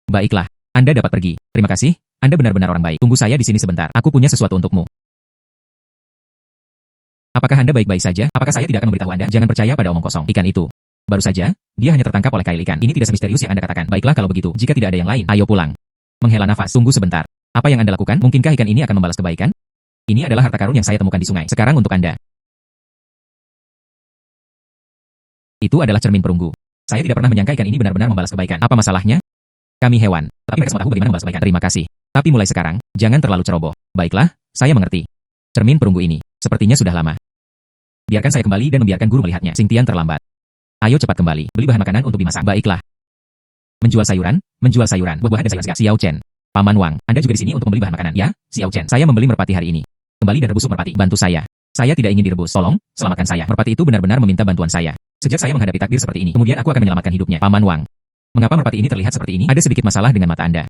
Baiklah, Anda dapat pergi. Terima kasih, Anda benar-benar orang baik. Tunggu saya di sini sebentar. Aku punya sesuatu untukmu. Apakah Anda baik-baik saja? Apakah saya tidak akan memberitahu Anda? Jangan percaya pada omong kosong. Ikan itu. Baru saja, dia hanya tertangkap oleh kail ikan. Ini tidak semisterius yang Anda katakan. Baiklah kalau begitu. Jika tidak ada yang lain, ayo pulang. Menghela nafas. Tunggu sebentar. Apa yang Anda lakukan? Mungkinkah ikan ini akan membalas kebaikan? Ini adalah harta karun yang saya temukan di sungai. Sekarang untuk Anda. Itu adalah cermin perunggu. Saya tidak pernah menyangka ikan ini benar-benar membalas kebaikan. Apa masalahnya? Kami hewan, tapi mereka semua tahu bagaimana membalas kebaikan. Terima kasih. Tapi mulai sekarang, jangan terlalu ceroboh. Baiklah, saya mengerti. Cermin perunggu ini, sepertinya sudah lama. Biarkan saya kembali dan membiarkan guru melihatnya. Xingtian terlambat. Ayo cepat kembali, beli bahan makanan untuk dimasak. Baiklah. Menjual sayuran, buah-buahan dan sayuran segar. Xiao Chen. Paman Wang, Anda juga di sini untuk membeli bahan makanan. Ya, Xiao Chen. Saya membeli merpati hari ini. Kembali dan rebus sup merpati. Bantu saya. Saya tidak ingin direbus. Tolong, selamatkan saya. Merpati itu benar-benar meminta bantuan saya. Sejak saya menghadapi takdir seperti ini, kemudian aku akan menyelamatkan hidupnya. Paman Wang. Mengapa merpati ini terlihat seperti ini? Ada sedikit masalah dengan mata Anda.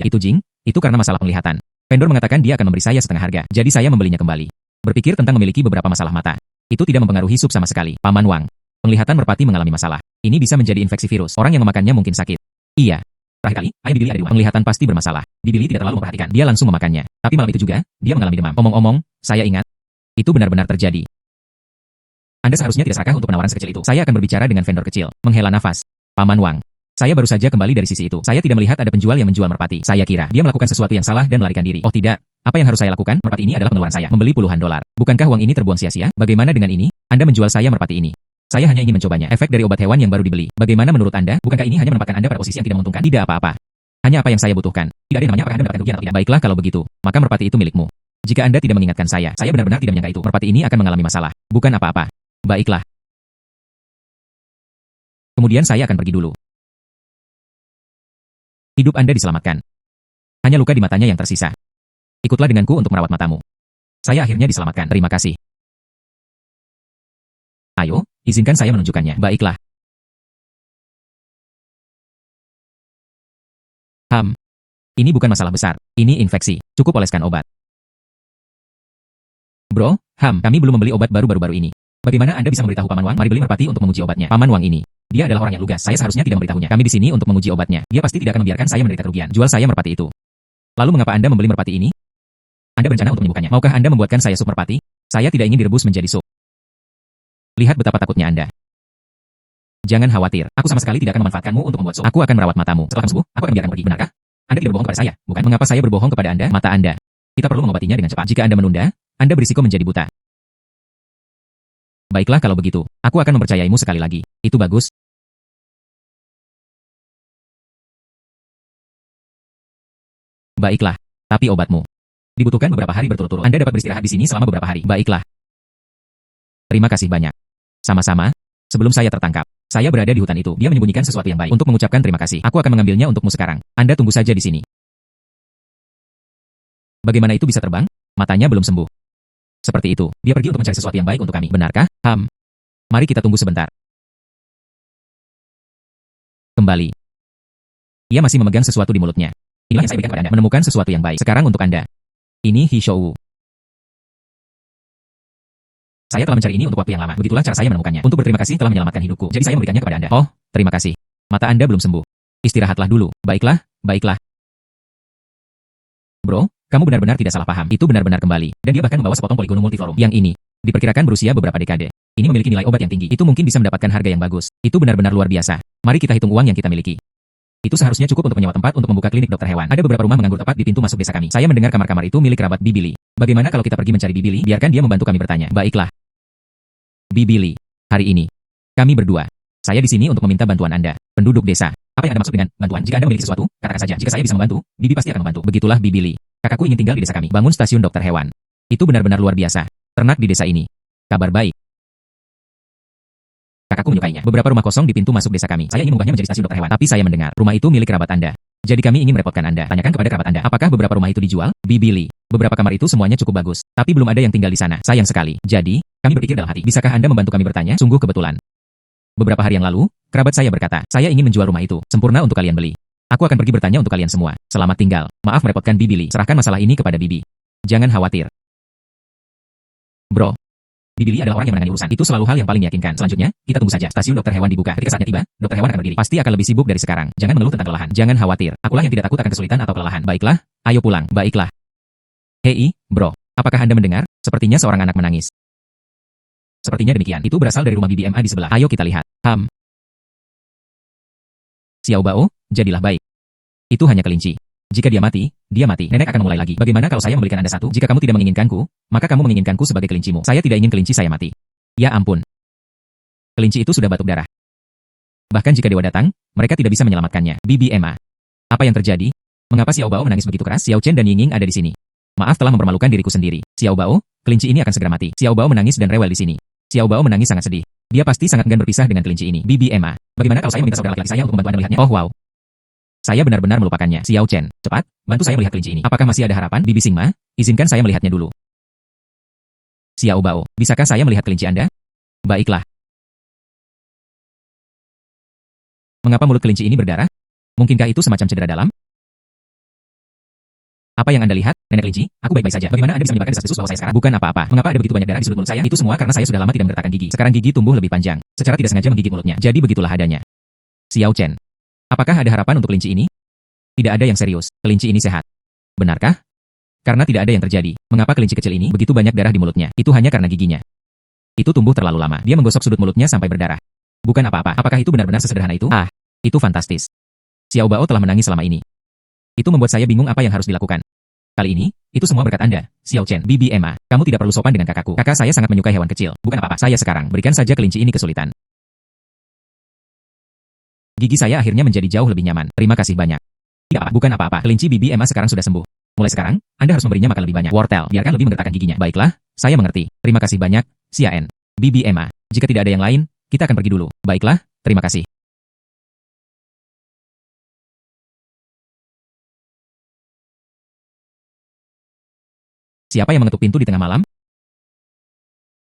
Itu Jing, itu karena masalah penglihatan. Vendor mengatakan dia akan memberi saya setengah harga, jadi saya membelinya kembali. Berpikir tentang memiliki beberapa masalah mata. Itu tidak mempengaruhi sup sama sekali. Paman Wang. Penglihatan merpati mengalami masalah. Ini bisa menjadi infeksi virus. Orang yang memakannya mungkin sakit. Iya. Terakhir kali, ayam di Billy ada 2. Penglihatan pasti bermasalah. Di Billy tidak terlalu memperhatikan. Dia langsung memakannya. Tapi malam itu juga, dia mengalami demam. Omong-omong, saya ingat. Itu benar-benar terjadi. Anda seharusnya tidak serakah untuk penawaran sekecil itu. Saya akan berbicara dengan vendor kecil. Menghela nafas. Paman Wang. Saya baru saja kembali dari sisi itu. Saya tidak melihat ada penjual yang menjual merpati. Saya kira dia melakukan sesuatu yang salah dan melarikan diri. Oh tidak. Apa yang harus saya lakukan? Merpati ini adalah pengeluaran saya. Membeli puluhan dolar. Bukankah uang ini terbuang sia-sia? Bagaimana dengan ini? Anda menjual saya merpati ini. Saya hanya ingin mencobanya. Efek dari obat hewan yang baru dibeli. Bagaimana menurut Anda? Bukankah ini hanya menempatkan Anda pada posisi yang tidak menguntungkan? Tidak apa-apa. Hanya apa yang saya butuhkan. Tidak ada namanya apakah Anda mendapatkan kerugian atau tidak. Baiklah kalau begitu. Maka merpati itu milikmu. Jika Anda tidak mengingatkan saya benar-benar tidak menyangka itu. Merpati ini akan mengalami masalah. Bukan apa-apa. Baiklah. Kemudian saya akan pergi dulu. Hidup Anda diselamatkan. Hanya luka di matanya yang tersisa. Ikutlah denganku untuk merawat matamu. Saya akhirnya diselamatkan. Terima kasih. Ayo, izinkan saya menunjukkannya. Baiklah. Ini bukan masalah besar. Ini infeksi. Cukup oleskan obat. Bro, kami belum membeli obat baru-baru ini. Bagaimana Anda bisa memberitahu Paman Wang? Mari beli merpati untuk menguji obatnya. Paman Wang ini. Dia adalah orang yang lugas. Saya seharusnya tidak memberitahunya. Kami di sini untuk menguji obatnya. Dia pasti tidak akan membiarkan saya menderita kerugian. Jual saya merpati itu. Lalu mengapa Anda membeli merpati ini? Anda berencana untuk menyembuhkannya. Maukah Anda membuatkan saya sup merpati? Saya tidak ingin direbus menjadi sup. Lihat betapa takutnya Anda. Jangan khawatir. Aku sama sekali tidak akan memanfaatkanmu untuk membuat sup. Aku akan merawat matamu. Setelah kamu sembuh, aku akan biarkan pergi. Benarkah? Anda tidak berbohong kepada saya, bukan? Mengapa saya berbohong kepada Anda? Mata Anda. Kita perlu mengobatinya dengan cepat. Jika Anda menunda, Anda berisiko menjadi buta. Baiklah kalau begitu. Aku akan mempercayaimu sekali lagi. Itu bagus. Baiklah. Tapi obatmu dibutuhkan beberapa hari berturut-turut. Anda dapat beristirahat di sini selama beberapa hari. Baiklah. Terima kasih banyak. Sama-sama. Sebelum saya tertangkap, saya berada di hutan itu. Dia menyembunyikan sesuatu yang baik. Untuk mengucapkan terima kasih, aku akan mengambilnya untukmu sekarang. Anda tunggu saja di sini. Bagaimana itu bisa terbang? Matanya belum sembuh. Seperti itu. Dia pergi untuk mencari sesuatu yang baik untuk kami. Benarkah? Mari kita tunggu sebentar. Kembali. Ia masih memegang sesuatu di mulutnya. Inilah yang saya berikan kepada Anda. Menemukan sesuatu yang baik. Sekarang untuk Anda. Ini Hishou. Saya telah mencari ini untuk waktu yang lama. Begitulah cara saya menemukannya. Untuk berterima kasih telah menyelamatkan hidupku. Jadi saya memberikannya kepada Anda. Oh, terima kasih. Mata Anda belum sembuh. Istirahatlah dulu. Baiklah, baiklah. Bro, kamu benar-benar tidak salah paham. Itu benar-benar kembali. Dan dia bahkan membawa sepotong poligonum multiflorum. Yang ini. Diperkirakan berusia beberapa dekade. Ini memiliki nilai obat yang tinggi. Itu mungkin bisa mendapatkan harga yang bagus. Itu benar-benar luar biasa. Mari kita hitung uang yang kita miliki. Itu seharusnya cukup untuk menyewa tempat untuk membuka klinik dokter hewan. Ada beberapa rumah menganggur tepat di pintu masuk desa kami. Saya mendengar kamar-kamar itu milik kerabat Bibi Lee. Bagaimana kalau kita pergi mencari Bibi Lee? Biarkan dia membantu kami bertanya. Baiklah. Bibi Lee, hari ini kami berdua. Saya di sini untuk meminta bantuan Anda, penduduk desa. Apa yang Anda maksud dengan bantuan? Jika Anda memiliki sesuatu, katakan saja. Jika saya bisa membantu, Bibi pasti akan membantu. Begitulah Bibi Lee. Kakakku ingin tinggal di desa kami. Bangun stasiun dokter hewan. Itu benar-benar luar biasa. Ternak di desa ini. Kabar baik. Kakakku menyukainya. Beberapa rumah kosong di pintu masuk desa kami. Saya ingin mengubahnya menjadi stasiun dokter hewan. Tapi saya mendengar, rumah itu milik kerabat Anda. Jadi kami ingin merepotkan Anda. Tanyakan kepada kerabat Anda, apakah beberapa rumah itu dijual? Bibi Lee. Beberapa kamar itu semuanya cukup bagus. Tapi belum ada yang tinggal di sana. Sayang sekali. Jadi, kami berpikir dalam hati, bisakah Anda membantu kami bertanya? Sungguh kebetulan. Beberapa hari yang lalu, kerabat saya berkata, saya ingin menjual rumah itu. Sempurna untuk kalian beli. Aku akan pergi bertanya untuk kalian semua. Selamat tinggal. Maaf merepotkan Bibi Lee. Serahkan masalah ini kepada Bibi. Jangan khawatir. Bro. Bibi Lee adalah orang yang menangani urusan. Itu selalu hal yang paling meyakinkan. Selanjutnya, kita tunggu saja. Stasiun dokter hewan dibuka. Ketika saatnya tiba, dokter hewan akan berdiri. Pasti akan lebih sibuk dari sekarang. Jangan mengeluh tentang kelelahan. Jangan khawatir. Akulah yang tidak takut akan kesulitan atau kelelahan. Baiklah, ayo pulang. Baiklah. Hei, bro. Apakah Anda mendengar? Sepertinya seorang anak menangis. Sepertinya demikian. Itu berasal dari rumah Bibi Ma di sebelah. Ayo kita lihat. Xiao Bao, jadilah baik. Itu hanya kelinci. Jika dia mati, dia mati. Nenek akan memulai lagi. Bagaimana kalau saya membelikan Anda satu? Jika kamu tidak menginginkanku, maka kamu menginginkanku sebagai kelincimu. Saya tidak ingin kelinci saya mati. Ya ampun. Kelinci itu sudah batuk darah. Bahkan jika dewa datang, mereka tidak bisa menyelamatkannya. Bibi Ma. Apa yang terjadi? Mengapa Xiao Bao menangis begitu keras? Xiao Chen dan Yingying ada di sini. Maaf telah mempermalukan diriku sendiri. Xiao Bao, kelinci ini akan segera mati. Xiao Bao menangis dan rewel di sini. Xiao Bao menangis sangat sedih. Dia pasti sangat enggan berpisah dengan kelinci ini. Bibi Ma. Bagaimana kalau saya meminta saudara laki-laki saya untuk membantu Anda melihatnya? Oh wow. Saya benar-benar melupakannya. Xiao Chen, cepat, bantu saya melihat kelinci ini. Apakah masih ada harapan? Bibi Singma, izinkan saya melihatnya dulu. Xiao Bao, bisakah saya melihat kelinci Anda? Baiklah. Mengapa mulut kelinci ini berdarah? Mungkinkah itu semacam cedera dalam? Apa yang Anda lihat, nenek kelinci? Aku baik-baik saja. Bagaimana Anda bisa menyebabkan desas-desus bahwa saya sekarang? Bukan apa-apa. Mengapa ada begitu banyak darah di sudut mulut saya? Itu semua karena saya sudah lama tidak menggerakkan gigi. Sekarang gigi tumbuh lebih panjang. Secara tidak sengaja menggigit mulutnya. Jadi begitulah adanya. Xiao Chen. Apakah ada harapan untuk kelinci ini? Tidak ada yang serius. Kelinci ini sehat. Benarkah? Karena tidak ada yang terjadi. Mengapa kelinci kecil ini begitu banyak darah di mulutnya? Itu hanya karena giginya. Itu tumbuh terlalu lama. Dia menggosok sudut mulutnya sampai berdarah. Bukan apa-apa. Apakah itu benar-benar sesederhana itu? Ah, itu fantastis. Xiao Bao telah menangis selama ini. Itu membuat saya bingung apa yang harus dilakukan. Kali ini, itu semua berkat Anda, Xiao Chen. Bibi Ma. Kamu tidak perlu sopan dengan kakakku. Kakak saya sangat menyukai hewan kecil. Bukan apa-apa. Saya sekarang berikan saja kelinci ini kesulitan. Gigi saya akhirnya menjadi jauh lebih nyaman. Terima kasih banyak. Tidak apa, bukan apa-apa. Kelinci Bibi Ma sekarang sudah sembuh. Mulai sekarang, Anda harus memberinya makan lebih banyak. Wortel, biarkan lebih menggerakkan giginya. Baiklah, saya mengerti. Terima kasih banyak, Xiaen. Bibi Ma. Jika tidak ada yang lain, kita akan pergi dulu. Baiklah, terima kasih. Siapa yang mengetuk pintu di tengah malam?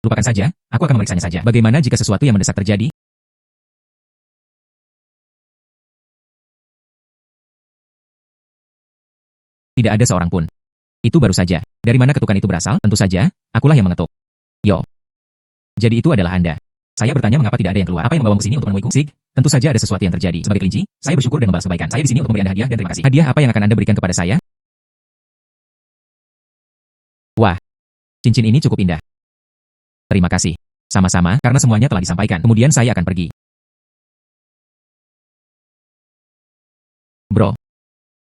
Lupakan saja, aku akan memeriksanya saja. Bagaimana jika sesuatu yang mendesak terjadi? Tidak ada seorang pun. Itu baru saja. Dari mana ketukan itu berasal? Tentu saja, akulah yang mengetuk. Yo. Jadi itu adalah Anda. Saya bertanya mengapa tidak ada yang keluar. Apa yang membawamu ke sini untuk menemuiku? Sig, tentu saja ada sesuatu yang terjadi. Sebagai kelinci, saya bersyukur dan membalas kebaikan. Saya di sini untuk memberi Anda hadiah dan terima kasih. Hadiah apa yang akan Anda berikan kepada saya? Wah, cincin ini cukup indah. Terima kasih. Sama-sama, karena semuanya telah disampaikan. Kemudian saya akan pergi. Bro.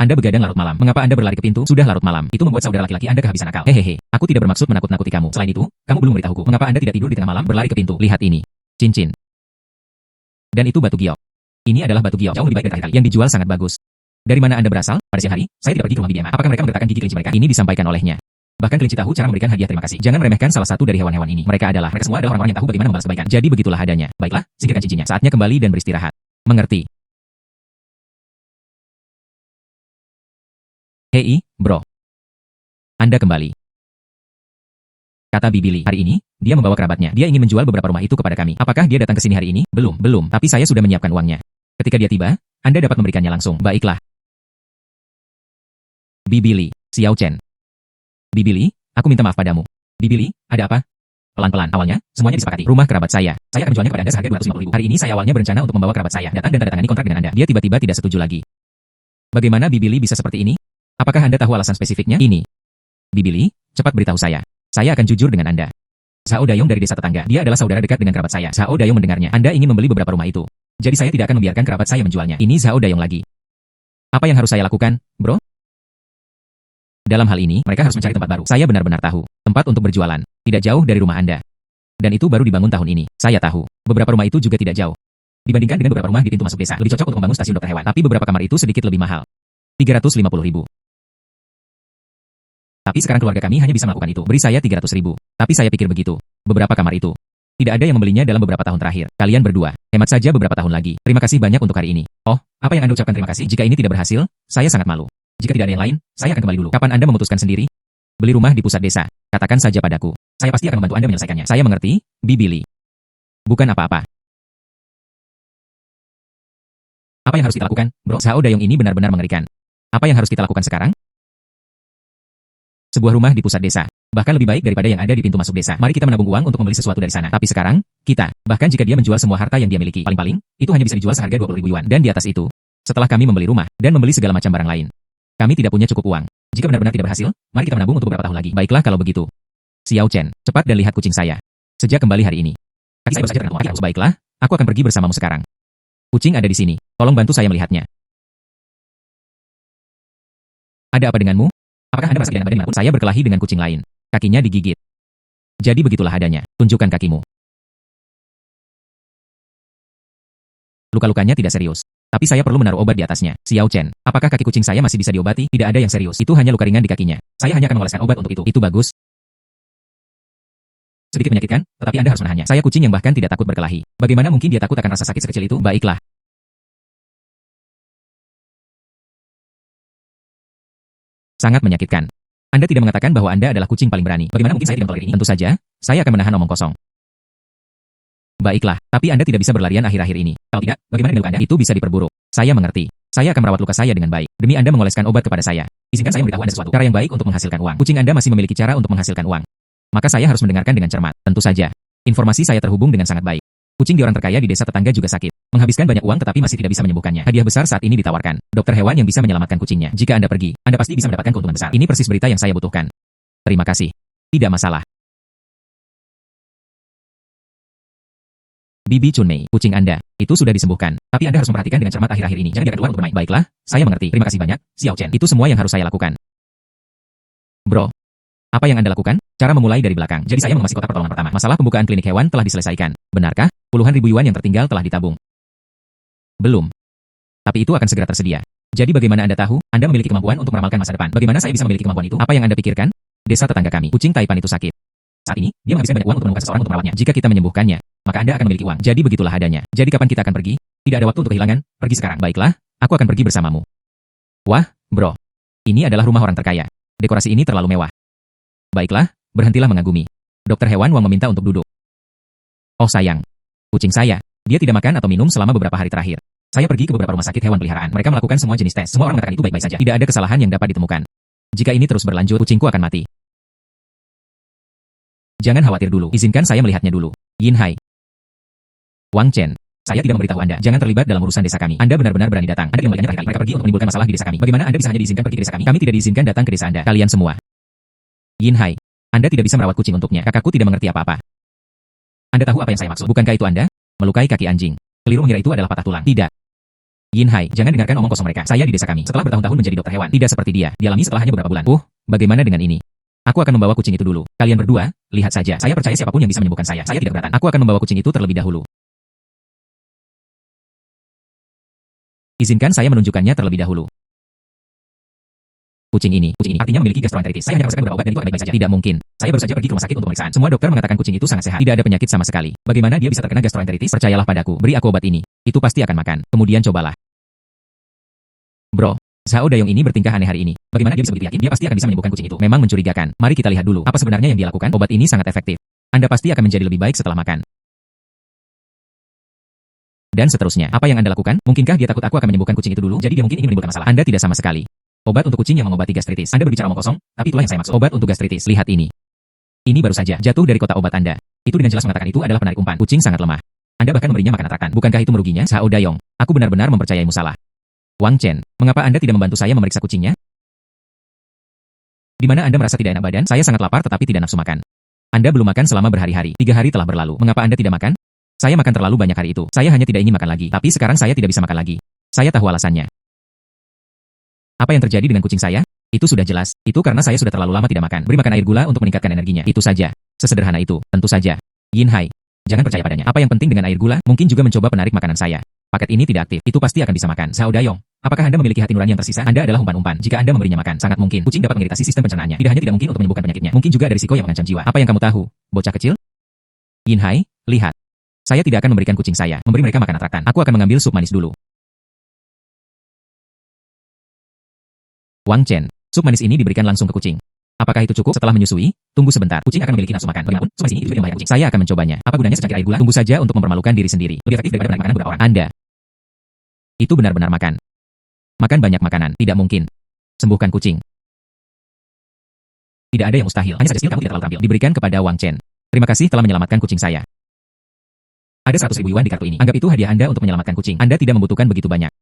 Anda begadang larut malam. Mengapa Anda berlari ke pintu? Sudah larut malam. Itu membuat saudara laki-laki Anda kehabisan akal. Hehehe. Aku tidak bermaksud menakut-nakuti kamu. Selain itu, kamu belum memberitahuku. Mengapa Anda tidak tidur di tengah malam berlari ke pintu? Lihat ini. Cincin. Dan itu batu giok. Ini adalah batu giok. Jauh lebih baik dari tadi. Yang dijual sangat bagus. Dari mana Anda berasal? Pada siang hari, saya tidak pergi ke rumah Bibi Ma. Apakah mereka menggerakkan gigi kelinci mereka? Ini disampaikan olehnya. Bahkan kelinci tahu cara memberikan hadiah terima kasih. Jangan meremehkan salah satu dari hewan-hewan ini. Mereka semua adalah orang-orang yang tahu bagaimana membalas kebaikan. Jadi begitulah adanya. Baiklah, singkirkan cincinnya. Saatnya kembali dan beristirahat. Mengerti? Hei, bro. Anda kembali. Kata Bibi Lee. Hari ini, dia membawa kerabatnya. Dia ingin menjual beberapa rumah itu kepada kami. Apakah dia datang ke sini hari ini? Belum. Tapi saya sudah menyiapkan uangnya. Ketika dia tiba, Anda dapat memberikannya langsung. Baiklah. Bibi Lee, Xiao Chen. Bibi Lee, aku minta maaf padamu. Bibi Lee, ada apa? Pelan-pelan. Awalnya, semuanya disepakati. Rumah kerabat saya. Saya akan menjualnya kepada Anda seharga 250.000. Hari ini saya awalnya berencana untuk membawa kerabat saya datang dan tanda tangani kontrak dengan Anda. Dia tiba-tiba tidak setuju lagi. Bagaimana Bibi Lee bisa seperti ini? Apakah Anda tahu alasan spesifiknya? Ini. Bibi Lee, cepat beritahu saya. Saya akan jujur dengan Anda. Zhao Dayong dari desa tetangga. Dia adalah saudara dekat dengan kerabat saya. Zhao Dayong mendengarnya. Anda ingin membeli beberapa rumah itu. Jadi saya tidak akan membiarkan kerabat saya menjualnya. Ini Zhao Dayong lagi. Apa yang harus saya lakukan, bro? Dalam hal ini, mereka harus mencari tempat baru. Saya benar-benar tahu. Tempat untuk berjualan. Tidak jauh dari rumah Anda. Dan itu baru dibangun tahun ini. Saya tahu. Beberapa rumah itu juga tidak jauh. Dibandingkan dengan beberapa rumah di pintu masuk desa. Lebih cocok untuk membangun stasiun dokter hewan. Tapi beberapa kamar itu sedikit lebih mahal. 350.000. Tapi sekarang keluarga kami hanya bisa melakukan itu. Beri saya 300.000. Tapi saya pikir begitu. Beberapa kamar itu. Tidak ada yang membelinya dalam beberapa tahun terakhir. Kalian berdua. Hemat saja beberapa tahun lagi. Terima kasih banyak untuk hari ini. Oh, apa yang Anda ucapkan terima kasih? Jika ini tidak berhasil, saya sangat malu. Jika tidak ada yang lain, saya akan kembali dulu. Kapan Anda memutuskan sendiri? Beli rumah di pusat desa. Katakan saja padaku. Saya pasti akan membantu Anda menyelesaikannya. Saya mengerti, Billy. Bukan apa-apa. Apa yang harus kita lakukan, bro? Zhao Dayong ini benar-benar mengerikan. Apa yang harus kita lakukan sekarang? Sebuah rumah di pusat desa. Bahkan lebih baik daripada yang ada di pintu masuk desa. Mari kita menabung uang untuk membeli sesuatu dari sana. Tapi sekarang, kita, bahkan jika dia menjual semua harta yang dia miliki, paling-paling, itu hanya bisa dijual seharga 20.000 yuan. Dan di atas itu, setelah kami membeli rumah, dan membeli segala macam barang lain, kami tidak punya cukup uang. Jika benar-benar tidak berhasil, mari kita menabung untuk beberapa tahun lagi. Baiklah kalau begitu. Xiao Chen, cepat dan lihat kucing saya. Sejak kembali hari ini. Kaki saya baru saja terkena luka. Baiklah, aku akan pergi bersamamu sekarang. Kucing ada di sini. Tolong bantu saya melihatnya. Ada apa denganmu? Apakah Anda merasa tidak enak badan dimanapun? Saya berkelahi dengan kucing lain. Kakinya digigit. Jadi begitulah adanya. Tunjukkan kakimu. Luka-lukanya tidak serius. Tapi saya perlu menaruh obat di atasnya. Xiao Chen, apakah kaki kucing saya masih bisa diobati? Tidak ada yang serius. Itu hanya luka ringan di kakinya. Saya hanya akan mengoleskan obat untuk itu. Itu bagus. Sedikit menyakitkan, tetapi Anda harus menahannya. Saya kucing yang bahkan tidak takut berkelahi. Bagaimana mungkin dia takut akan rasa sakit sekecil itu? Baiklah. Sangat menyakitkan. Anda tidak mengatakan bahwa Anda adalah kucing paling berani. Bagaimana mungkin saya tidak mengtolerir ini? Tentu saja, saya akan menahan omong kosong. Baiklah, tapi Anda tidak bisa berlarian akhir-akhir ini. Kalau tidak, bagaimana dengan luka Anda? Itu bisa diperburuk. Saya mengerti. Saya akan merawat luka saya dengan baik. Demi Anda mengoleskan obat kepada saya. Izinkan saya memberitahu Anda sesuatu. Cara yang baik untuk menghasilkan uang. Kucing Anda masih memiliki cara untuk menghasilkan uang. Maka saya harus mendengarkan dengan cermat. Tentu saja. Informasi saya terhubung dengan sangat baik. Kucing di orang terkaya di desa tetangga juga sakit. Menghabiskan banyak uang tetapi masih tidak bisa menyembuhkannya. Hadiah besar saat ini ditawarkan. Dokter hewan yang bisa menyelamatkan kucingnya. Jika Anda pergi, Anda pasti bisa mendapatkan keuntungan besar. Ini persis berita yang saya butuhkan. Terima kasih. Tidak masalah. Bibi Chunmei, kucing Anda, itu sudah disembuhkan. Tapi Anda harus memperhatikan dengan cermat akhir-akhir ini. Jangan biarkan keluar untuk bermain. Baiklah, saya mengerti. Terima kasih banyak, Xiao Chen. Itu semua yang harus saya lakukan. Bro, apa yang Anda lakukan? Cara memulai dari belakang. Jadi saya mengemasi kotak pertolongan pertama. Masalah pembukaan klinik hewan telah diselesaikan. Benarkah? Puluhan ribu yuan yang tertinggal telah ditabung. Belum. Tapi itu akan segera tersedia. Jadi bagaimana Anda tahu? Anda memiliki kemampuan untuk meramalkan masa depan. Bagaimana saya bisa memiliki kemampuan itu? Apa yang Anda pikirkan? Desa tetangga kami, kucing Taipan itu sakit. Saat ini, dia menghabiskan banyak uang untuk menemukan seseorang untuk merawatnya. Jika kita menyembuhkannya, maka Anda akan memiliki uang. Jadi begitulah adanya. Jadi kapan kita akan pergi? Tidak ada waktu untuk kehilangan. Pergi sekarang. Baiklah, aku akan pergi bersamamu. Wah, bro. Ini adalah rumah orang terkaya. Dekorasi ini terlalu mewah. Baiklah, berhentilah mengagumi. Dokter hewan Wang meminta untuk duduk. Oh sayang. Kucing saya. Dia tidak makan atau minum selama beberapa hari terakhir. Saya pergi ke beberapa rumah sakit hewan peliharaan. Mereka melakukan semua jenis tes. Semua orang mengatakan itu baik-baik saja. Tidak ada kesalahan yang dapat ditemukan. Jika ini terus berlanjut, kucingku akan mati. Jangan khawatir dulu. Izinkan saya melihatnya dulu. Yin Hai. Wang Chen. Saya tidak memberitahu Anda. Jangan terlibat dalam urusan desa kami. Anda benar-benar berani datang. Anda tidak membalikkannya terakhir kali. Mereka pergi untuk menimbulkan masalah di desa kami. Bagaimana Anda bisa hanya diizinkan pergi ke desa kami? Kami tidak diizinkan datang ke desa Anda. Kalian semua. Yin Hai. Anda tidak bisa merawat kucing untuknya. Kakakku tidak mengerti apa-apa. Anda tahu apa yang saya maksud? Bukankah itu Anda? Melukai kaki anjing. Keliru mengira itu adalah patah tulang. Tidak. Yin Hai, jangan dengarkan omong kosong mereka. Saya di desa kami. Setelah bertahun-tahun menjadi dokter hewan. Tidak seperti dia. Dialami setelah hanya beberapa bulan. Bagaimana dengan ini? Aku akan membawa kucing itu dulu. Kalian berdua, lihat saja. Saya percaya siapapun yang bisa menyembuhkan saya. Saya tidak keberatan. Aku akan membawa kucing itu terlebih dahulu. Izinkan saya menunjukkannya terlebih dahulu. Kucing ini artinya memiliki gastroenteritis. Saya hanya merasakan beberapa obat dan itu akan baik-baik saja. Tidak mungkin. Saya baru saja pergi ke rumah sakit untuk pemeriksaan. Semua dokter mengatakan kucing itu sangat sehat. Tidak ada penyakit sama sekali. Bagaimana dia bisa terkena gastroenteritis? Percayalah padaku. Beri aku obat ini. Itu pasti akan makan. Kemudian cobalah. Bro, Zhao Dayong ini bertingkah aneh hari ini. Bagaimana dia bisa begitu yakin? Dia pasti akan bisa menyembuhkan kucing itu. Memang mencurigakan. Mari kita lihat dulu. Apa sebenarnya yang dia lakukan? Obat ini sangat efektif. Anda pasti akan menjadi lebih baik setelah makan. Dan seterusnya. Apa yang Anda lakukan? Mungkinkah dia takut aku akan menyembuhkan kucing itu dulu? Jadi dia mungkin ingin menimbulkan masalah. Anda tidak sama sekali. Obat untuk kucing yang mengobati gastritis. Anda berbicara omong kosong, tapi itulah yang saya maksud. Obat untuk gastritis. Lihat ini. Ini baru saja jatuh dari kotak obat Anda. Itu dengan jelas mengatakan itu adalah penarik umpan. Kucing sangat lemah. Anda bahkan memberinya makan atrakan. Bukankah itu meruginya? Zhao Dayong, aku benar-benar mempercayaimu salah. Wang Chen, mengapa Anda tidak membantu saya memeriksa kucingnya? Di mana Anda merasa tidak enak badan? Saya sangat lapar tetapi tidak nafsu makan. Anda belum makan selama berhari-hari. 3 hari telah berlalu. Mengapa Anda tidak makan? Saya makan terlalu banyak hari itu. Saya hanya tidak ingin makan lagi. Tapi sekarang saya tidak bisa makan lagi. Saya tahu alasannya. Apa yang terjadi dengan kucing saya? Itu sudah jelas. Itu karena saya sudah terlalu lama tidak makan. Beri makan air gula untuk meningkatkan energinya. Itu saja. Sesederhana itu. Tentu saja. Yin Hai. Jangan percaya padanya. Apa yang penting dengan air gula? Mungkin juga mencoba penarik makanan saya. Paket ini tidak aktif. Itu pasti akan bisa makan. Zhao Dayong. Apakah Anda memiliki hati nurani yang tersisa? Anda adalah umpan-umpan. Jika Anda memberinya makan, sangat mungkin kucing dapat mengiritasi sistem pencernaannya. Tidak hanya tidak mungkin untuk menyembuhkan penyakitnya, mungkin juga ada risiko yang mengancam jiwa. Apa yang kamu tahu, bocah kecil? Yin Hai, lihat. Saya tidak akan memberikan kucing saya, memberi mereka makan atrakan. Aku akan mengambil sup manis dulu. Wang Chen, sup manis ini diberikan langsung ke kucing. Apakah itu cukup? Setelah menyusui, tunggu sebentar. Kucing akan memiliki nafsu makan. Bagaimanapun, sup manis ini juga membayar kucing. Saya akan mencobanya. Apa gunanya secangkir air gula? Tunggu saja untuk mempermalukan diri sendiri. Lebih efektif daripada menarik makanan beberapa orang. Anda. Itu benar-benar makan. Makan banyak makanan. Tidak mungkin. Sembuhkan kucing. Tidak ada yang mustahil. Hanya saja skill kamu tidak terlalu terampil. Diberikan kepada Wang Chen. Terima kasih telah menyelamatkan kucing saya. Ada 100.000 yuan di kartu ini. Anggap itu hadiah Anda untuk menyelamatkan kucing. Anda tidak membutuhkan begitu banyak.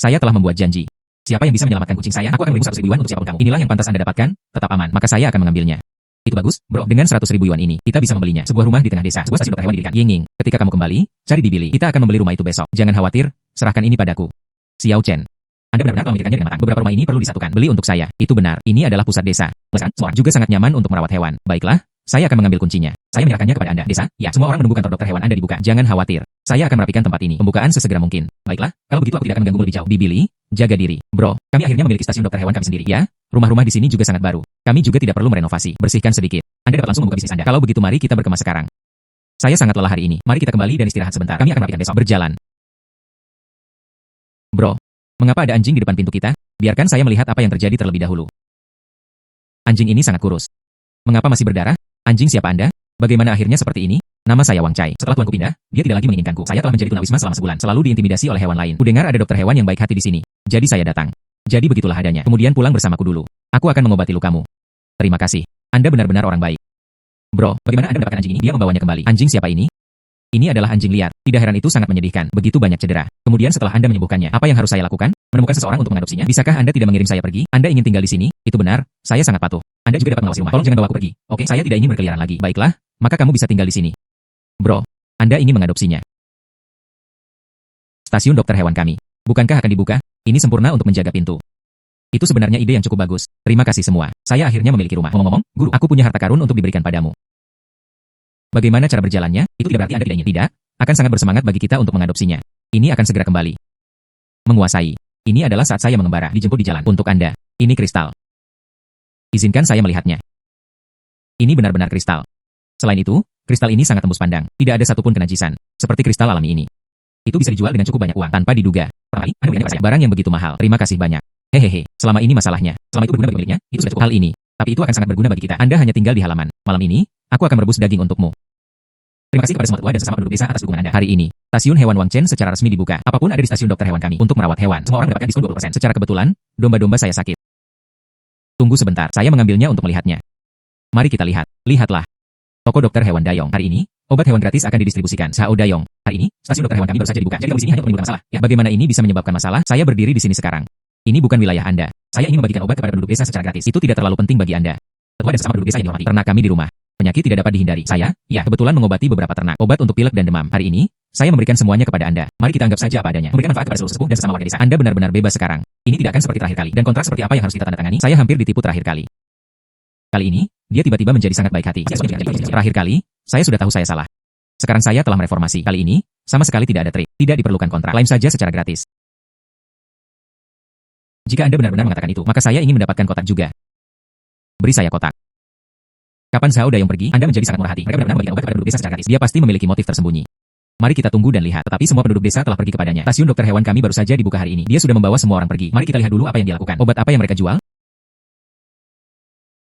Saya telah membuat janji. Siapa yang bisa menyelamatkan kucing saya, aku akan memberi 100.000 yuan untuk siapapun kamu. Inilah yang pantas Anda dapatkan, tetap aman. Maka saya akan mengambilnya. Itu bagus, bro. Dengan 100.000 yuan ini, kita bisa membelinya. Sebuah rumah di tengah desa. Sebuah stasiun dokter hewan didirikan. Ying, ketika kamu kembali, cari di Billy. Kita akan membeli rumah itu besok. Jangan khawatir, serahkan ini padaku. Xiao Chen. Anda benar-benar telah memikirkannya dengan matang. Beberapa rumah ini perlu disatukan. Beli untuk saya. Itu benar. Ini adalah pusat desa. Semua orang juga sangat nyaman untuk merawat hewan. Baiklah, saya akan mengambil kuncinya. Saya menyerahkannya kepada Anda. Desa? Ya, semua orang menunggu kantor dokter hewan Anda dibuka. Jangan khawatir. Saya akan merapikan tempat ini. Pembukaan sesegera mungkin. Baiklah, kalau begitu aku tidak akan mengganggu lebih jauh. Billy, jaga diri. Bro, kami akhirnya memiliki stasiun dokter hewan kami sendiri. Ya, rumah-rumah di sini juga sangat baru. Kami juga tidak perlu merenovasi. Bersihkan sedikit. Anda dapat langsung membuka bisnis Anda. Kalau begitu mari kita berkemas sekarang. Saya sangat lelah hari ini. Mari kita kembali dan istirahat sebentar. Kami akan merapikan besok. Berjalan. Bro, mengapa ada anjing di depan pintu kita? Biarkan saya melihat apa yang terjadi terlebih dahulu. Anjing ini sangat kurus. Mengapa masih berdarah? Anjing siapa Anda? Bagaimana akhirnya seperti ini? Nama saya Wang Chai. Setelah tuanku pindah, dia tidak lagi menginginkanku. Saya telah menjadi tunawisma selama sebulan, selalu diintimidasi oleh hewan lain. Kudengar ada dokter hewan yang baik hati di sini. Jadi saya datang. Jadi begitulah adanya. Kemudian pulang bersamaku dulu. Aku akan mengobati lukamu. Terima kasih. Anda benar-benar orang baik. Bro, bagaimana Anda mendapatkan anjing ini? Dia membawanya kembali. Anjing siapa ini? Ini adalah anjing liar. Tidak heran itu sangat menyedihkan. Begitu banyak cedera. Kemudian setelah Anda menyembuhkannya, apa yang harus saya lakukan? Menemukan seseorang untuk mengadopsinya? Bisakah Anda tidak mengirim saya pergi? Anda ingin tinggal di sini? Itu benar. Saya sangat patuh. Anda juga dapat mengawasi rumah. Tolong jangan bawa aku pergi. Oke, saya tidak ingin berkeliaran lagi. Baiklah, maka kamu bisa tinggal di sini. Bro, Anda ingin mengadopsinya. Stasiun dokter hewan kami. Bukankah akan dibuka? Ini sempurna untuk menjaga pintu. Itu sebenarnya ide yang cukup bagus. Terima kasih semua. Saya akhirnya memiliki rumah. Ngomong-ngomong, guru, aku punya harta karun untuk diberikan padamu. Bagaimana cara berjalannya? Itu tidak berarti Anda tidak ingin. Tidak, akan sangat bersemangat bagi kita untuk mengadopsinya. Ini akan segera kembali. Menguasai. Ini adalah saat saya mengembara. Dijemput di jalan. Untuk Anda. Ini kristal. Izinkan saya melihatnya. Ini benar-benar kristal. Selain itu, kristal ini sangat tembus pandang. Tidak ada satupun kenajisan. Seperti kristal alami ini. Itu bisa dijual dengan cukup banyak uang tanpa diduga. Pertama kali, Anda berikan kepada saya barang yang begitu mahal. Terima kasih banyak. Hehehe, selama ini masalahnya. Selama itu berguna bagi pemiliknya, itu sudah cukup. Hal ini. Tapi itu akan sangat berguna bagi kita. Anda hanya tinggal di halaman. Malam ini, aku akan merebus daging untukmu. Terima kasih kepada semua tua dan sesama penduduk desa atas dukungan Anda. Hari ini, stasiun hewan Wang Chen secara resmi dibuka. Apapun ada di stasiun dokter hewan kami untuk merawat hewan. Semua orang mendapatkan diskon 20%. Secara kebetulan, domba-domba saya sakit. Tunggu sebentar, saya mengambilnya untuk melihatnya. Mari kita lihat. Lihatlah. Toko dokter hewan Dayong. Hari ini, obat hewan gratis akan didistribusikan. Zhao Dayong. Hari ini, stasiun dokter hewan kami baru saja dibuka. Jadi kamu di sini hanya untuk menimbulkan masalah. Ya, bagaimana ini bisa menyebabkan masalah? Saya berdiri di sini sekarang. Ini bukan wilayah Anda. Saya ingin membagikan obat kepada penduduk desa secara gratis. Itu tidak terlalu penting bagi Anda. Tetua dan sesama penduduk desa yang dihormati. Ternak kami di rumah. Penyakit tidak dapat dihindari. Saya, ya, kebetulan mengobati beberapa ternak. Obat untuk pilek dan demam. Hari ini, saya memberikan semuanya kepada Anda. Mari kita anggap saja apa adanya. Memberikan manfaat kepada seluruh sepuh dan sesama warga desa. Anda benar-benar bebas sekarang. Ini tidak akan seperti terakhir kali. Dan kontrak seperti apa yang harus kita tanda tangani? Saya hampir ditipu terakhir kali. Kali ini, dia tiba-tiba menjadi sangat baik hati. Terakhir kali, saya sudah tahu saya salah. Sekarang saya telah mereformasi. Kali ini, sama sekali tidak ada trik. Tidak diperlukan kontrak. Klaim saja secara gratis. Jika Anda benar-benar mengatakan itu, maka saya ingin mendapatkan kotak juga. Beri saya kotak. Kapan Zhao Dayong pergi, Anda menjadi sangat murah hati. Mereka benar-benar memberikan obat kepada penduduk desa secara gratis. Dia pasti memiliki motif tersembunyi. Mari kita tunggu dan lihat. Tetapi semua penduduk desa telah pergi kepadanya. Stasiun dokter hewan kami baru saja dibuka hari ini. Dia sudah membawa semua orang pergi. Mari kita lihat dulu apa yang dia lakukan. Obat apa yang mereka jual?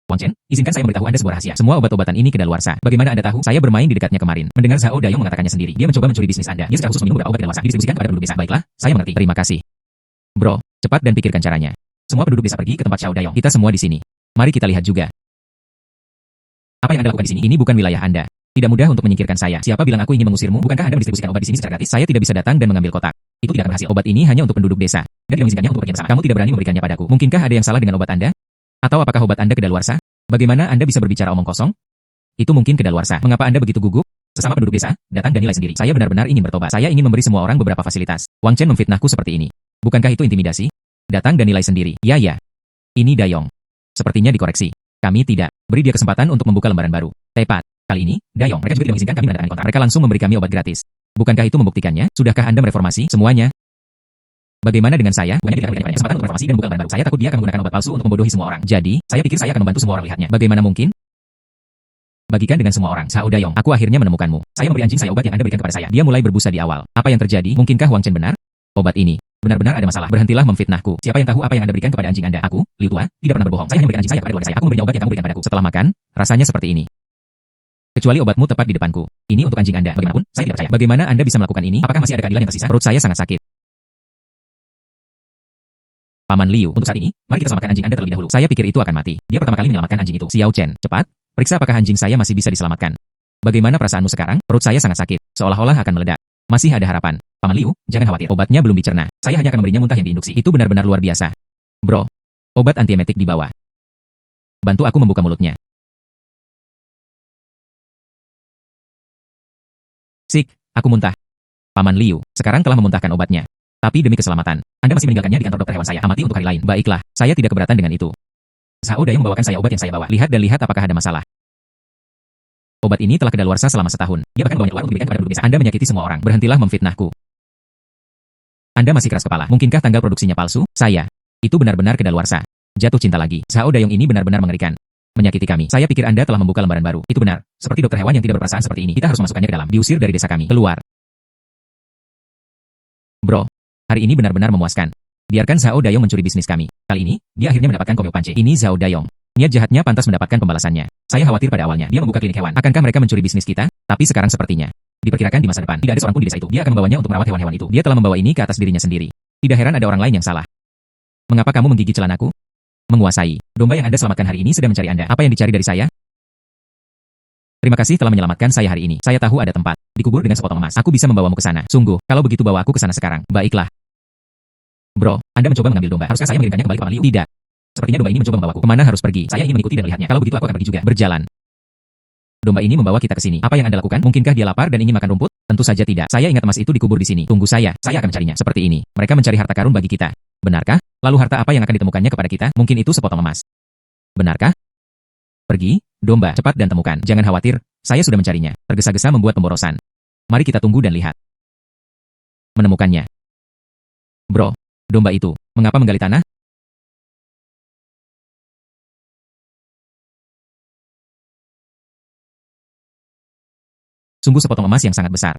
Wang Chen, izinkan saya memberitahu Anda sebuah rahasia. Semua obat-obatan ini kedaluarsa. Bagaimana Anda tahu? Saya bermain di dekatnya kemarin. Mendengar Zhao Dayong mengatakannya sendiri. Dia mencoba mencuri bisnis Anda. Dia secara khusus meminum beberapa obat kedaluarsa didistribusikan kepada penduduk desa. Baiklah, saya mengerti. Terima kasih. Bro, cepat dan pikirkan caranya. Semua penduduk desa pergi ke tempat Zhao Dayong. Kita semua di sini. Mari kita lihat juga. Apa yang Anda lakukan di sini? Ini bukan wilayah Anda. Tidak mudah untuk menyingkirkan saya. Siapa bilang aku ingin mengusirmu? Bukankah Anda mendistribusikan obat di sini secara gratis? Saya tidak bisa datang dan mengambil kotak. Itu tidak akan berhasil. Obat ini hanya untuk penduduk desa. Dan tidak mengizinkannya untuk pergi bersama. Kamu tidak berani memberikannya padaku. Mungkinkah ada yang salah dengan obat Anda? Atau apakah obat Anda kedaluarsa? Bagaimana Anda bisa berbicara omong kosong? Itu mungkin kedaluarsa. Mengapa Anda begitu gugup? Sesama penduduk desa, datang dan nilai sendiri. Saya benar-benar ingin bertobat. Saya ingin memberi semua orang beberapa fasilitas. Wang Chen memfitnahku seperti ini. Bukankah itu intimidasi? Datang dan nilai sendiri. Ya. Ini Dayong. Sepertinya dikoreksi. Kami tidak. Beri dia kesempatan untuk membuka lembaran baru. Tepat. Kali ini, Dayong, mereka juga tidak mengizinkan kami menandatangani kontrak. Mereka langsung memberi kami obat gratis. Bukankah itu membuktikannya? Sudahkah Anda mereformasi semuanya? Bagaimana dengan saya? Bukannya tidak akan kesempatan untuk reformasi dan buka lembaran baru. Saya takut dia akan menggunakan obat palsu untuk membodohi semua orang. Jadi, saya pikir saya akan membantu semua orang melihatnya. Bagaimana mungkin? Bagikan dengan semua orang. Sao Dayong, aku akhirnya menemukanmu. Saya memberi anjing saya obat yang Anda berikan kepada saya. Dia mulai berbusa di awal. Apa yang terjadi? Mungkinkah Wang Chen benar? Obat ini benar-benar ada masalah. Berhentilah memfitnahku. Siapa yang tahu apa yang Anda berikan kepada anjing Anda? Aku, Liu Tua, tidak pernah berbohong. Saya hanya memberikan anjing saya kepada keluarga saya. Aku memberinya obat yang kamu berikan padaku. Setelah makan, rasanya seperti ini. Kecuali obatmu tepat di depanku. Ini untuk anjing Anda. Bagaimanapun, saya tidak percaya. Bagaimana Anda bisa melakukan ini? Apakah masih ada keadilan yang tersisa? Perut saya sangat sakit. Paman Liu, untuk saat ini, mari kita selamatkan anjing Anda terlebih dahulu. Saya pikir itu akan mati. Dia pertama kali menyelamatkan anjing itu. Xiao Chen, cepat, periksa apakah anjing saya masih bisa diselamatkan. Bagaimana perasaanmu sekarang? Perut saya sangat sakit, seolah-olah akan meledak. Masih ada harapan. Paman Liu, jangan khawatir. Obatnya belum dicerna. Saya hanya akan memberinya muntah yang diinduksi. Itu benar-benar luar biasa. Bro, obat antiemetik di bawah. Bantu aku membuka mulutnya. Sik, aku muntah. Paman Liu, sekarang telah memuntahkan obatnya. Tapi demi keselamatan, Anda masih meninggalkannya di kantor dokter hewan saya. Amati untuk hari lain. Baiklah, saya tidak keberatan dengan itu. Sao Dayong membawakan saya obat yang saya bawa. Lihat dan lihat apakah ada masalah. Obat ini telah kedaluarsa selama setahun. Dia bahkan membawanya keluar untuk diberikan kepada penduduk desa. Anda menyakiti semua orang. Berhentilah memfitnahku. Anda masih keras kepala. Mungkinkah tanggal produksinya palsu? Saya. Itu benar-benar kedaluarsa. Jatuh cinta lagi. Sao Dayong ini benar-benar mengerikan. Menyakiti kami. Saya pikir Anda telah membuka lembaran baru. Itu benar. Seperti dokter hewan yang tidak berperasaan seperti ini. Kita harus memasukkannya ke dalam. Diusir dari desa kami. Keluar. Bro, hari ini benar-benar memuaskan. Biarkan Sao Dayong mencuri bisnis kami. Kali ini, dia akhirnya mendapatkan komio pance. Ini Sao Dayong. Niat jahatnya pantas mendapatkan pembalasannya. Saya khawatir pada awalnya. Dia membuka klinik hewan. Akankah mereka mencuri bisnis kita? Tapi sekarang sepertinya. Diperkirakan di masa depan. Tidak ada seorang pun di desa itu. Dia akan membawanya untuk merawat hewan-hewan itu. Dia telah membawa ini ke atas dirinya sendiri. Tidak heran ada orang lain yang salah. Mengapa kamu menggigit celanaku? Menguasai. Domba yang Anda selamatkan hari ini sedang mencari Anda. Apa yang dicari dari saya? Terima kasih telah menyelamatkan saya hari ini. Saya tahu ada tempat. Dikubur dengan sepotong emas. Aku bisa membawamu ke sana. Sungguh, kalau begitu bawa aku ke sana sekarang. Baiklah. Bro, Anda mencoba mengambil domba. Haruskah saya mengirimkannya kembali ke Paman Liu? Tidak. Sepertinya domba ini mencoba membawaku. Kemana harus pergi? Saya ingin mengikuti dan melihatnya. Kalau begitu aku akan pergi juga. Berjalan. Domba ini membawa kita ke sini. Apa yang Anda lakukan? Mungkinkah dia lapar dan ingin makan rumput? Tentu saja tidak. Saya ingat emas itu dikubur di sini. Tunggu saya akan mencarinya. Seperti ini. Mereka mencari harta karun bagi kita. Benarkah? Lalu harta apa yang akan ditemukannya kepada kita? Mungkin itu sepotong emas. Benarkah? Pergi, domba, cepat dan temukan. Jangan khawatir, saya sudah mencarinya. Tergesa-gesa membuat pemborosan. Mari kita tunggu dan lihat. Menemukannya. Bro, domba itu, mengapa menggali tanah? Sungguh sepotong emas yang sangat besar.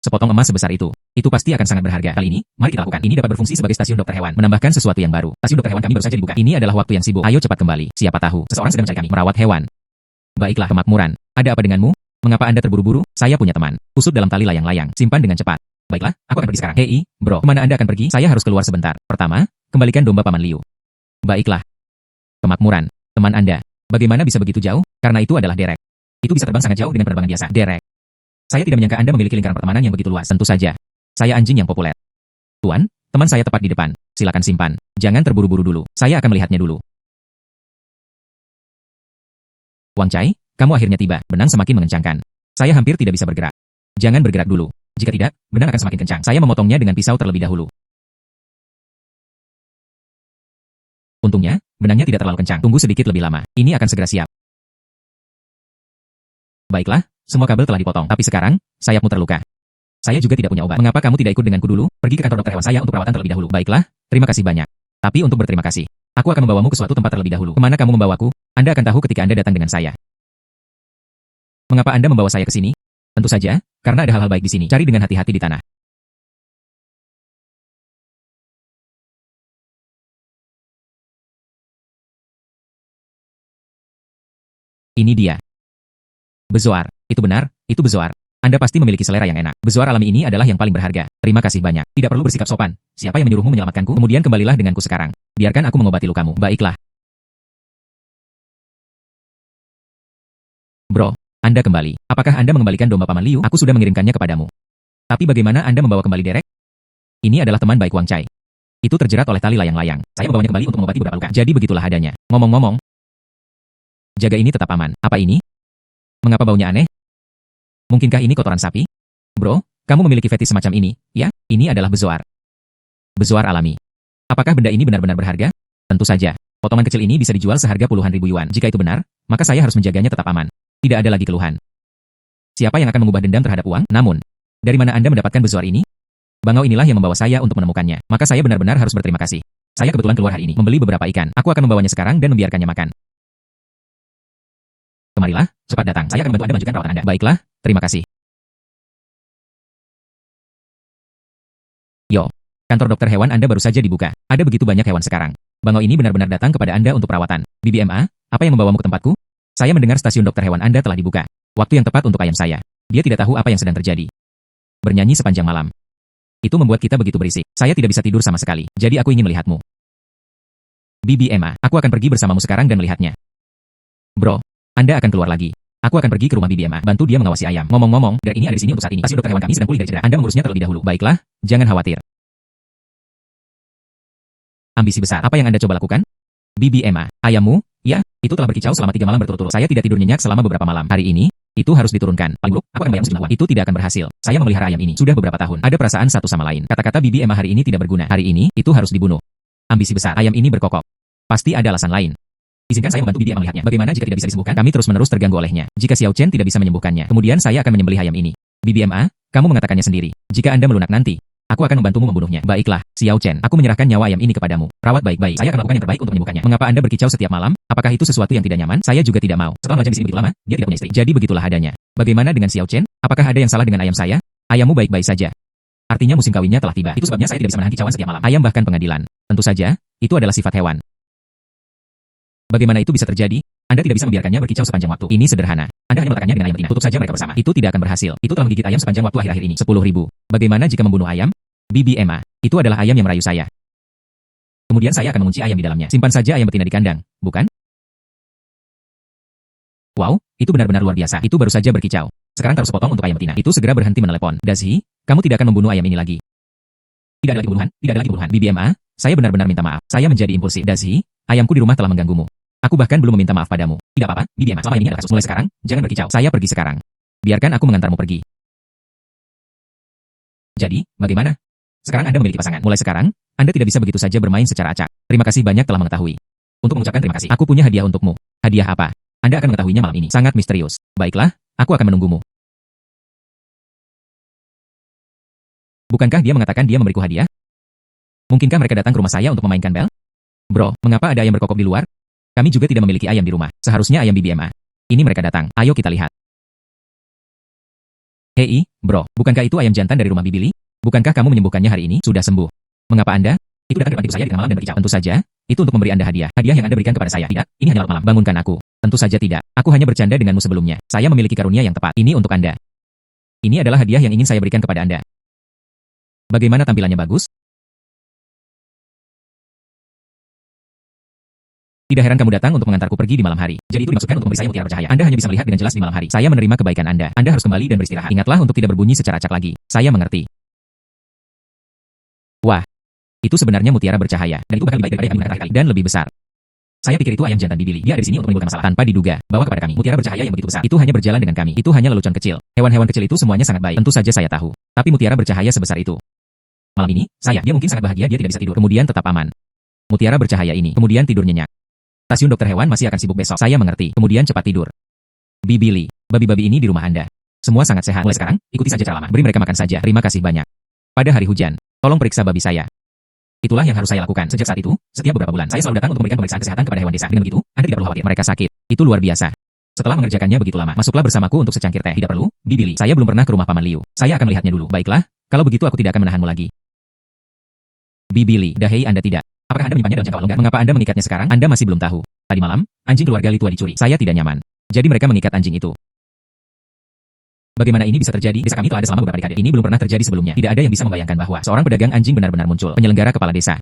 Sepotong emas sebesar itu pasti akan sangat berharga. Kali ini, mari kita lakukan. Ini dapat berfungsi sebagai stasiun dokter hewan. Menambahkan sesuatu yang baru. Stasiun dokter hewan kami baru saja dibuka. Ini adalah waktu yang sibuk. Ayo cepat kembali. Siapa tahu, seseorang sedang mencari kami. Merawat hewan. Baiklah, kemakmuran. Ada apa denganmu? Mengapa Anda terburu-buru? Saya punya teman. Usut dalam tali layang-layang. Simpan dengan cepat. Baiklah, aku akan pergi sekarang. Hei, bro, kemana Anda akan pergi? Saya harus keluar sebentar. Pertama, kembalikan domba Paman Liu. Baiklah. Kemakmuran. Teman Anda. Bagaimana bisa begitu jauh? Karena itu adalah derek. Itu bisa terbang sangat jauh dengan penerbangan biasa. Derek. Saya tidak menyangka Anda memiliki lingkaran pertemanan yang begitu luas. Tentu saja. Saya anjing yang populer. Tuan, teman saya tepat di depan. Silakan simpan. Jangan terburu-buru dulu. Saya akan melihatnya dulu. Wang Chai, kamu akhirnya tiba. Benang semakin mengencangkan. Saya hampir tidak bisa bergerak. Jangan bergerak dulu. Jika tidak, benang akan semakin kencang. Saya memotongnya dengan pisau terlebih dahulu. Untungnya, benangnya tidak terlalu kencang. Tunggu sedikit lebih lama. Ini akan segera siap. Baiklah, semua kabel telah dipotong. Tapi sekarang, sayapmu terluka. Saya juga tidak punya obat. Mengapa kamu tidak ikut denganku dulu? Pergi ke kantor dokter hewan saya untuk perawatan terlebih dahulu. Baiklah, terima kasih banyak. Tapi untuk berterima kasih, aku akan membawamu ke suatu tempat terlebih dahulu. Kemana kamu membawaku? Anda akan tahu ketika Anda datang dengan saya. Mengapa Anda membawa saya ke sini? Tentu saja, karena ada hal-hal baik di sini. Cari dengan hati-hati di tanah. Ini dia. Bezoar. Itu benar, itu bezoar. Anda pasti memiliki selera yang enak. Bezoar alami ini adalah yang paling berharga. Terima kasih banyak. Tidak perlu bersikap sopan. Siapa yang menyuruhmu menyelamatkanku? Kemudian kembalilah denganku sekarang. Biarkan aku mengobati lukamu. Baiklah. Bro, Anda kembali. Apakah Anda mengembalikan domba Paman Liu? Aku sudah mengirimkannya kepadamu. Tapi bagaimana Anda membawa kembali derek? Ini adalah teman baik Wang Chai. Itu terjerat oleh tali layang-layang. Saya membawanya kembali untuk mengobati beberapa luka. Jadi begitulah adanya. Ngomong-ngomong, Jaga ini tetap aman. Apa ini? Mengapa baunya aneh? Mungkinkah ini kotoran sapi? Bro, kamu memiliki fetis semacam ini, ya? Ini adalah bezoar. Bezoar alami. Apakah benda ini benar-benar berharga? Tentu saja. Potongan kecil ini bisa dijual seharga puluhan ribu yuan. Jika itu benar, maka saya harus menjaganya tetap aman. Tidak ada lagi keluhan. Siapa yang akan mengubah dendam terhadap uang? Namun, dari mana Anda mendapatkan bezoar ini? Bangau inilah yang membawa saya untuk menemukannya. Maka saya benar-benar harus berterima kasih. Saya kebetulan keluar hari ini, membeli beberapa ikan. Aku akan membawanya sekarang dan membiarkannya makan. Kemarilah, cepat datang. Saya akan membantu Anda melanjutkan perawatan Anda. Baiklah, terima kasih. Yo, kantor dokter hewan Anda baru saja dibuka. Ada begitu banyak hewan sekarang. Bangau ini benar-benar datang kepada Anda untuk perawatan. BBMA, apa yang membawamu ke tempatku? Saya mendengar stasiun dokter hewan Anda telah dibuka. Waktu yang tepat untuk ayam saya. Dia tidak tahu apa yang sedang terjadi. Bernyanyi sepanjang malam. Itu membuat kita begitu berisik. Saya tidak bisa tidur sama sekali. Jadi aku ingin melihatmu. BBMA, aku akan pergi bersamamu sekarang dan melihatnya. Bro, Anda akan keluar lagi. Aku akan pergi ke rumah BBMA, bantu dia mengawasi ayam. Ngomong-ngomong, Greg ini ada di sini untuk saat ini. Stasiun dokter hewan kami sedang pulih dari cedera. Anda mengurusnya terlebih dahulu. Baiklah, jangan khawatir. Ambisi besar. Apa yang Anda coba lakukan? BBMA, ayammu? Ya, itu telah berkicau selama 3 malam berturut-turut. Saya tidak tidur nyenyak selama beberapa malam. Hari ini, itu harus diturunkan. Paling buruk, aku akan membayarmu sejumlah uang. Itu tidak akan berhasil. Saya memelihara ayam ini sudah beberapa tahun. Ada perasaan satu sama lain. Kata-kata BBMA hari ini tidak berguna. Hari ini, itu harus dibunuh. Ambisi besar. Ayam ini berkokok. Pasti ada alasan lain. Izinkan saya membantu BBMA melihatnya. Bagaimana jika tidak bisa disembuhkan? Kami terus-menerus terganggu olehnya. Jika Xiao Chen tidak bisa menyembuhkannya, kemudian saya akan menyembelih ayam ini. BBMA, kamu mengatakannya sendiri. Jika Anda melunak nanti, aku akan membantumu membunuhnya. Baiklah, Xiao Chen, aku menyerahkan nyawa ayam ini kepadamu. Rawat baik-baik. Saya akan melakukan yang terbaik untuk menyembuhkannya. Mengapa Anda berkicau setiap malam? Apakah itu sesuatu yang tidak nyaman? Saya juga tidak mau. Setelah melajang di sini begitu lama, dia tidak punya istri. Jadi begitulah adanya. Bagaimana dengan Xiao Chen? Apakah ada yang salah dengan ayam saya? Ayammu baik-baik saja. Artinya musim kawinnya telah tiba. Itu sebabnya saya tidak bisa menahan kicauan setiap malam. Ayam bahkan pengadilan. Tentu saja, itu adalah sifat hewan. Bagaimana itu bisa terjadi? Anda tidak bisa membiarkannya berkicau sepanjang waktu. Ini sederhana. Anda hanya meletakkannya dengan ayam betina. Tutup saja mereka bersama. Itu tidak akan berhasil. Itu telah menggigit ayam sepanjang waktu akhir-akhir ini. 10.000. Bagaimana jika membunuh ayam? BBMA, itu adalah ayam yang merayu saya. Kemudian saya akan mengunci ayam di dalamnya. Simpan saja ayam betina di kandang, bukan? Wow, itu benar-benar luar biasa. Itu baru saja berkicau. Sekarang taruh sepotong untuk ayam betina. Itu segera berhenti menelepon. Dazhi, kamu tidak akan membunuh ayam ini lagi. Tidak ada lagi pembunuhan, tidak ada lagi pembunuhan. BBMA, saya benar-benar minta maaf. Saya menjadi impulsif. Dazhi, ayamku di rumah telah mengganggumu. Aku bahkan belum meminta maaf padamu. Tidak apa-apa, BBMA, selama ini adalah kasus. Mulai sekarang, jangan berkicau. Saya pergi sekarang. Biarkan aku mengantarmu pergi. Jadi, bagaimana? Sekarang Anda memiliki pasangan. Mulai sekarang, Anda tidak bisa begitu saja bermain secara acak. Terima kasih banyak telah mengetahui. Untuk mengucapkan terima kasih, aku punya hadiah untukmu. Hadiah apa? Anda akan mengetahuinya malam ini. Sangat misterius. Baiklah, aku akan menunggumu. Bukankah dia mengatakan dia memberiku hadiah? Mungkinkah mereka datang ke rumah saya untuk memainkan bel? Bro, mengapa ada ayam berkokok di luar? Kami juga tidak memiliki ayam di rumah. Seharusnya ayam BBMA. Ini mereka datang. Ayo kita lihat. Hei, bro, bukankah itu ayam jantan dari rumah Bibili? Bukankah kamu menyembuhkannya hari ini? Sudah sembuh. Mengapa Anda? Itu datang ke depan ibu saya di tengah malam dan berkicau. Tentu saja, itu untuk memberi Anda hadiah. Hadiah yang Anda berikan kepada saya. Tidak, ini hanya malam. Bangunkan aku. Tentu saja tidak. Aku hanya bercanda denganmu sebelumnya. Saya memiliki karunia yang tepat. Ini untuk Anda. Ini adalah hadiah yang ingin saya berikan kepada Anda. Bagaimana tampilannya bagus? Tidak heran kamu datang untuk mengantarku pergi di malam hari. Jadi itu dimaksudkan untuk memberi saya mutiara bercahaya. Anda hanya bisa melihat dengan jelas di malam hari. Saya menerima kebaikan Anda. Anda harus kembali dan beristirahat. Ingatlah untuk tidak berbunyi secara acak lagi. Saya mengerti. Wah, itu sebenarnya mutiara bercahaya, dan itu bahkan lebih baik daripada yang kami kali dan lebih besar. Saya pikir itu ayam jantan Bibili. Dia ada di sini untuk menimbulkan masalah. Tanpa diduga, bawa kepada kami. Mutiara bercahaya yang begitu besar. Itu hanya berjalan dengan kami. Itu hanya lelucon kecil. Hewan-hewan kecil itu semuanya sangat baik. Tentu saja saya tahu. Tapi mutiara bercahaya sebesar itu. Malam ini, dia mungkin sangat bahagia dia tidak bisa tidur. Kemudian tetap aman. Mutiara bercahaya ini. Kemudian tidur nyenyak. Stasiun dokter hewan masih akan sibuk besok. Saya mengerti. Kemudian cepat tidur. Bibili, babi-babi ini di rumah Anda. Semua sangat sehat. Mulai sekarang, ikuti saja cara lama. Beri mereka makan saja. Terima kasih banyak. Pada hari hujan, tolong periksa babi saya. Itulah yang harus saya lakukan. Sejak saat itu, setiap beberapa bulan, saya selalu datang untuk memberikan pemeriksaan kesehatan kepada hewan desa. Dengan begitu, Anda tidak perlu khawatir. Mereka sakit. Itu luar biasa. Setelah mengerjakannya begitu lama, masuklah bersamaku untuk secangkir teh. Tidak perlu, Bibili. Saya belum pernah ke rumah Paman Liu. Saya akan melihatnya dulu. Baiklah, kalau begitu aku tidak akan menahanmu lagi. Bibili, dahai Anda tidak. Apakah Anda menyimpannya dalam jangka longgar? Mengapa Anda mengikatnya sekarang? Anda masih belum tahu. Tadi malam, anjing keluarga Li Tua dicuri. Saya tidak nyaman. Jadi mereka mengikat anjing itu. Bagaimana ini bisa terjadi? Desa kami telah ada selama beberapa dekade. Ini belum pernah terjadi sebelumnya. Tidak ada yang bisa membayangkan bahwa seorang pedagang anjing benar-benar muncul. Penyelenggara kepala desa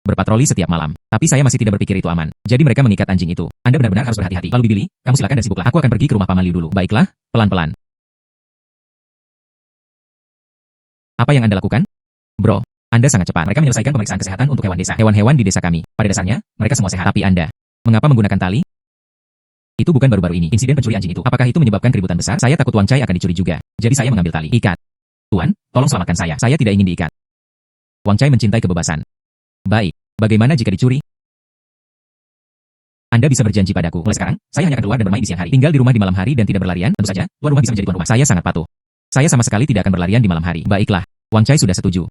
berpatroli setiap malam. Tapi saya masih tidak berpikir itu aman. Jadi mereka mengikat anjing itu. Anda benar-benar harus berhati-hati. Lalu Bibili, kamu silakan dan sibuklah. Aku akan pergi ke rumah Paman Liu dulu. Baiklah, pelan-pelan. Apa yang Anda lakukan? Bro, Anda sangat cepat. Mereka menyelesaikan pemeriksaan kesehatan untuk hewan desa. Hewan-hewan di desa kami. Pada dasarnya, mereka semua sehat. Tapi Anda, mengapa menggunakan tali? Itu bukan baru-baru ini. Insiden pencuri anjing itu. Apakah itu menyebabkan keributan besar? Saya takut Wang Cai akan dicuri juga. Jadi saya mengambil tali. Ikat. Tuan, tolong selamatkan saya. Saya tidak ingin diikat. Wang Cai mencintai kebebasan. Baik. Bagaimana jika dicuri? Anda bisa berjanji padaku. Mulai sekarang, saya hanya akan keluar dan bermain di siang hari. Tinggal di rumah di malam hari dan tidak berlarian. Tentu saja, tuan rumah bisa menjadi tuan rumah. Saya sangat patuh. Saya sama sekali tidak akan berlarian di malam hari. Baiklah. Wang Cai sudah setuju.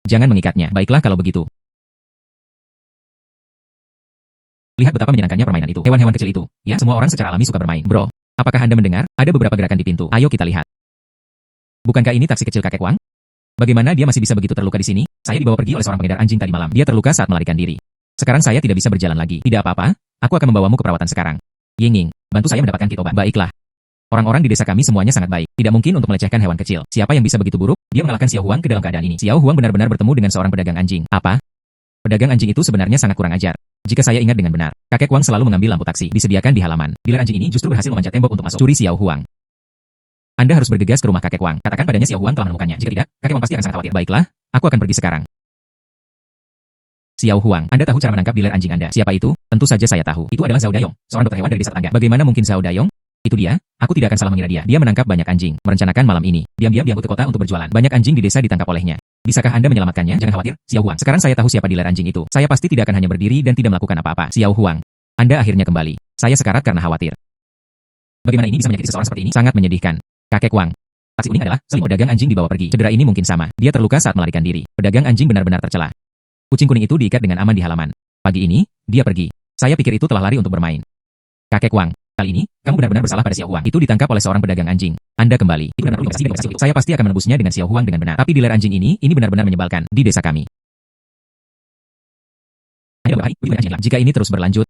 Jangan mengikatnya. Baiklah kalau begitu. Lihat betapa menyenangkannya permainan itu. Hewan-hewan kecil itu. Ya, semua orang secara alami suka bermain. Bro, apakah Anda mendengar? Ada beberapa gerakan di pintu. Ayo kita lihat. Bukankah ini taksi kecil kakek Wang? Bagaimana dia masih bisa begitu terluka di sini? Saya dibawa pergi oleh seorang pengedar anjing tadi malam. Dia terluka saat melarikan diri. Sekarang saya tidak bisa berjalan lagi. Tidak apa-apa, aku akan membawamu ke perawatan sekarang. Ying, bantu saya mendapatkan kit obat. Baiklah. Orang-orang di desa kami semuanya sangat baik. Tidak mungkin untuk melecehkan hewan kecil. Siapa yang bisa begitu buruk? Dia mengalahkan Xiao Huang ke dalam keadaan ini. Xiao Huang benar-benar bertemu dengan seorang pedagang anjing. Apa? Pedagang anjing itu sebenarnya sangat kurang ajar. Jika saya ingat dengan benar, kakek Wang selalu mengambil lampu taksi disediakan di halaman. Dealer anjing ini justru berhasil memanjat tembok untuk masuk. Curi Xiao Huang. Anda harus bergegas ke rumah kakek Wang. Katakan padanya Xiao Huang telah menemukannya. Jika tidak, kakek Wang pasti akan sangat khawatir. Baiklah, aku akan pergi sekarang. Xiao Huang, Anda tahu cara menangkap dealer anjing Anda? Siapa itu? Tentu saja saya tahu. Itu adalah Zhao Dayong, seorang dokter hewan dari desa tetangga. Bagaimana mungkin Zhao Dayong? Itu dia. Aku tidak akan salah mengira dia. Dia menangkap banyak anjing. Merencanakan malam ini. Diam-diam dia ke kota untuk berjualan. Banyak anjing di desa ditangkap olehnya. Bisakah Anda menyelamatkannya? Jangan khawatir, Xiao Huang. Sekarang saya tahu siapa dealer anjing itu. Saya pasti tidak akan hanya berdiri dan tidak melakukan apa-apa. Xiao Huang, Anda akhirnya kembali. Saya sekarat karena khawatir. Bagaimana ini bisa menyakiti seseorang seperti ini? Sangat menyedihkan. Kakek Wang. Taksi unik adalah selimut pedagang anjing dibawa pergi. Cedera ini mungkin sama. Dia terluka saat melarikan diri. Pedagang anjing benar-benar tercela. Kucing kuning itu diikat dengan aman di halaman. Pagi ini, dia pergi. Saya pikir itu telah lari untuk bermain. Kakek Wang, kali ini, kamu benar-benar bersalah pada Xiao Huang. Itu ditangkap oleh seorang pedagang anjing. Anda kembali. Itu benar-benar investasi dengan itu. Saya pasti akan menebusnya dengan Xiao Huang dengan benar. Tapi dealer anjing ini benar-benar menyebalkan di desa kami. Jika ini terus berlanjut,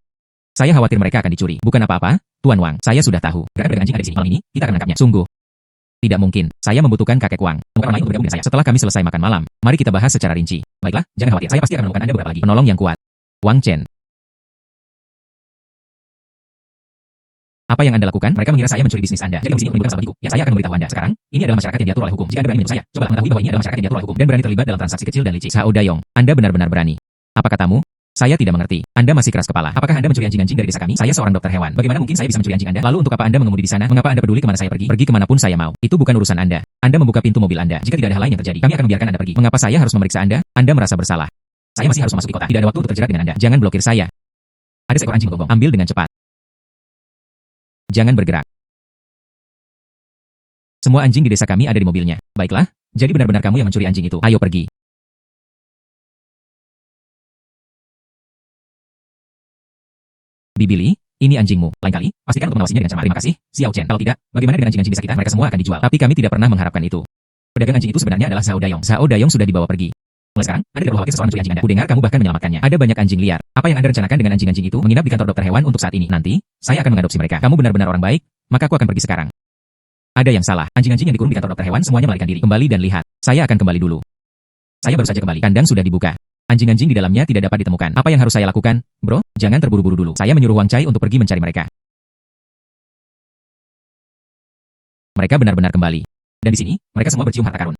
saya khawatir mereka akan dicuri. Bukan apa-apa, Tuan Wang. Saya sudah tahu. Pedagang anjing ada di sini. Malam ini, kita akan menangkapnya. Sungguh. Tidak mungkin. Saya membutuhkan kakek Wang. Bukan orang lain untuk bergabung dengan saya. Setelah kami selesai makan malam, mari kita bahas secara rinci. Baiklah, jangan khawatir. Saya pasti akan menemukan Anda beberapa lagi. Penolong yang kuat. Wang Chen. Apa yang Anda lakukan? Mereka mengira saya mencuri bisnis Anda. Jadi kamu menimbulkan salah bagiku. Ya, saya akan memberitahu Anda. Sekarang, ini adalah masyarakat yang diatur oleh hukum. Jika Anda berani menyentuh saya, coba mengetahui bahwa ini adalah masyarakat yang diatur oleh hukum dan berani terlibat dalam transaksi kecil dan licik. Zhao Dayong, Anda benar-benar berani. Apa katamu? Saya tidak mengerti. Anda masih keras kepala. Apakah Anda mencuri anjing-anjing dari desa kami? Saya seorang dokter hewan. Bagaimana mungkin saya bisa mencuri anjing Anda? Lalu untuk apa Anda mengemudi di sana? Mengapa Anda peduli kemana saya pergi? Pergi kemanapun saya mau. Itu bukan urusan Anda. Anda membuka pintu mobil Anda. Jika tidak ada hal lain yang terjadi, kami akan membiarkan Anda pergi. Mengapa saya harus memeriksa Anda? Anda merasa bersalah. Saya masih harus memasuki kota. Tidak ada waktu untuk terjerat dengan Anda. Jangan blokir saya. Ada seekor anjing menggonggong. Ambil dengan cepat. Jangan bergerak. Semua anjing di desa kami ada di mobilnya. Baiklah, jadi benar-benar kamu yang mencuri anjing itu. Ayo pergi. Bibili, ini anjingmu. Lain kali, pastikan untuk mengawasinya dengan cermat. Terima kasih, Xiao Chen. Kalau tidak, bagaimana dengan anjing-anjing desa kita? Mereka semua akan dijual. Tapi kami tidak pernah mengharapkan itu. Pedagang anjing itu sebenarnya adalah Zhao Dayong. Zhao Dayong sudah dibawa pergi. Mulai sekarang, Anda tidak perlu khawatir seseorang mencuri anjing Anda. Kudengar kamu bahkan menyelamatkannya. Ada banyak anjing liar. Apa yang Anda rencanakan dengan anjing-anjing itu? Menginap di kantor dokter hewan untuk saat ini. Nanti, saya akan mengadopsi mereka. Kamu benar-benar orang baik, maka aku akan pergi sekarang. Ada yang salah. Anjing-anjing yang dikurung di kantor dokter hewan semuanya melarikan diri. Kembali dan lihat. Saya akan kembali dulu. Saya baru saja kembali. Kandang sudah dibuka. Anjing-anjing di dalamnya tidak dapat ditemukan. Apa yang harus saya lakukan? Bro, jangan terburu-buru dulu. Saya menyuruh Wang Cai untuk pergi mencari mereka. Mereka benar-benar kembali. Dan di sini, mereka semua bercium harta karun.